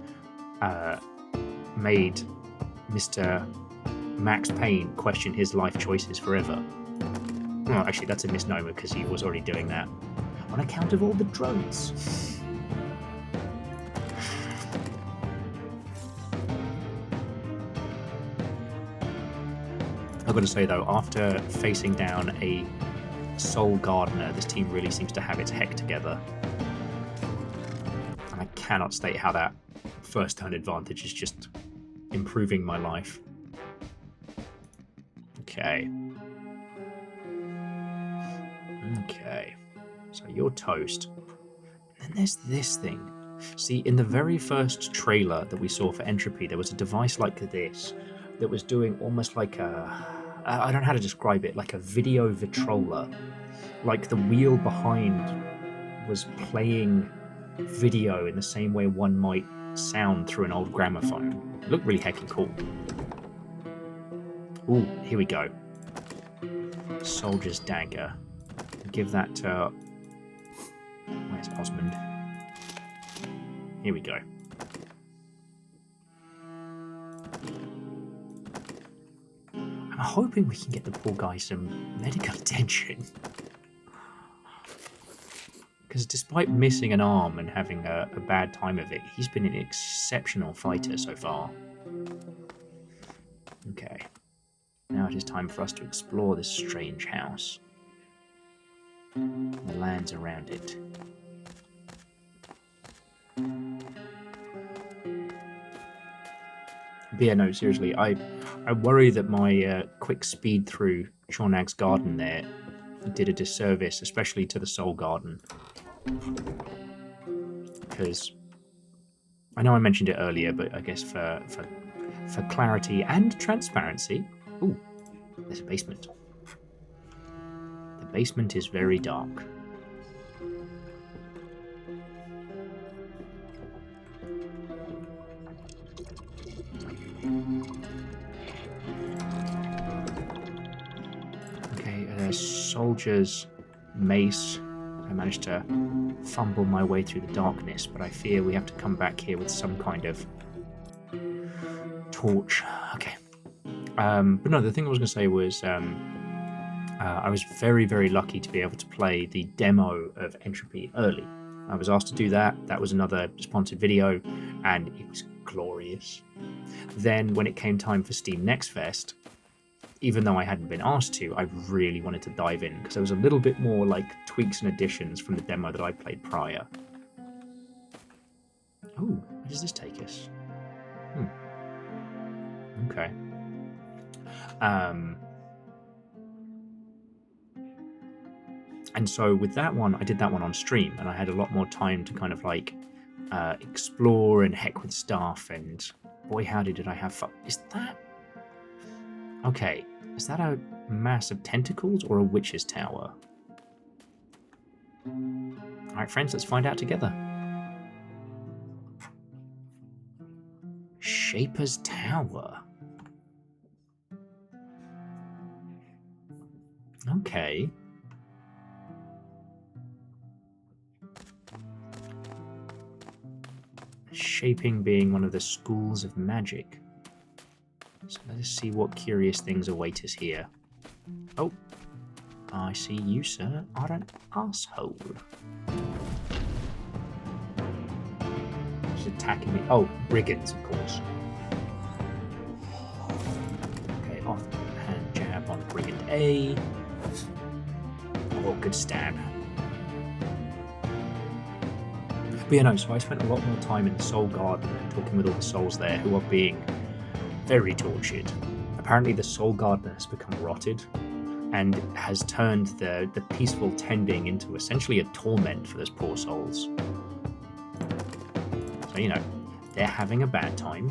made Mr. Max Payne question his life choices forever. Well, actually, that's a misnomer because he was already doing that on account of all the drones. I've got to say though, after facing down a Soul Gardener, this team really seems to have its heck together. And I cannot state how that first turn advantage is just improving my life. Okay. Okay. So you're toast. And then there's this thing. See, in the very first trailer that we saw for Entropy, there was a device like this that was doing almost like I don't know how to describe it, like a video vitrola. Like the wheel behind was playing video in the same way one might sound through an old gramophone. It looked really heckin' cool. Ooh, here we go. Soldier's Dagger. Give that to... Where's Osmond? Here we go. I'm hoping we can get the poor guy some medical attention. Because despite missing an arm and having a bad time of it, he's been an exceptional fighter so far. Okay. Now it is time for us to explore this strange house. The lands around it. But yeah, no, seriously, I worry that my quick speed through Chornag's garden there did a disservice, especially to the Soul Garden. Because I know I mentioned it earlier, but I guess for clarity and transparency... Ooh, there's a basement. The basement is very dark. Okay, soldier's mace. I managed to fumble my way through the darkness, but I fear we have to come back here with some kind of torch. Okay. But no, the thing I was going to say was I was very, very lucky to be able to play the demo of Entropy early. I was asked to do that. That was another sponsored video, and it was glorious. Then when it came time for Steam Next Fest, even though I hadn't been asked to, I really wanted to dive in, because there was a little bit more like tweaks and additions from the demo that I played prior. Oh, where does this take us? Okay. And so with that one, I did that one on stream, and I had a lot more time to kind of like explore and heck with stuff. And boy, howdy, did I have fun! Is that okay? Is that a mass of tentacles or a witch's tower? All right, friends, let's find out together. Shaper's Tower. Okay. Shaping being one of the schools of magic. So let us see what curious things await us here. Oh, I see you, sir, are an asshole. He's attacking me. Oh, brigands, of course. Okay, offhand jab on brigand A. Oh, good stab. But yeah, no, so I spent a lot more time in the Soul Garden and talking with all the souls there who are being very tortured. Apparently the Soul Garden has become rotted and has turned the peaceful tending into essentially a torment for those poor souls. So, you know, they're having a bad time.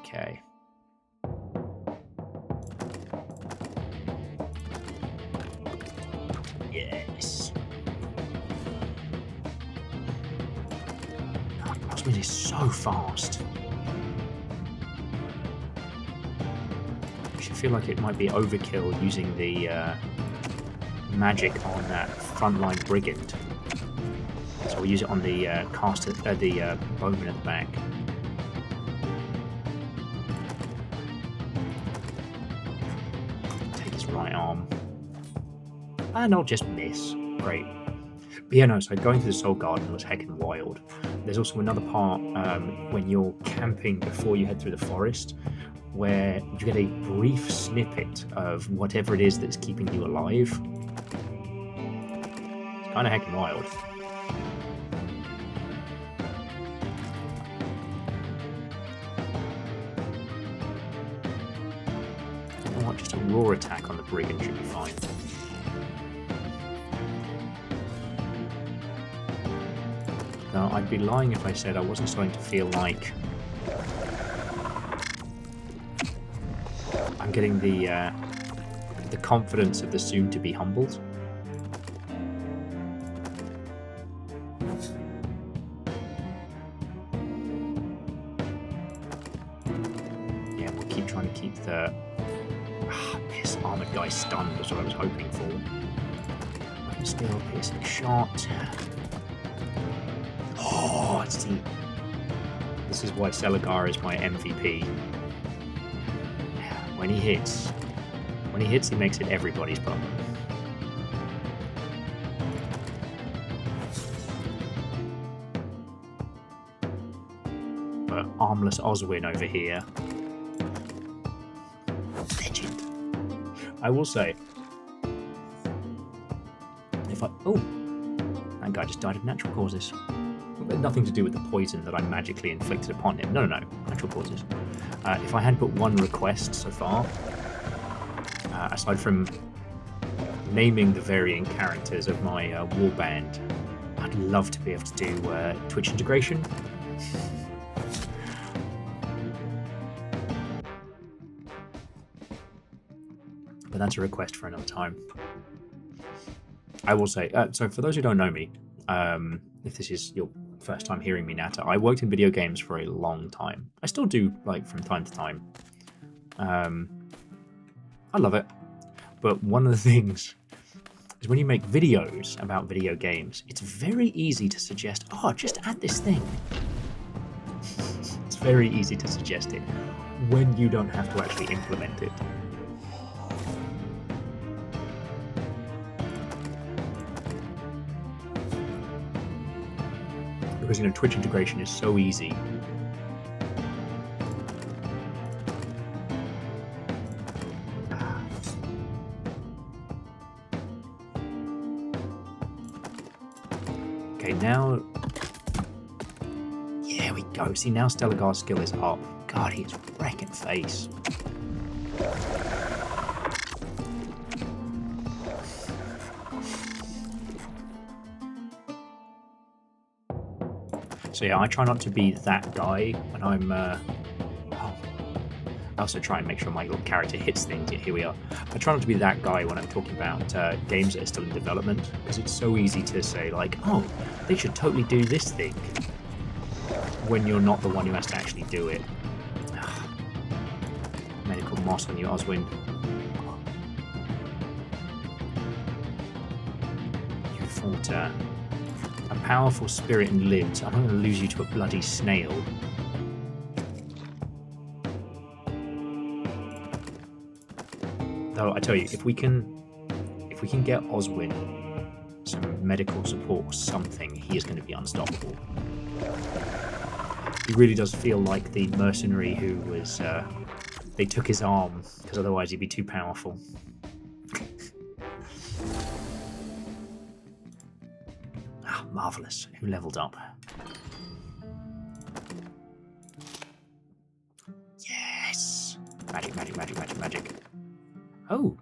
Okay. Yes. God, Cosmin is so fast. I should feel like it might be overkill using the magic on that frontline brigand. So we'll use it on the caster, the bowman at the back. Take his right arm. And I'll just miss. Great. But yeah, no, so going to the Soul Garden was heckin' wild. There's also another part when you're camping before you head through the forest where you get a brief snippet of whatever it is that's keeping you alive. It's kind of heckin' wild. You know what, just a raw attack on the brigand should be fine. Now, I'd be lying if I said I wasn't starting to feel like I'm getting the confidence of the soon-to-be humbled. Yeah, we'll keep trying to keep the this armored guy stunned was what I was hoping for. Weapon skill, piercing shot. Oh, see, this is why Celigar is my MVP. When he hits, he makes it everybody's problem. But armless Oswin over here. Legend. I will say, if I... Oh, that guy just died of natural causes. Nothing to do with the poison that I magically inflicted upon him. No, natural causes. If I had but one request so far, aside from naming the varying characters of my warband, I'd love to be able to do Twitch integration. But that's a request for another time. I will say, so for those who don't know me, if this is your first time hearing me natter, I worked in video games for a long time. I still do, like, from time to time. I love it. But one of the things is when you make videos about video games, it's very easy to suggest, oh, just add this thing. It's very easy to suggest it when you don't have to actually implement it. Because, you know, Twitch integration is so easy. Okay, now go. See, now Stellargar's skill is up. God, he's wrecking face. So yeah, I try not to be that guy when I'm... I also try and make sure my little character hits things. Yeah, here we are. I try not to be that guy when I'm talking about games that are still in development, because it's so easy to say, like, oh, they should totally do this thing, when you're not the one who has to actually do it. Medical moss on you, Oswin. You fought a powerful spirit and lived. I'm not going to lose you to a bloody snail. Though I tell you, if we can get Oswin some medical support or something, he is going to be unstoppable. He really does feel like the mercenary who was... they took his arm, because otherwise he'd be too powerful. Ah, marvellous. Who leveled up? Yes! Magic, magic, magic, magic, magic. Oh!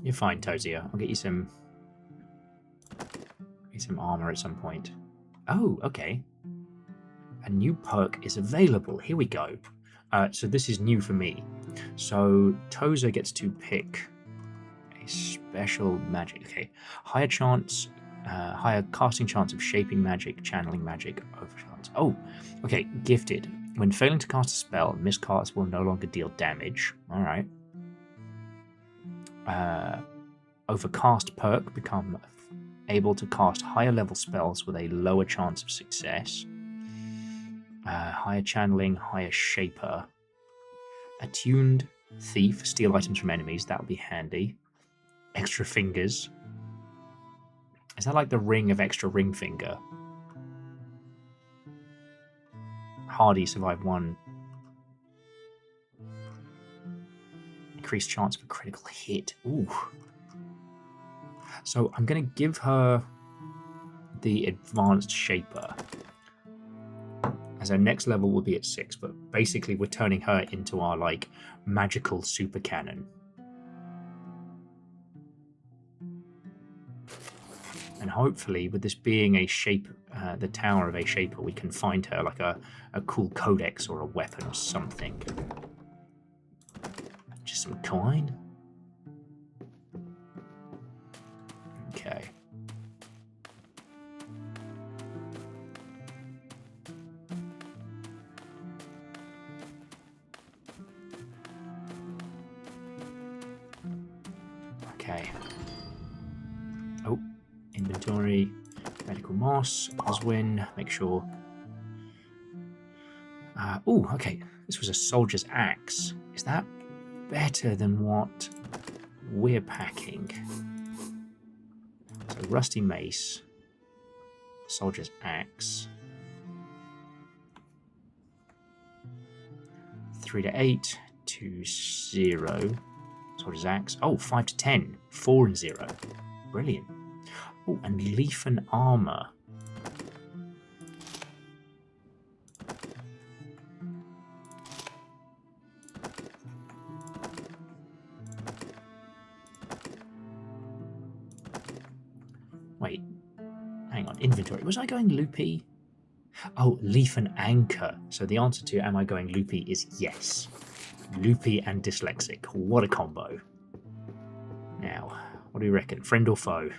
You're fine, Tozia. I'll get you some armor at some point. Oh, okay. A new perk is available. Here we go. So this is new for me. So Tozer gets to pick a special magic. Okay, higher casting chance of shaping magic, channeling magic, overchance. Oh, okay. Gifted. When failing to cast a spell, miscasts will no longer deal damage. All right. Overcast perk, become able to cast higher level spells with a lower chance of success. Higher channeling, higher shaper. Attuned thief, steal items from enemies, that would be handy. Extra fingers. Is that like the ring of extra ring finger? Hardy, survive 1. Increased chance of a critical hit. Ooh. So I'm going to give her the advanced shaper, as our next level will be at 6, but basically we're turning her into our like magical super cannon. And hopefully, with this being a shape, the tower of a shaper, we can find her like a cool codex or a weapon or something. Just some coin. Okay. Okay. Oh, inventory, medical moss, Oswin, make sure. Oh, okay. This was a soldier's axe. Is that better than what we're packing? So rusty mace, soldier's axe. 3 to 8 to 0. Soldier's axe. Oh, 5 to 10. 4 and 0. Brilliant. Oh, and leaf and armor. Wait. Hang on. Inventory. Was I going loopy? Oh, leaf and anchor. So the answer to am I going loopy is yes. Loopy and dyslexic. What a combo. Now, what do you reckon? Friend or foe?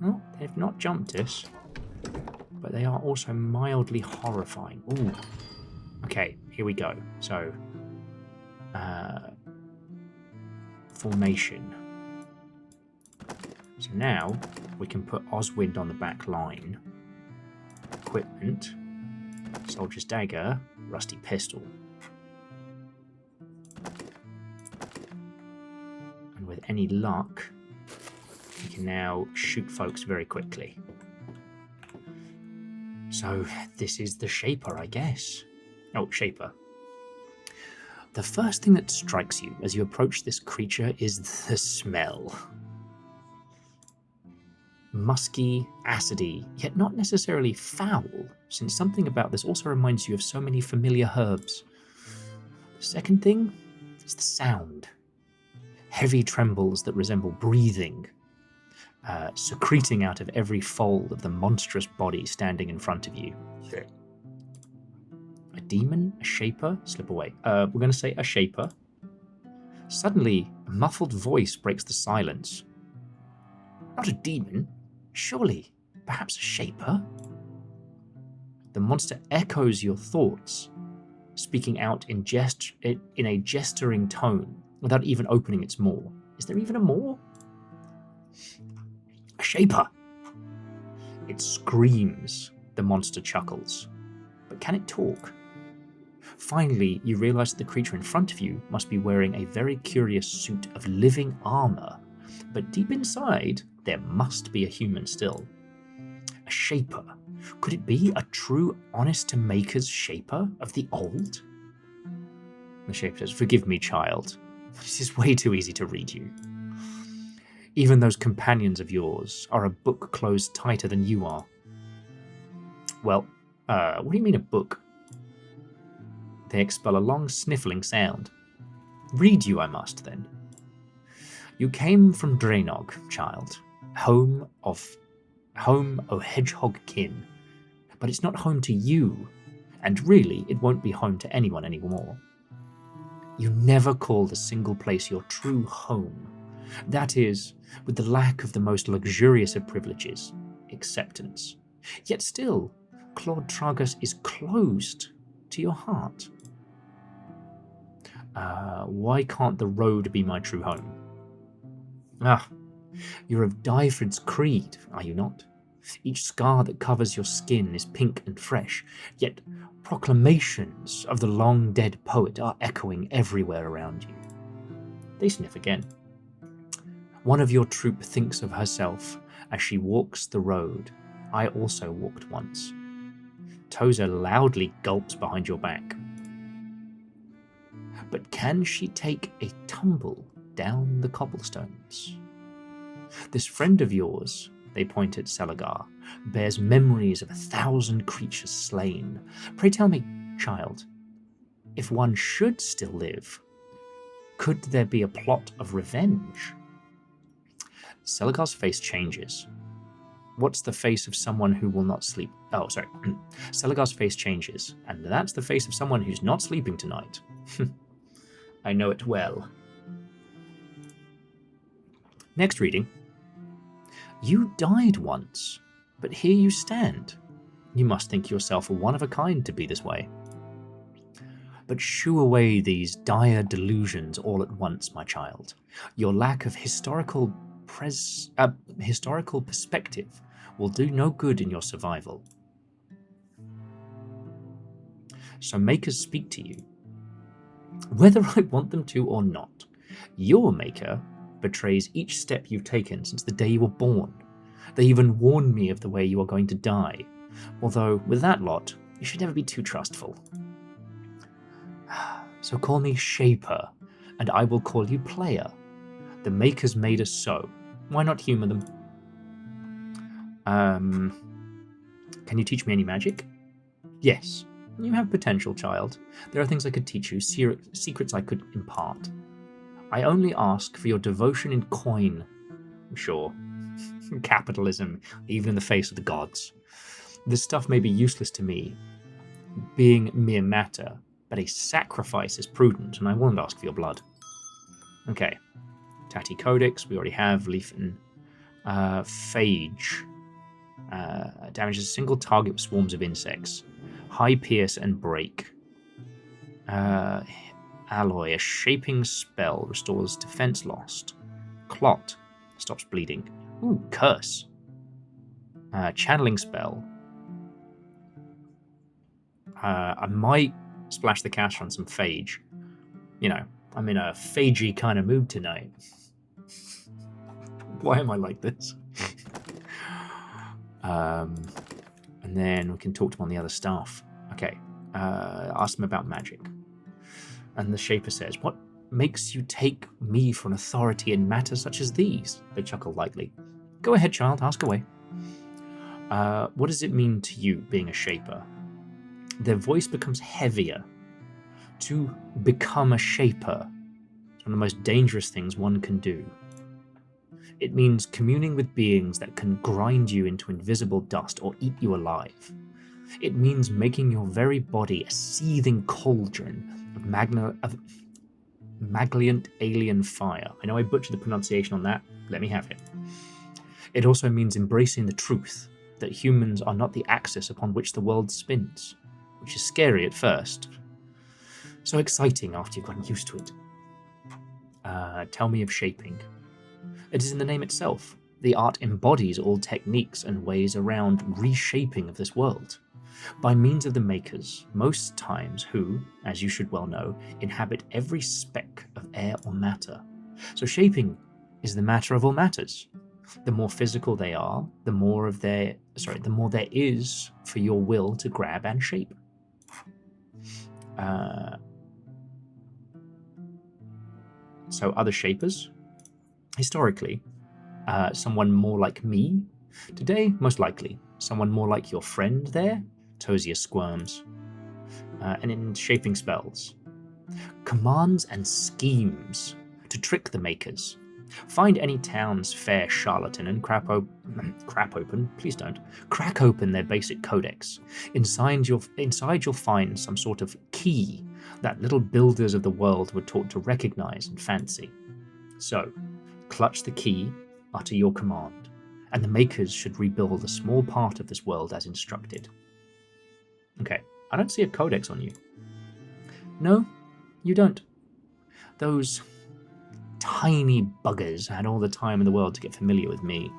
Well, they've not jumped us, but they are also mildly horrifying. Ooh. Okay, here we go. So, formation. So now we can put Oswind on the back line. Equipment. Soldier's dagger. Rusty pistol. And with any luck, we can now shoot folks very quickly. So this is the shaper, I guess. Oh, shaper. The first thing that strikes you as you approach this creature is the smell. Musky, acidy, yet not necessarily foul, since something about this also reminds you of so many familiar herbs. The second thing is the sound. Heavy trembles that resemble breathing, secreting out of every fold of the monstrous body standing in front of you. Shit. A demon, a shaper, slip away. We're going to say a shaper. Suddenly, a muffled voice breaks the silence. Not a demon, surely, perhaps a shaper? The monster echoes your thoughts, speaking out in a gesturing tone without even opening its maw. Is there even a maw? A shaper! It screams, the monster chuckles. But can it talk? Finally, you realize that the creature in front of you must be wearing a very curious suit of living armor, but deep inside, there must be a human still. A shaper. Could it be a true honest-to-makers shaper of the old? The shaper says, "Forgive me, child. This is way too easy to read you. Even those companions of yours are a book closed tighter than you are." Well, what do you mean a book? They expel a long sniffling sound. Read you I must, then. You came from Drainog, child, home o' hedgehog kin, but it's not home to you, and really it won't be home to anyone anymore. You never called a single place your true home. That is, with the lack of the most luxurious of privileges, acceptance. Yet still, Claude Tragus is closed to your heart. Why can't the road be my true home? You're of Dyfred's creed, are you not? Each scar that covers your skin is pink and fresh, yet proclamations of the long-dead poet are echoing everywhere around you. They sniff again. One of your troop thinks of herself as she walks the road I also walked once. Tozer loudly gulps behind your back. But can she take a tumble down the cobblestones? This friend of yours, they point at Selagar, bears memories of 1,000 creatures slain. Pray tell me, child, if one should still live, could there be a plot of revenge? Selagar's face changes. What's the face of someone who will not sleep? Oh, sorry. Selagar's face changes, and that's the face of someone who's not sleeping tonight. I know it well. Next reading. You died once, but here you stand. You must think yourself one of a kind to be this way. But shoo away these dire delusions all at once, my child. Your lack of historical perspective will do no good in your survival. So makers speak to you. Whether I want them to or not, your maker betrays each step you've taken since the day you were born. They even warn me of the way you are going to die, although with that lot, you should never be too trustful. So call me Shaper, and I will call you Player. The makers made us so. Why not humor them? Can you teach me any magic? Yes. You have potential, child. There are things I could teach you, secrets I could impart. I only ask for your devotion in coin. Sure. Capitalism, even in the face of the gods. This stuff may be useless to me, being mere matter, but a sacrifice is prudent, and I won't ask for your blood. Okay. Tatty Codex, we already have. Leafin. Phage. Damages a single target with swarms of insects. High Pierce and Break. Alloy, a shaping spell, restores defense lost. Clot, stops bleeding. Ooh, Curse. Channeling spell. I might splash the cash on some Phage. You know, I'm in a phagey kind of mood tonight. Why am I like this? And then we can talk to him on the other stuff. Okay. Ask him about magic. And the Shaper says, "What makes you take me for an authority in matters such as these?" They chuckle lightly. "Go ahead, child, ask away." What does it mean to you, being a Shaper? Their voice becomes heavier. To become a Shaper is one of the most dangerous things one can do. It means communing with beings that can grind you into invisible dust or eat you alive. It means making your very body a seething cauldron of magliant alien fire. I know I butchered the pronunciation on that. Let me have it. It also means embracing the truth that humans are not the axis upon which the world spins, which is scary at first. So exciting after you've gotten used to it. Tell me of shaping. It is in the name itself. The art embodies all techniques and ways around reshaping of this world, by means of the makers, most times who, as you should well know, inhabit every speck of air or matter. So shaping is the matter of all matters. The more physical they are, the more there is for your will to grab and shape. So other shapers, historically, someone more like me. Today, most likely, someone more like your friend there. Tosia squirms. And in shaping spells, commands and schemes to trick the makers. Find any town's fair charlatan and crack open their basic codex. Inside you'll find some sort of key that little builders of the world were taught to recognize and fancy. So, clutch the key, utter your command, and the makers should rebuild a small part of this world as instructed. Okay, I don't see a codex on you. No, you don't. Those tiny buggers had all the time in the world to get familiar with me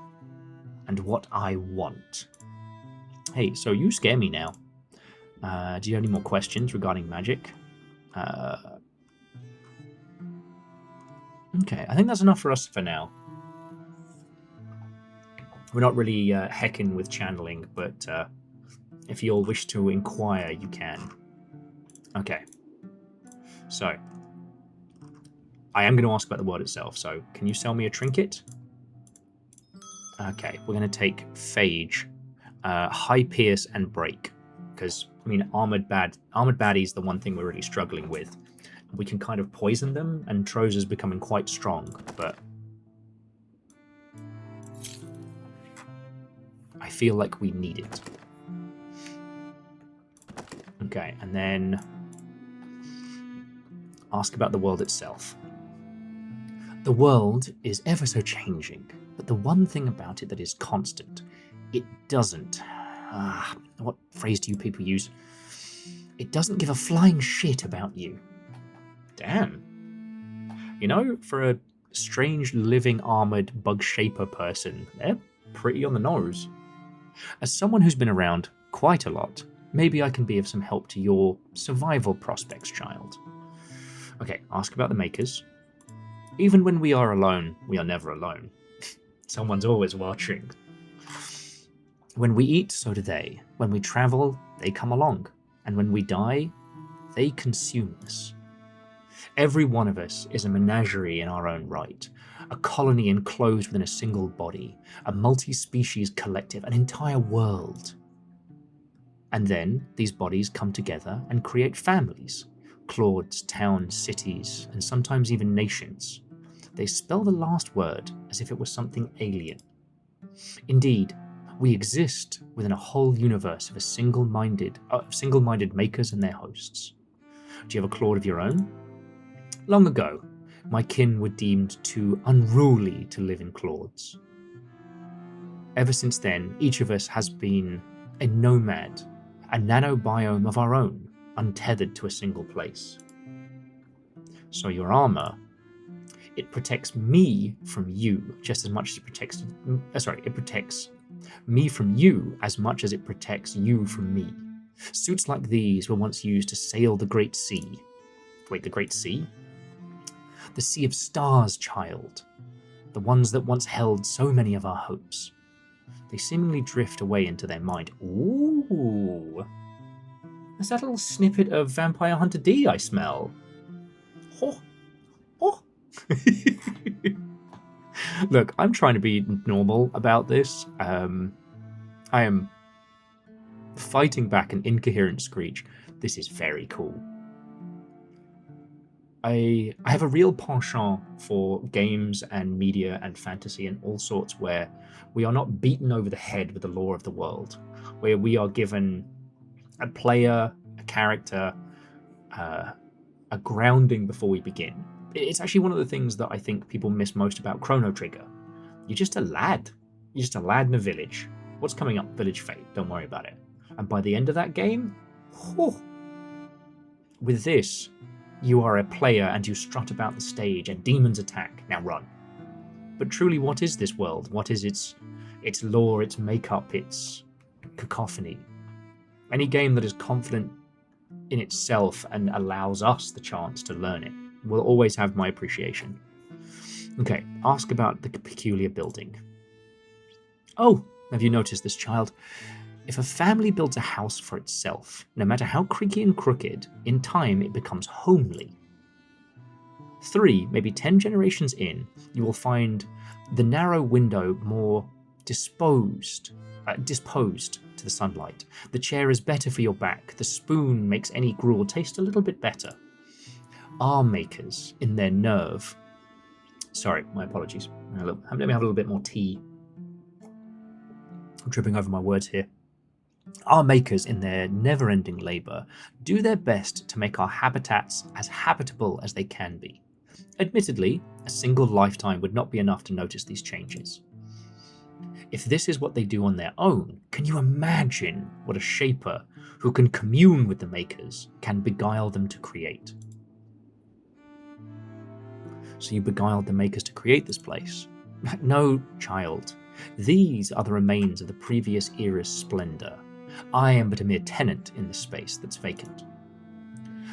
and what I want. Hey, so you scare me now. Do you have any more questions regarding magic? Okay, I think that's enough for us for now. We're not really hecking with channeling, but if you all wish to inquire, you can. Okay. So, I am going to ask about the word itself, so can you sell me a trinket? Okay, we're going to take Phage, High Pierce, and Break, because, I mean, Armored Baddie's the one thing we're really struggling with. We can kind of poison them, and Troz is becoming quite strong, but I feel like we need it. Okay, and then ask about the world itself. The world is ever so changing, but the one thing about it that is constant, it doesn't... what phrase do you people use? It doesn't give a flying shit about you. Damn. You know, for a strange living armored bug shaper person, they're pretty on the nose. As someone who's been around quite a lot, maybe I can be of some help to your survival prospects, child. Okay, ask about the makers. Even when we are alone, we are never alone. Someone's always watching. When we eat, so do they. When we travel, they come along. And when we die, they consume us. Every one of us is a menagerie in our own right, a colony enclosed within a single body, a multi-species collective, an entire world. And then these bodies come together and create families, claudes, towns, cities, and sometimes even nations. They spell the last word as if it was something alien. Indeed, we exist within a whole universe of single-minded makers and their hosts. Do you have a claude of your own? Long ago, my kin were deemed too unruly to live in claudes. Ever since then, each of us has been a nomad, a nanobiome of our own, untethered to a single place. So your armor, it protects me from you just as much as it protects... it protects me from you as much as it protects you from me. Suits like these were once used to sail the Great Sea. Wait, the Great Sea? The Sea of Stars, child. The ones that once held so many of our hopes. They seemingly drift away into their mind. Ooh. There's that little snippet of Vampire Hunter D I smell. Oh, oh. Look, I'm trying to be normal about this. I am fighting back an incoherent screech. This is very cool. I have a real penchant for games and media and fantasy and all sorts where we are not beaten over the head with the lore of the world, where we are given a player, a character, a grounding before we begin. It's actually one of the things that I think people miss most about Chrono Trigger. You're just a lad. You're just a lad in a village. What's coming up? Village Fate. Don't worry about it. And by the end of that game, whew, with this, you are a player and you strut about the stage and demons attack. Now run. But truly, what is this world? What is its lore, its makeup, its cacophony? Any game that is confident in itself and allows us the chance to learn it will always have my appreciation. Okay, ask about the peculiar building. Oh, have you noticed this, child? If a family builds a house for itself, no matter how creaky and crooked, in time it becomes homely. 3, maybe 10 generations in, you will find the narrow window more disposed to the sunlight. The chair is better for your back. The spoon makes any gruel taste a little bit better. Arm makers, in their nerve. Sorry, my apologies. Let me have a little bit more tea. I'm tripping over my words here. Our makers, in their never-ending labour, do their best to make our habitats as habitable as they can be. Admittedly, a single lifetime would not be enough to notice these changes. If this is what they do on their own, can you imagine what a shaper who can commune with the makers can beguile them to create? So you beguiled the makers to create this place? No, child. These are the remains of the previous era's splendour. I am but a mere tenant in this space that's vacant.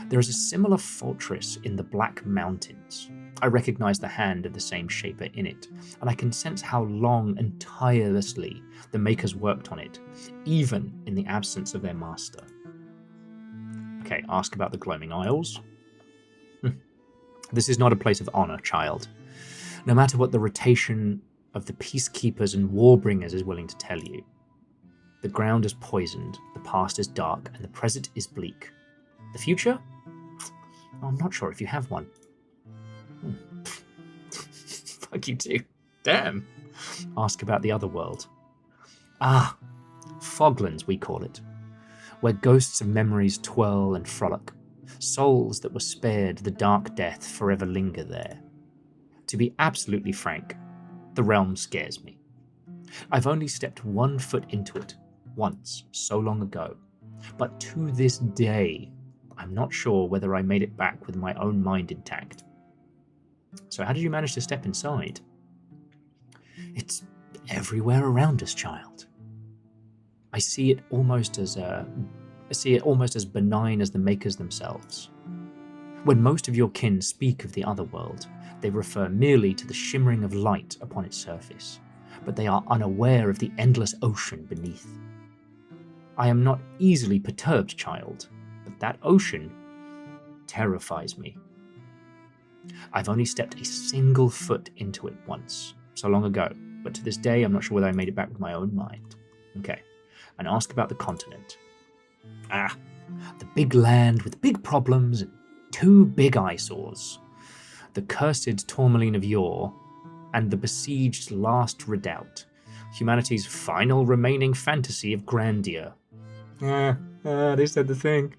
There is a similar fortress in the Black Mountains. I recognize the hand of the same shaper in it, and I can sense how long and tirelessly the makers worked on it, even in the absence of their master. Okay, ask about the Gloaming Isles. This is not a place of honor, child. No matter what the rotation of the peacekeepers and warbringers is willing to tell you. The ground is poisoned, the past is dark, and the present is bleak. The future? I'm not sure if you have one. Fuck you too. Damn. Ask about the other world. Ah, Foglands we call it, where ghosts of memories twirl and frolic. Souls that were spared the dark death forever linger there. To be absolutely frank, the realm scares me. I've only stepped 1 foot into it, once, so long ago, but to this day, I'm not sure whether I made it back with my own mind intact. So how did you manage to step inside? It's everywhere around us, child. I see it almost as benign as the makers themselves. When most of your kin speak of the other world, they refer merely to the shimmering of light upon its surface, but they are unaware of the endless ocean beneath. I am not easily perturbed, child, but that ocean terrifies me. I've only stepped a single foot into it once, so long ago, but to this day I'm not sure whether I made it back with my own mind. Okay, and ask about the continent. Ah, the big land with big problems and 2 big eyesores. The cursed tourmaline of yore, and the besieged last redoubt, humanity's final remaining fantasy of grandeur. They said the thing.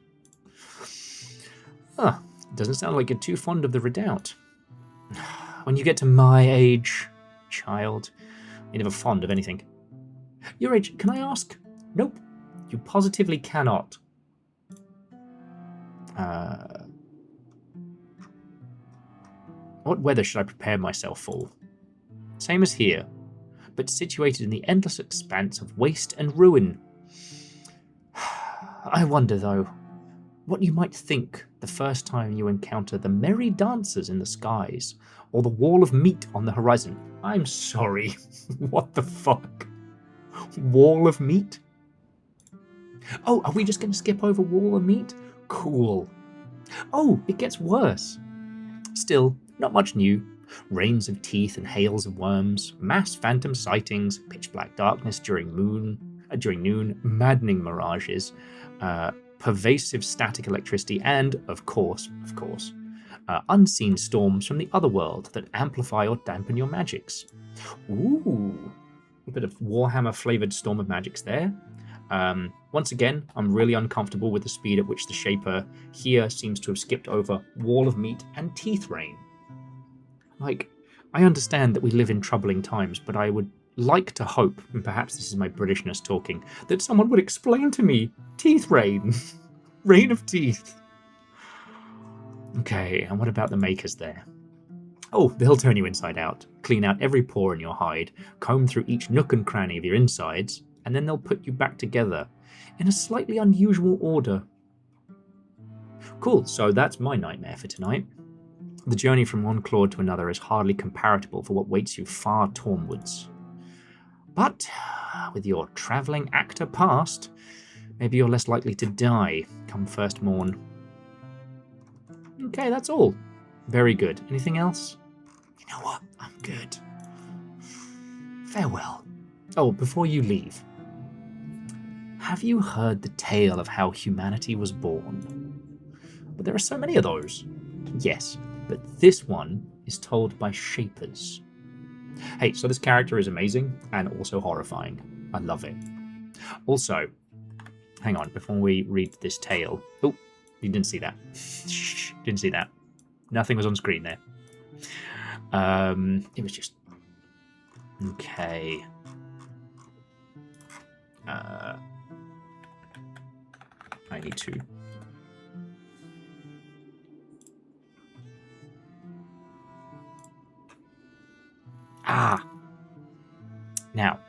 Doesn't sound like you're too fond of the redoubt. When you get to my age, child, you're never fond of anything. Your age, can I ask? Nope, you positively cannot. What weather should I prepare myself for? Same as here, but situated in the endless expanse of waste and ruin. I wonder, though, what you might think the first time you encounter the merry dancers in the skies, or the wall of meat on the horizon. I'm sorry, what the fuck? Wall of meat? Oh, are we just going to skip over wall of meat? Cool. Oh, it gets worse. Still, not much new. Rains of teeth and hails of worms, mass phantom sightings, pitch black darkness during noon, maddening mirages, pervasive static electricity, and, of course, unseen storms from the other world that amplify or dampen your magics. Ooh, a bit of Warhammer flavored storm of magics there. Once again, I'm really uncomfortable with the speed at which the Shaper here seems to have skipped over Wall of Meat and Teeth Rain. Like, I understand that we live in troubling times, but I would like to hope, and perhaps this is my Britishness talking, that someone would explain to me Teeth Rain. Rain of Teeth. Okay, and what about the makers there? Oh, they'll turn you inside out, clean out every pore in your hide, comb through each nook and cranny of your insides, and then they'll put you back together in a slightly unusual order. Cool, so that's my nightmare for tonight. The journey from one claw to another is hardly comparable for what waits you far Tormwoods. But with your travelling actor past, maybe you're less likely to die come first morn. Okay, that's all. Very good. Anything else? You know what? I'm good. Farewell. Oh, before you leave, have you heard the tale of how humanity was born? But there are so many of those. Yes, but this one is told by Shapers. Hey, so this character is amazing and also horrifying. I love it. Also, hang on, before we read this tale. Oh, you didn't see that. Shh, didn't see that. Nothing was on screen there. It was just... Okay. I need to... Now,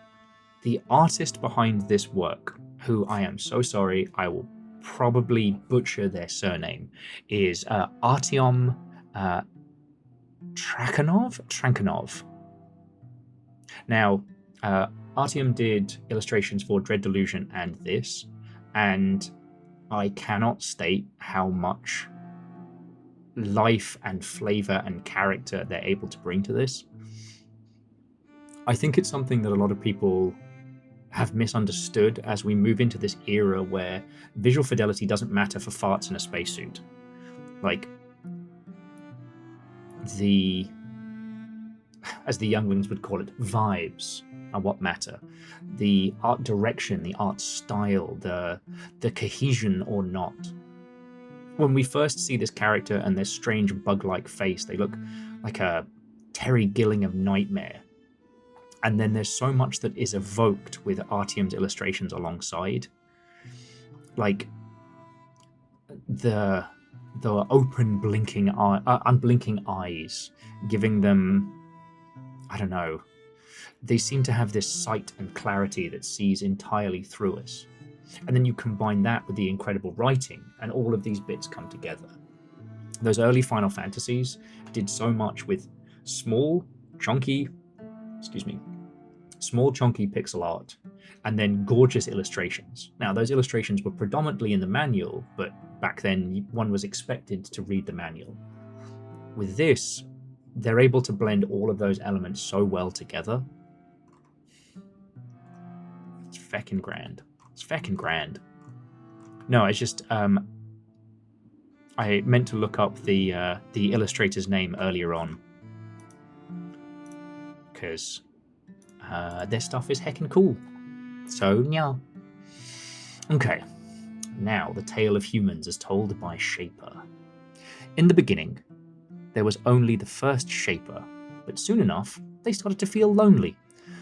the artist behind this work, who I am so sorry, I will probably butcher their surname, is Artyom Trankanov. Now, Artyom did illustrations for Dread Delusion and this, and I cannot state how much life and flavor and character they're able to bring to this. I think it's something that a lot of people have misunderstood as we move into this era where visual fidelity doesn't matter for farts in a spacesuit. Like, as the younglings would call it, vibes are what matter. The art direction, the art style, the cohesion or not. When we first see this character and their strange bug-like face, they look like a Terry Gilling of Nightmare. And then there's so much that is evoked with Artyom's illustrations alongside. Like the open unblinking eyes, giving them, I don't know, they seem to have this sight and clarity that sees entirely through us. And then you combine that with the incredible writing, and all of these bits come together. Those early Final Fantasies did so much with small, chunky pixel art, and then gorgeous illustrations. Now, those illustrations were predominantly in the manual, but back then one was expected to read the manual. With this, they're able to blend all of those elements so well together. It's feckin' grand. It's feckin' grand. No, it's just, I meant to look up the illustrator's name earlier on, because their stuff is heckin' cool. So, yeah. Okay, now the tale of humans as told by Shaper. In the beginning, there was only the first Shaper, but soon enough, they started to feel lonely,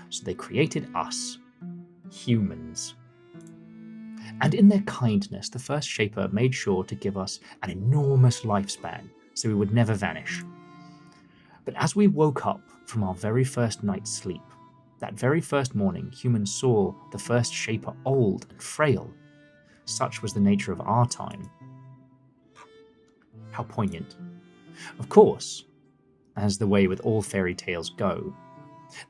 so they created us, humans. And in their kindness, the first Shaper made sure to give us an enormous lifespan, so we would never vanish. But as we woke up from our very first night's sleep, that very first morning, humans saw the first Shaper old and frail. Such was the nature of our time. How poignant. Of course, as the way with all fairy tales go,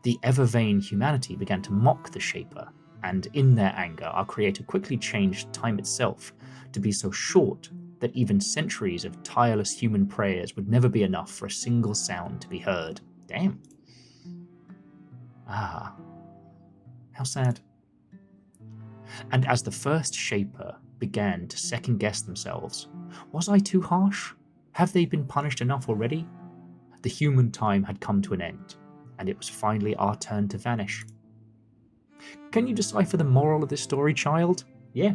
the ever-vain humanity began to mock the Shaper, and in their anger, our creator quickly changed time itself to be so short that even centuries of tireless human prayers would never be enough for a single sound to be heard. Damn. Ah, how sad. And as the first Shaper began to second-guess themselves, was I too harsh? Have they been punished enough already? The human time had come to an end, and it was finally our turn to vanish. Can you decipher the moral of this story, child? Yeah,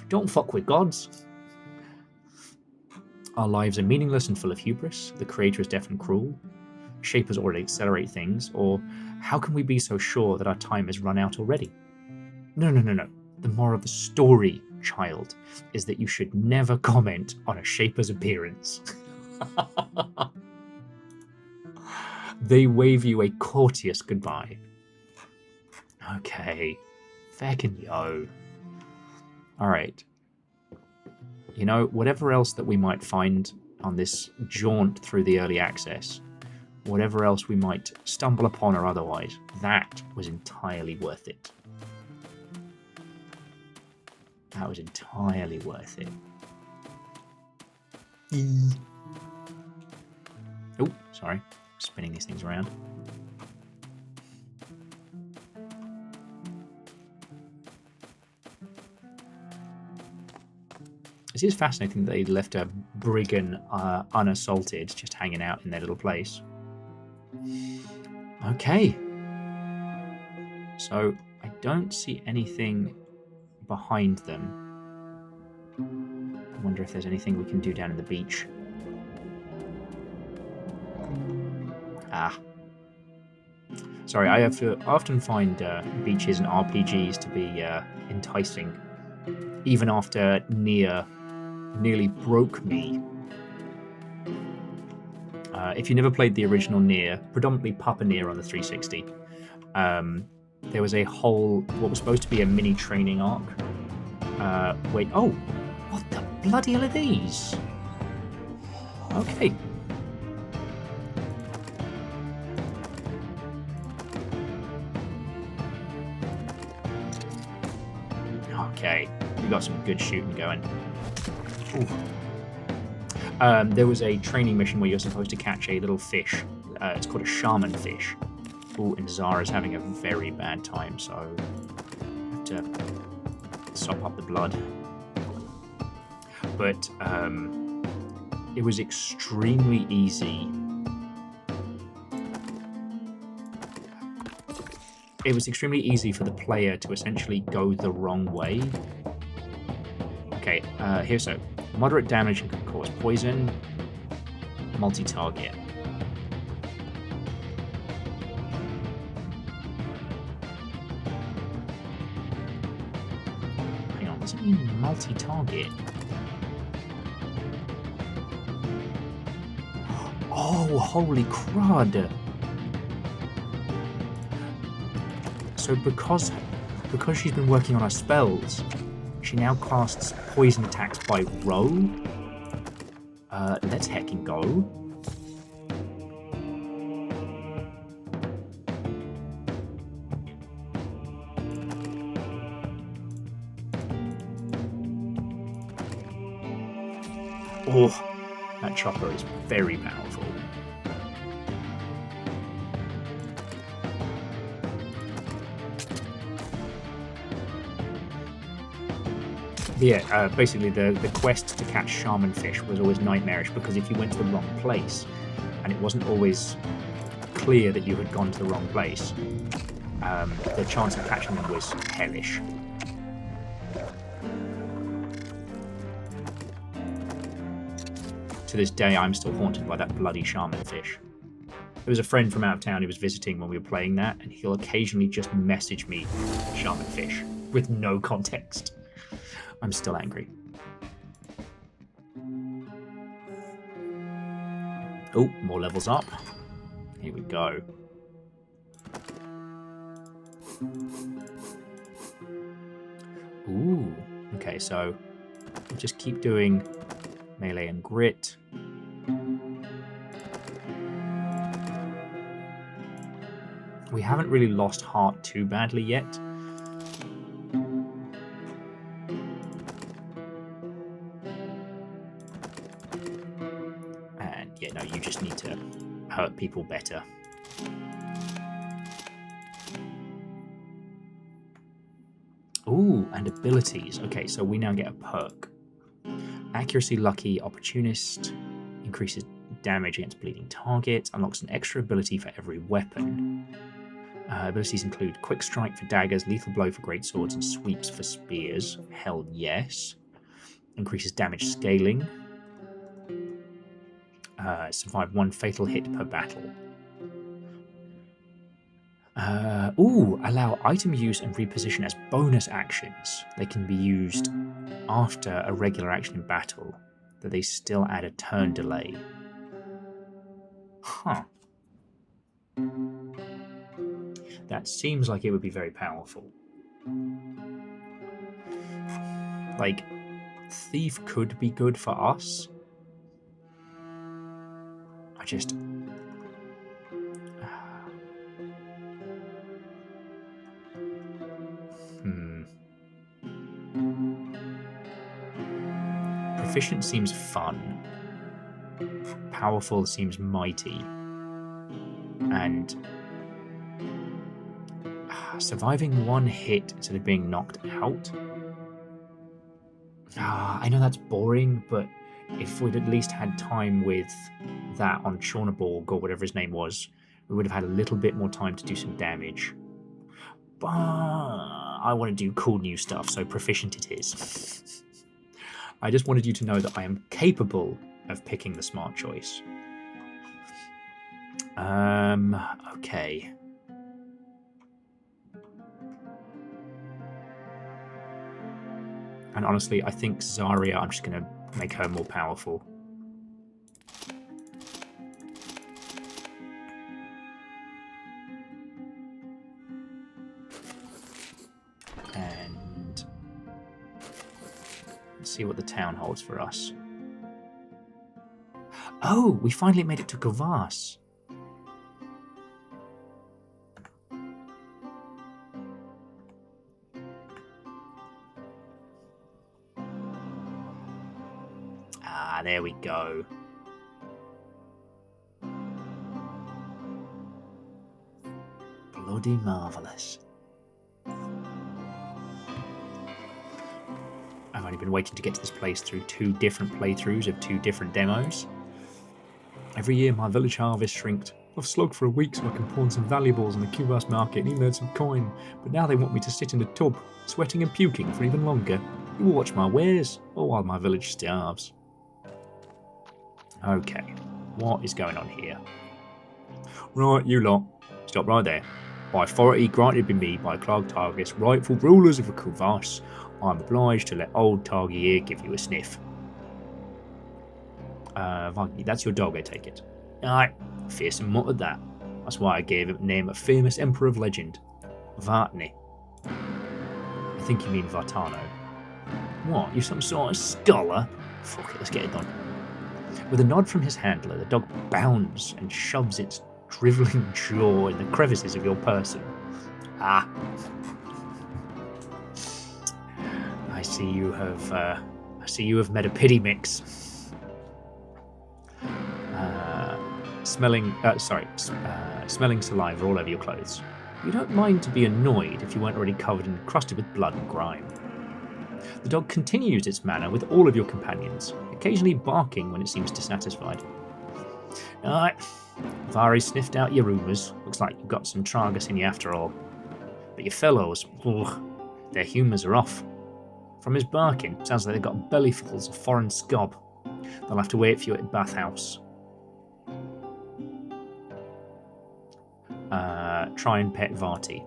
don't fuck with gods. Our lives are meaningless and full of hubris. The Creator is deaf and cruel. Shapers already accelerate things, or how can we be so sure that our time has run out already? No. The moral of the story, child, is that you should never comment on a Shaper's appearance. They wave you a courteous goodbye. Okay. Feckin' yo. Alright. You know, whatever else that we might find on this jaunt through the early access, whatever else we might stumble upon or otherwise, that was entirely worth it. That was entirely worth it. Oh, sorry. Spinning these things around. It is fascinating that they left a brigand unassaulted, just hanging out in their little place. Okay. So, I don't see anything behind them. I wonder if there's anything we can do down in the beach. Ah. Sorry, I often find beaches and RPGs to be enticing, even after nearly broke me. If you never played the original Nier, predominantly Papa Nier on the 360, there was a whole, what was supposed to be a mini training arc. Wait, oh, what the bloody hell are these? Okay. Okay, we got some good shooting going. There was a training mission where you're supposed to catch a little fish. It's called a shaman fish. Ooh, and Zara's having a very bad time, so I have to sop up the blood. But it was extremely easy. It was extremely easy for the player to essentially go the wrong way. Okay, here so. Moderate damage and can cause poison. Multi-target. Hang on, does it mean multi-target? Oh, holy crud! So because she's been working on her spells, she now casts poison attacks by row. Let's heckin' go. Oh, that chopper is very powerful. Yeah, basically the quest to catch shaman fish was always nightmarish because if you went to the wrong place, and it wasn't always clear that you had gone to the wrong place, the chance of catching them was hellish. To this day, I'm still haunted by that bloody shaman fish. There was a friend from out of town who was visiting when we were playing that, and he'll occasionally just message me shaman fish with no context. I'm still angry. Oh, more levels up. Here we go. Ooh, okay, so we'll just keep doing melee and grit. We haven't really lost heart too badly yet. And yeah, no, you just need to hurt people better. Ooh, and abilities. Okay, so we now get a perk. Accuracy Lucky Opportunist increases damage against bleeding targets, unlocks an extra ability for every weapon. Abilities include Quick Strike for daggers, Lethal Blow for greatswords, and Sweeps for spears. Hell yes. Increases damage scaling. Survive one fatal hit per battle. Allow item use and reposition as bonus actions. They can be used after a regular action in battle, but they still add a turn delay. Huh. That seems like it would be very powerful. Like, Thief could be good for us. I just... Proficient seems fun. Powerful seems mighty. And surviving one hit instead of being knocked out. I know that's boring, but if we'd at least had time with that on Chornaborg or whatever his name was, we would have had a little bit more time to do some damage. But I want to do cool new stuff, so proficient it is. I just wanted you to know that I am capable of picking the smart choice. Okay. And honestly, I think Zarya, I'm just going to make her more powerful. And let's see what the town holds for us. Oh, we finally made it to Cuvas. There we go. Bloody marvellous. I've only been waiting to get to this place through 2 different playthroughs of 2 different demos. Every year my village harvest shrinked. I've slogged for a week so I can pawn some valuables in the Cuvas market and even earn some coin, but now they want me to sit in a tub, sweating and puking for even longer. You will watch my wares, or while my village starves. Okay, what is going on here? Right, you lot, stop right there. By authority granted by me by Clark Targus, rightful rulers of the Cuvas, I am obliged to let old Targi here give you a sniff. Viking, that's your dog, I take it. Aye, fearsome mutt at that. That's why I gave it the name of famous emperor of legend, Vartni. I think you mean Vartano. What, you some sort of scholar? Fuck it, let's get it done. With a nod from his handler, the dog bounds and shoves its drivelling jaw in the crevices of your person. Ah. I see you have met a pity mix. Smelling saliva all over your clothes. You don't mind to be annoyed if you weren't already covered and crusted with blood and grime. The dog continues its manner with all of your companions, occasionally barking when it seems dissatisfied. Alright, Vari sniffed out your rumours. Looks like you've got some tragus in you after all. But your fellows, their humours are off. From his barking, sounds like they've got bellyfuls of foreign scob. They'll have to wait for you at the bathhouse. Try and pet Varti.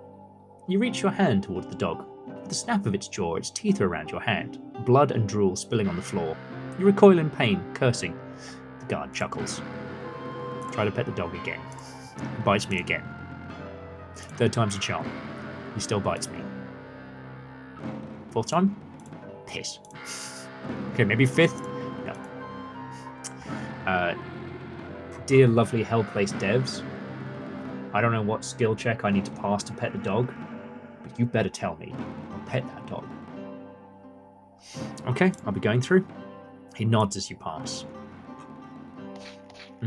You reach your hand towards the dog. With the snap of its jaw, its teeth are around your hand, blood and drool spilling on the floor. You recoil in pain, cursing. The guard chuckles. Try to pet the dog again. He bites me again. 3rd time's a charm. He still bites me. 4th time? Piss. Okay, maybe 5th? No. Dear lovely Hellplace devs, I don't know what skill check I need to pass to pet the dog, but you better tell me I'll pet that dog. Okay, I'll be going through. He nods as you pass.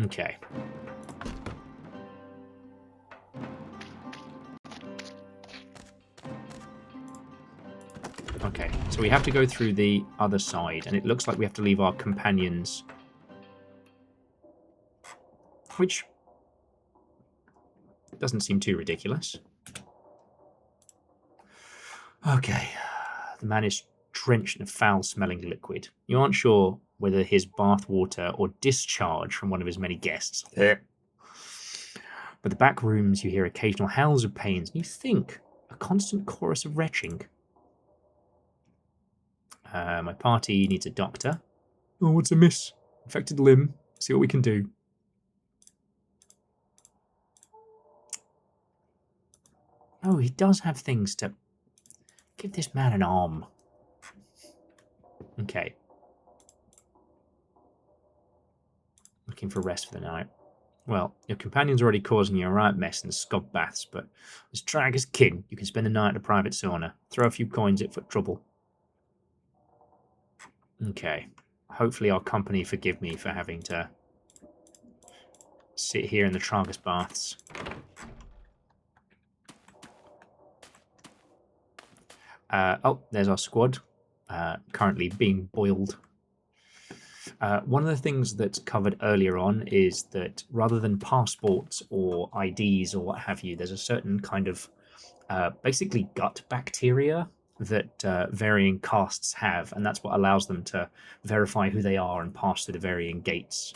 Okay. Okay, so we have to go through the other side, and it looks like we have to leave our companions, which doesn't seem too ridiculous. Okay, the man is drenched in a foul-smelling liquid. You aren't sure whether his bath water or discharge from one of his many guests. But the back rooms, you hear occasional howls of pains, and you think a constant chorus of retching. My party needs a doctor. Oh, what's amiss? Infected limb. See what we can do. Oh, he does have things to... Give this man an arm. Okay. Looking for rest for the night. Well, your companion's already causing you a right mess in the scub baths, but as drag as kin, you can spend the night at a private sauna. Throw a few coins at for trouble. Okay. Hopefully our company forgive me for having to sit here in the Tragus baths. Oh, there's our squad. Currently being boiled. One of the things that's covered earlier on is that rather than passports or IDs or what have you, there's a certain kind of basically gut bacteria that varying castes have, and that's what allows them to verify who they are and pass through the varying gates.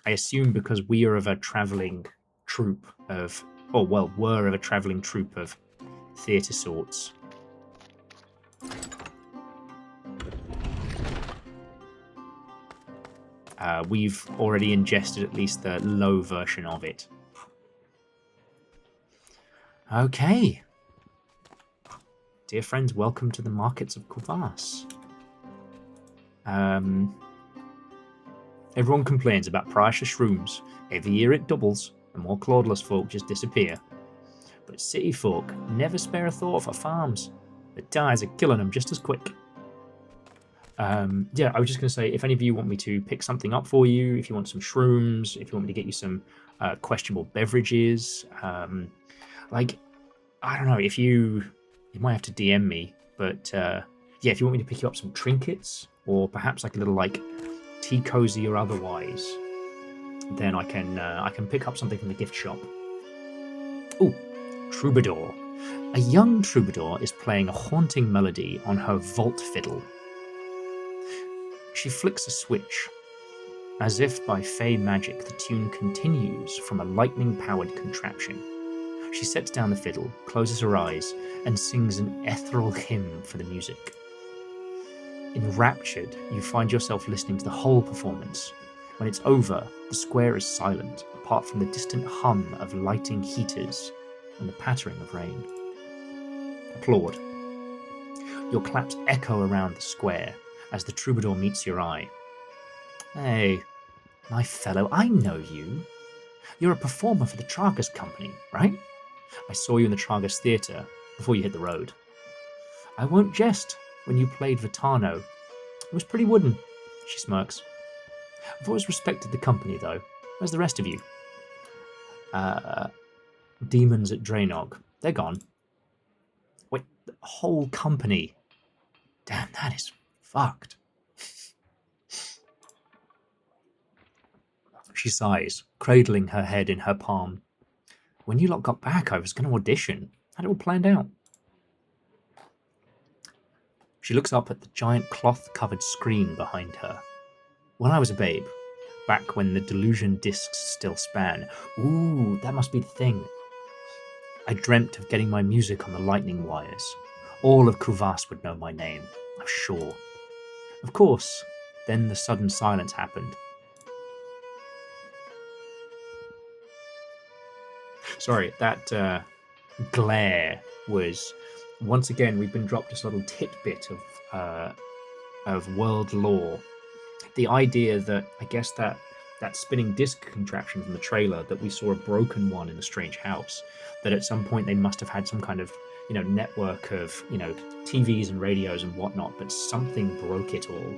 I assume because we are of a travelling troupe of, or well, were of a travelling troupe of theatre sorts. We've already ingested at least the low version of it. Okay. Dear friends, welcome to the markets of Cuvas. Everyone complains about priceless shrooms. Every year it doubles, and more clawless folk just disappear. But city folk never spare a thought for farms. The ties are killing them just as quick. Yeah, I was just going to say, if any of you want me to pick something up for you, if you want some shrooms, if you want me to get you some questionable beverages, like, I don't know, if you might have to DM me, but yeah, if you want me to pick you up some trinkets, or perhaps like a little like tea cozy or otherwise, then I can pick up something from the gift shop. Ooh, troubadour. A young troubadour is playing a haunting melody on her vault fiddle. She flicks a switch. As if by fey magic, the tune continues from a lightning-powered contraption. She sets down the fiddle, closes her eyes, and sings an ethereal hymn for the music. Enraptured, you find yourself listening to the whole performance. When it's over, the square is silent, apart from the distant hum of lighting heaters and the pattering of rain. Applaud. Your claps echo around the square as the troubadour meets your eye. Hey, my fellow, I know you. You're a performer for the Tragus Company, right? I saw you in the Tragus Theatre before you hit the road. I won't jest. When you played Vitano, it was pretty wooden, she smirks. I've always respected the company, though. Where's the rest of you? Demons at Drainog. They're gone. Wait, the whole company? Damn, that is fucked. She sighs, cradling her head in her palm. When you lot got back, I was going to audition. Had it all planned out. She looks up at the giant cloth-covered screen behind her. When I was a babe, back when the delusion discs still span, ooh, that must be the thing. I dreamt of getting my music on the lightning wires. All of Cuvas would know my name, I'm sure. Of course, then the sudden silence happened. Sorry, that glare was... Once again, we've been dropped this little tidbit of world lore. The idea that, I guess that spinning disc contraption from the trailer, that we saw a broken one in a strange house, that at some point they must have had some kind of, network of, TVs and radios and whatnot, but something broke it all.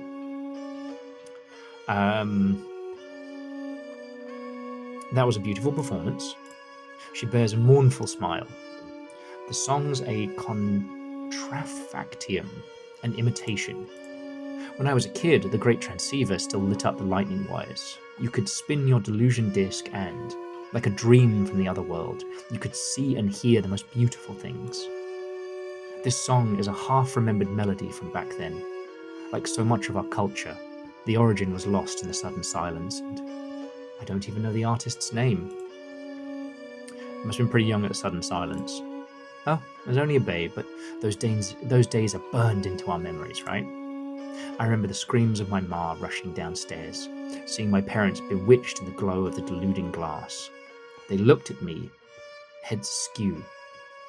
That was a beautiful performance. She bears a mournful smile. The song's a contrafactium, an imitation. When I was a kid, the great transceiver still lit up the lightning wires. You could spin your delusion disc and, like a dream from the other world, you could see and hear the most beautiful things. This song is a half-remembered melody from back then. Like so much of our culture, the origin was lost in the sudden silence, and I don't even know the artist's name. I must have been pretty young at the sudden silence. Oh, I was only a babe, but those days are burned into our memories, right? I remember the screams of my ma rushing downstairs, seeing my parents bewitched in the glow of the deluding glass. They looked at me, heads askew,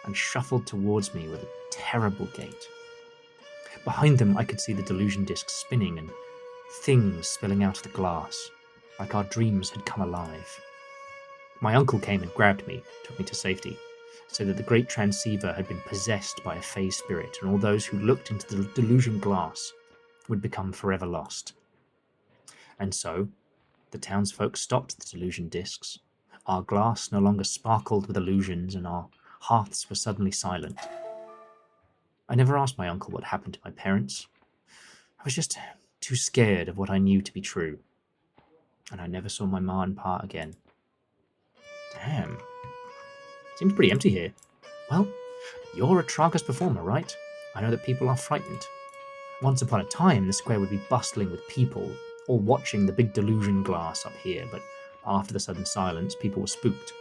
and shuffled towards me with a terrible gait. Behind them, I could see the delusion disc spinning and things spilling out of the glass, like our dreams had come alive. My uncle came and grabbed me, took me to safety, said that the great transceiver had been possessed by a fey spirit, and all those who looked into the delusion glass would become forever lost. And so, the townsfolk stopped the delusion discs. Our glass no longer sparkled with illusions, and our hearths were suddenly silent. I never asked my uncle what happened to my parents. I was just too scared of what I knew to be true. And I never saw my ma and pa again. Damn. Seems pretty empty here. Well, you're a Tragus performer, right? I know that people are frightened. Once upon a time, the square would be bustling with people, all watching the big delusion glass up here, but after the sudden silence, people were spooked.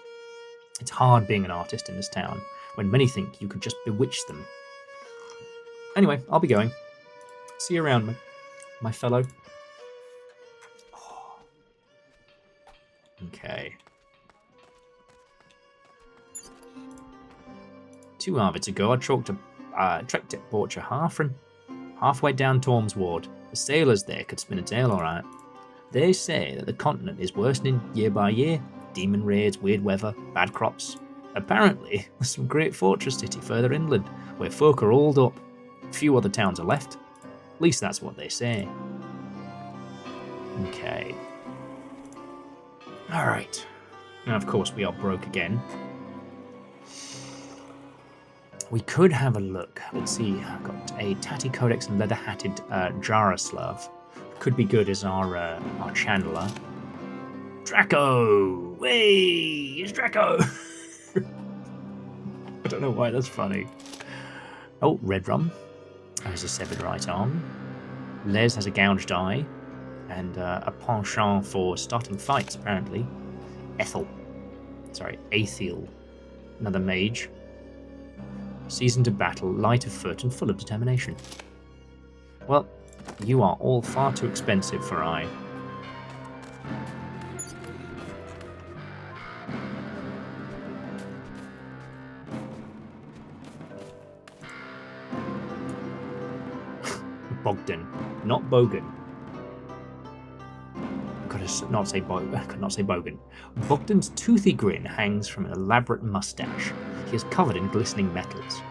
It's hard being an artist in this town, when many think you could just bewitch them. Anyway, I'll be going. See you around, my fellow. Oh. Okay. 2 hours ago, I trekked at Borcher Harfren. Halfway down Torm's Ward, the sailors there could spin a tale alright. They say that the continent is worsening year by year. Demon raids, weird weather, bad crops. Apparently, there's some great fortress city further inland, where folk are holed up. Few other towns are left. At least that's what they say. Okay. Alright. Now, of course, we are broke again. We could have a look. Let's see. I've got a Tatty Codex and leather-hatted Jaroslav. Could be good as our channeler. Draco! Hey! It's Draco! I don't know why that's funny. Oh, Red Rum has a severed right arm. Les has a gouged eye. And a penchant for starting fights, apparently. Aethiel. Another mage. Seasoned to battle, light of foot, and full of determination. Well, you are all far too expensive for I. Bogdan, not Bogan. I could not say Bogan. Bogdan's toothy grin hangs from an elaborate mustache. He is covered in glistening metals,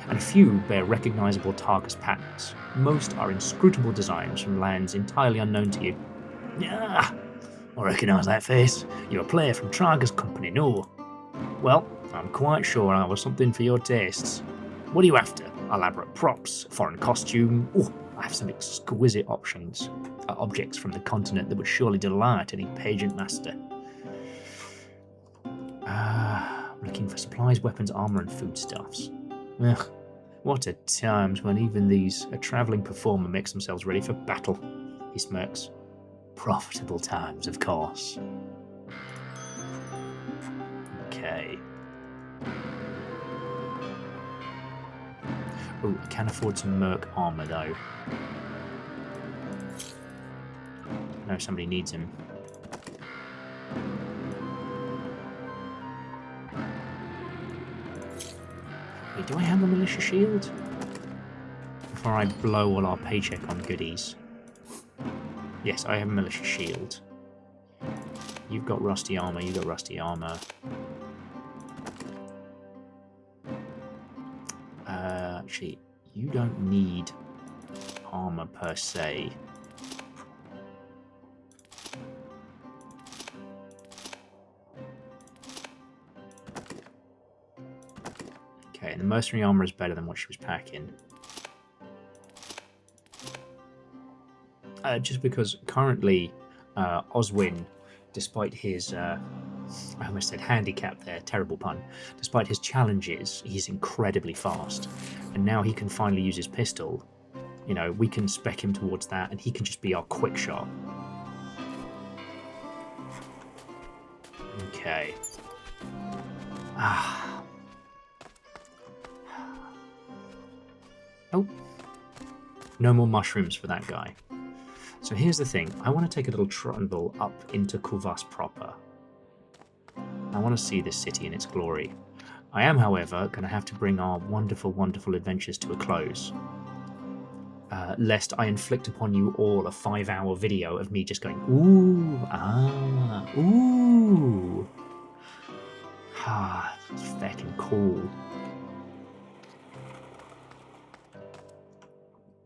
and a few bear recognizable Targus patterns. Most are inscrutable designs from lands entirely unknown to you. Ah, I recognize that face. You're a player from Tragus Company, no? Well, I'm quite sure I was something for your tastes. What are you after? Elaborate props, foreign costume? Oh, I have some exquisite objects from the continent that would surely delight any pageant master. Looking for supplies, weapons, armor, and foodstuffs. Ugh, what are times when even a travelling performer makes themselves ready for battle, he smirks. Profitable times, of course. Okay. Oh, I can afford some merc armor, though. I know somebody needs him. Wait, do I have a militia shield? Before I blow all our paycheck on goodies. Yes, I have a militia shield. You've got rusty armor, you've got rusty armor. Actually, you don't need armor per se. Okay, and the mercenary armor is better than what she was packing. Just because currently Oswin, despite his, I almost said handicap there, terrible pun, despite his challenges, he's incredibly fast. And now he can finally use his pistol. You know, we can spec him towards that and he can just be our quick shot. Okay. Oh. No more mushrooms for that guy. So here's the thing. I want to take a little trundle up into Cuvas proper. I want to see this city in its glory. I am, however, going to have to bring our wonderful, wonderful adventures to a close. Lest I inflict upon you all a 5-hour video of me just going, ooh, ah, ooh. Ah, it's fucking cool.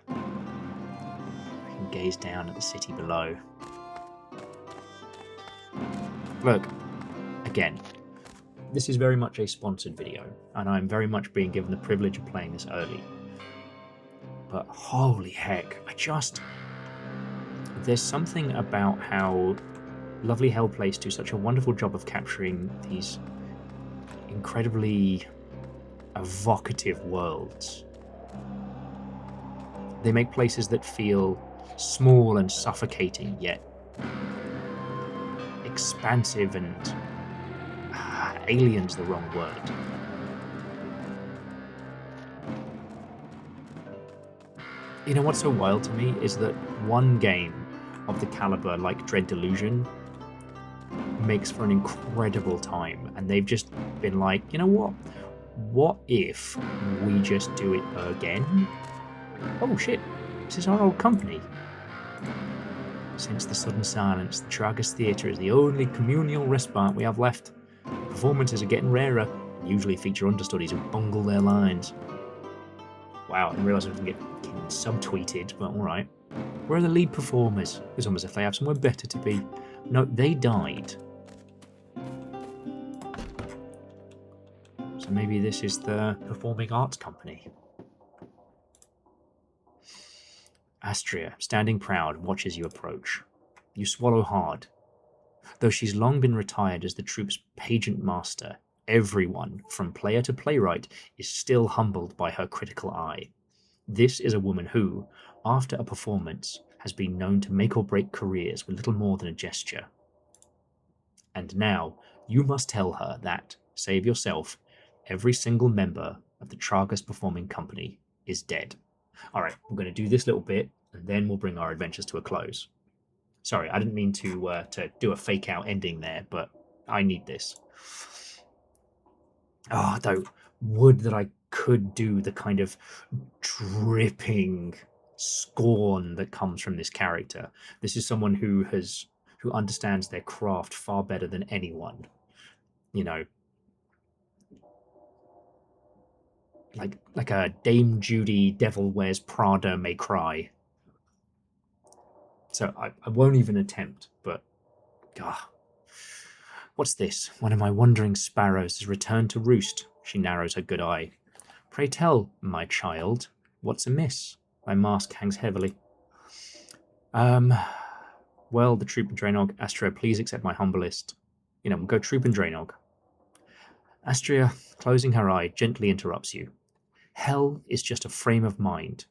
I can gaze down at the city below. Look, again, this is very much a sponsored video, and I'm very much being given the privilege of playing this early. But holy heck, there's something about how lovely Hellplace do such a wonderful job of capturing these incredibly evocative worlds. They make places that feel small and suffocating, yet expansive and alien's the wrong word. You know what's so wild to me is that one game of the caliber like Dread Delusion makes for an incredible time, and they've just been like, you know what? What if we just do it again? Oh shit, this is our old company. Since the sudden silence, the Tragus Theatre is the only communal respite we have left. Performances are getting rarer, and usually feature understudies who bungle their lines. Wow, I didn't realise I was going to get subtweeted, but alright. Where are the lead performers? It's almost as if they have somewhere better to be. No, they died. So maybe this is the Performing Arts Company. Astria, standing proud, watches you approach. You swallow hard. Though she's long been retired as the troupe's pageant master, everyone, from player to playwright, is still humbled by her critical eye. This is a woman who, after a performance, has been known to make or break careers with little more than a gesture. And now, you must tell her that, save yourself, every single member of the Tragus Performing Company is dead. Alright, we're going to do this little bit, and then we'll bring our adventures to a close. Sorry, I didn't mean to do a fake-out ending there, but I need this. Oh, though, would that I could do the kind of dripping scorn that comes from this character. This is someone who understands their craft far better than anyone. You know, like a Dame Judy Devil Wears Prada may cry. So I won't even attempt, but God. What's this? One of my wandering sparrows has returned to roost. She narrows her good eye. Pray tell, my child, what's amiss? My mask hangs heavily. Well, the Troop and Drainog. Astria, please accept my humblest. We'll go Troop and Drainog. Astria, closing her eye, gently interrupts you. Hell is just a frame of mind.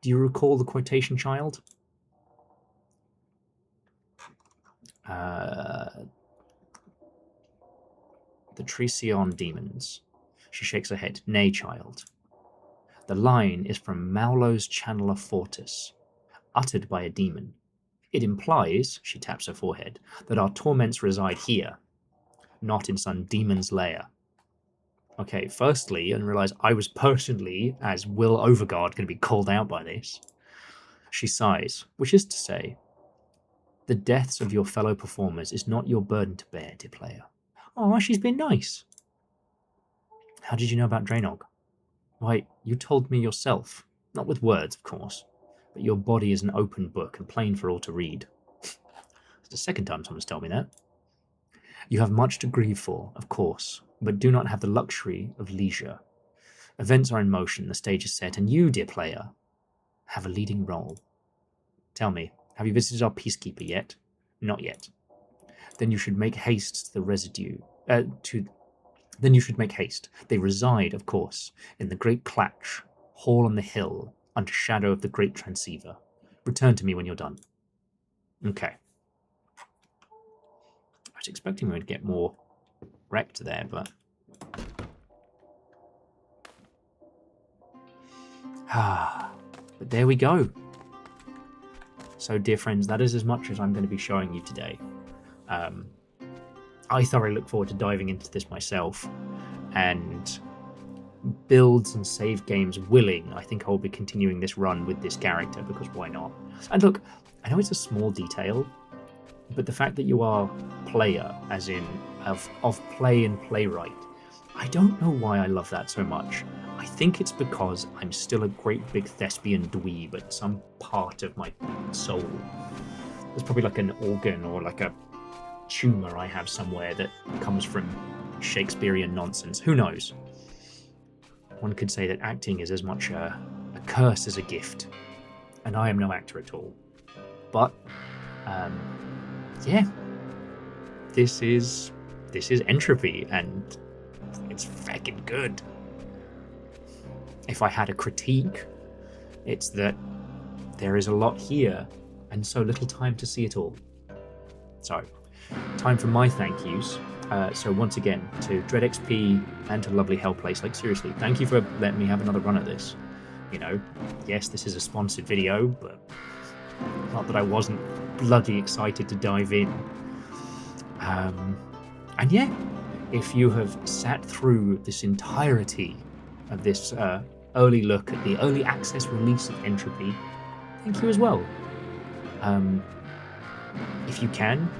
Do you recall the quotation, child? The Tricion demons. She shakes her head. Nay, child. The line is from Maulo's Channeler Fortis, uttered by a demon. It implies, she taps her forehead, that our torments reside here, not in some demon's lair. Okay, firstly, and realize I was personally, as Will Overguard, going to be called out by this. She sighs, which is to say, the deaths of your fellow performers is not your burden to bear, dear player. Oh, she's been nice. How did you know about Drainog? Why, you told me yourself. Not with words, of course, but your body is an open book and plain for all to read. It's the second time someone's told me that. You have much to grieve for, of course, but do not have the luxury of leisure. Events are in motion, the stage is set, and you, dear player, have a leading role. Tell me, have you visited our peacekeeper yet? Not yet. Then you should make haste to the residue. Then you should make haste. They reside, of course, in the Great Clatch, hall on the hill, under shadow of the Great Transceiver. Return to me when you're done. Okay. I was expecting we would get more wrecked there, but... But there we go. So, dear friends, that is as much as I'm going to be showing you today. I thoroughly look forward to diving into this myself, and builds and save games willing, I think I'll be continuing this run with this character, because why not? And look, I know it's a small detail, but the fact that you are player, as in of play and playwright, I don't know why I love that so much. I think it's because I'm still a great big thespian dweeb at some part of my soul. There's probably like an organ or like a tumour I have somewhere that comes from Shakespearean nonsense. Who knows? One could say that acting is as much a curse as a gift, and I am no actor at all. But, yeah, this is Entropy, and it's fucking good. If I had a critique, it's that there is a lot here, and so little time to see it all. So, time for my thank yous. So once again, to DreadXP and to lovely Hellplace, like seriously, thank you for letting me have another run at this. You know, yes, this is a sponsored video, but not that I wasn't bloody excited to dive in. And yeah, if you have sat through this entirety of this early look at the early access release of Entropy, thank you as well. If you can,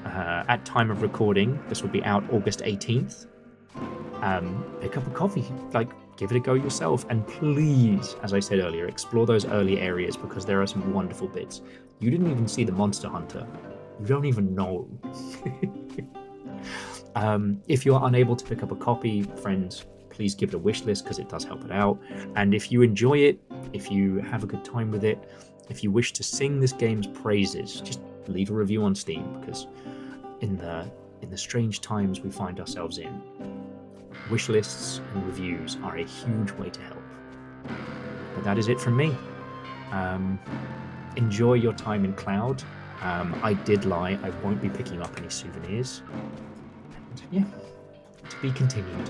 at time of recording, this will be out August 18th. Pick up a copy, like give it a go yourself, and please, as I said earlier, explore those early areas because there are some wonderful bits. You didn't even see the Monster Hunter. You don't even know. If you are unable to pick up a copy, friends, please give it a wish list because it does help it out. And if you enjoy it, if you have a good time with it, if you wish to sing this game's praises, just leave a review on Steam, because in the strange times we find ourselves in, wish lists and reviews are a huge way to help. But that is it from me. Enjoy your time in Cloud. I did lie, I won't be picking up any souvenirs. And yeah, to be continued.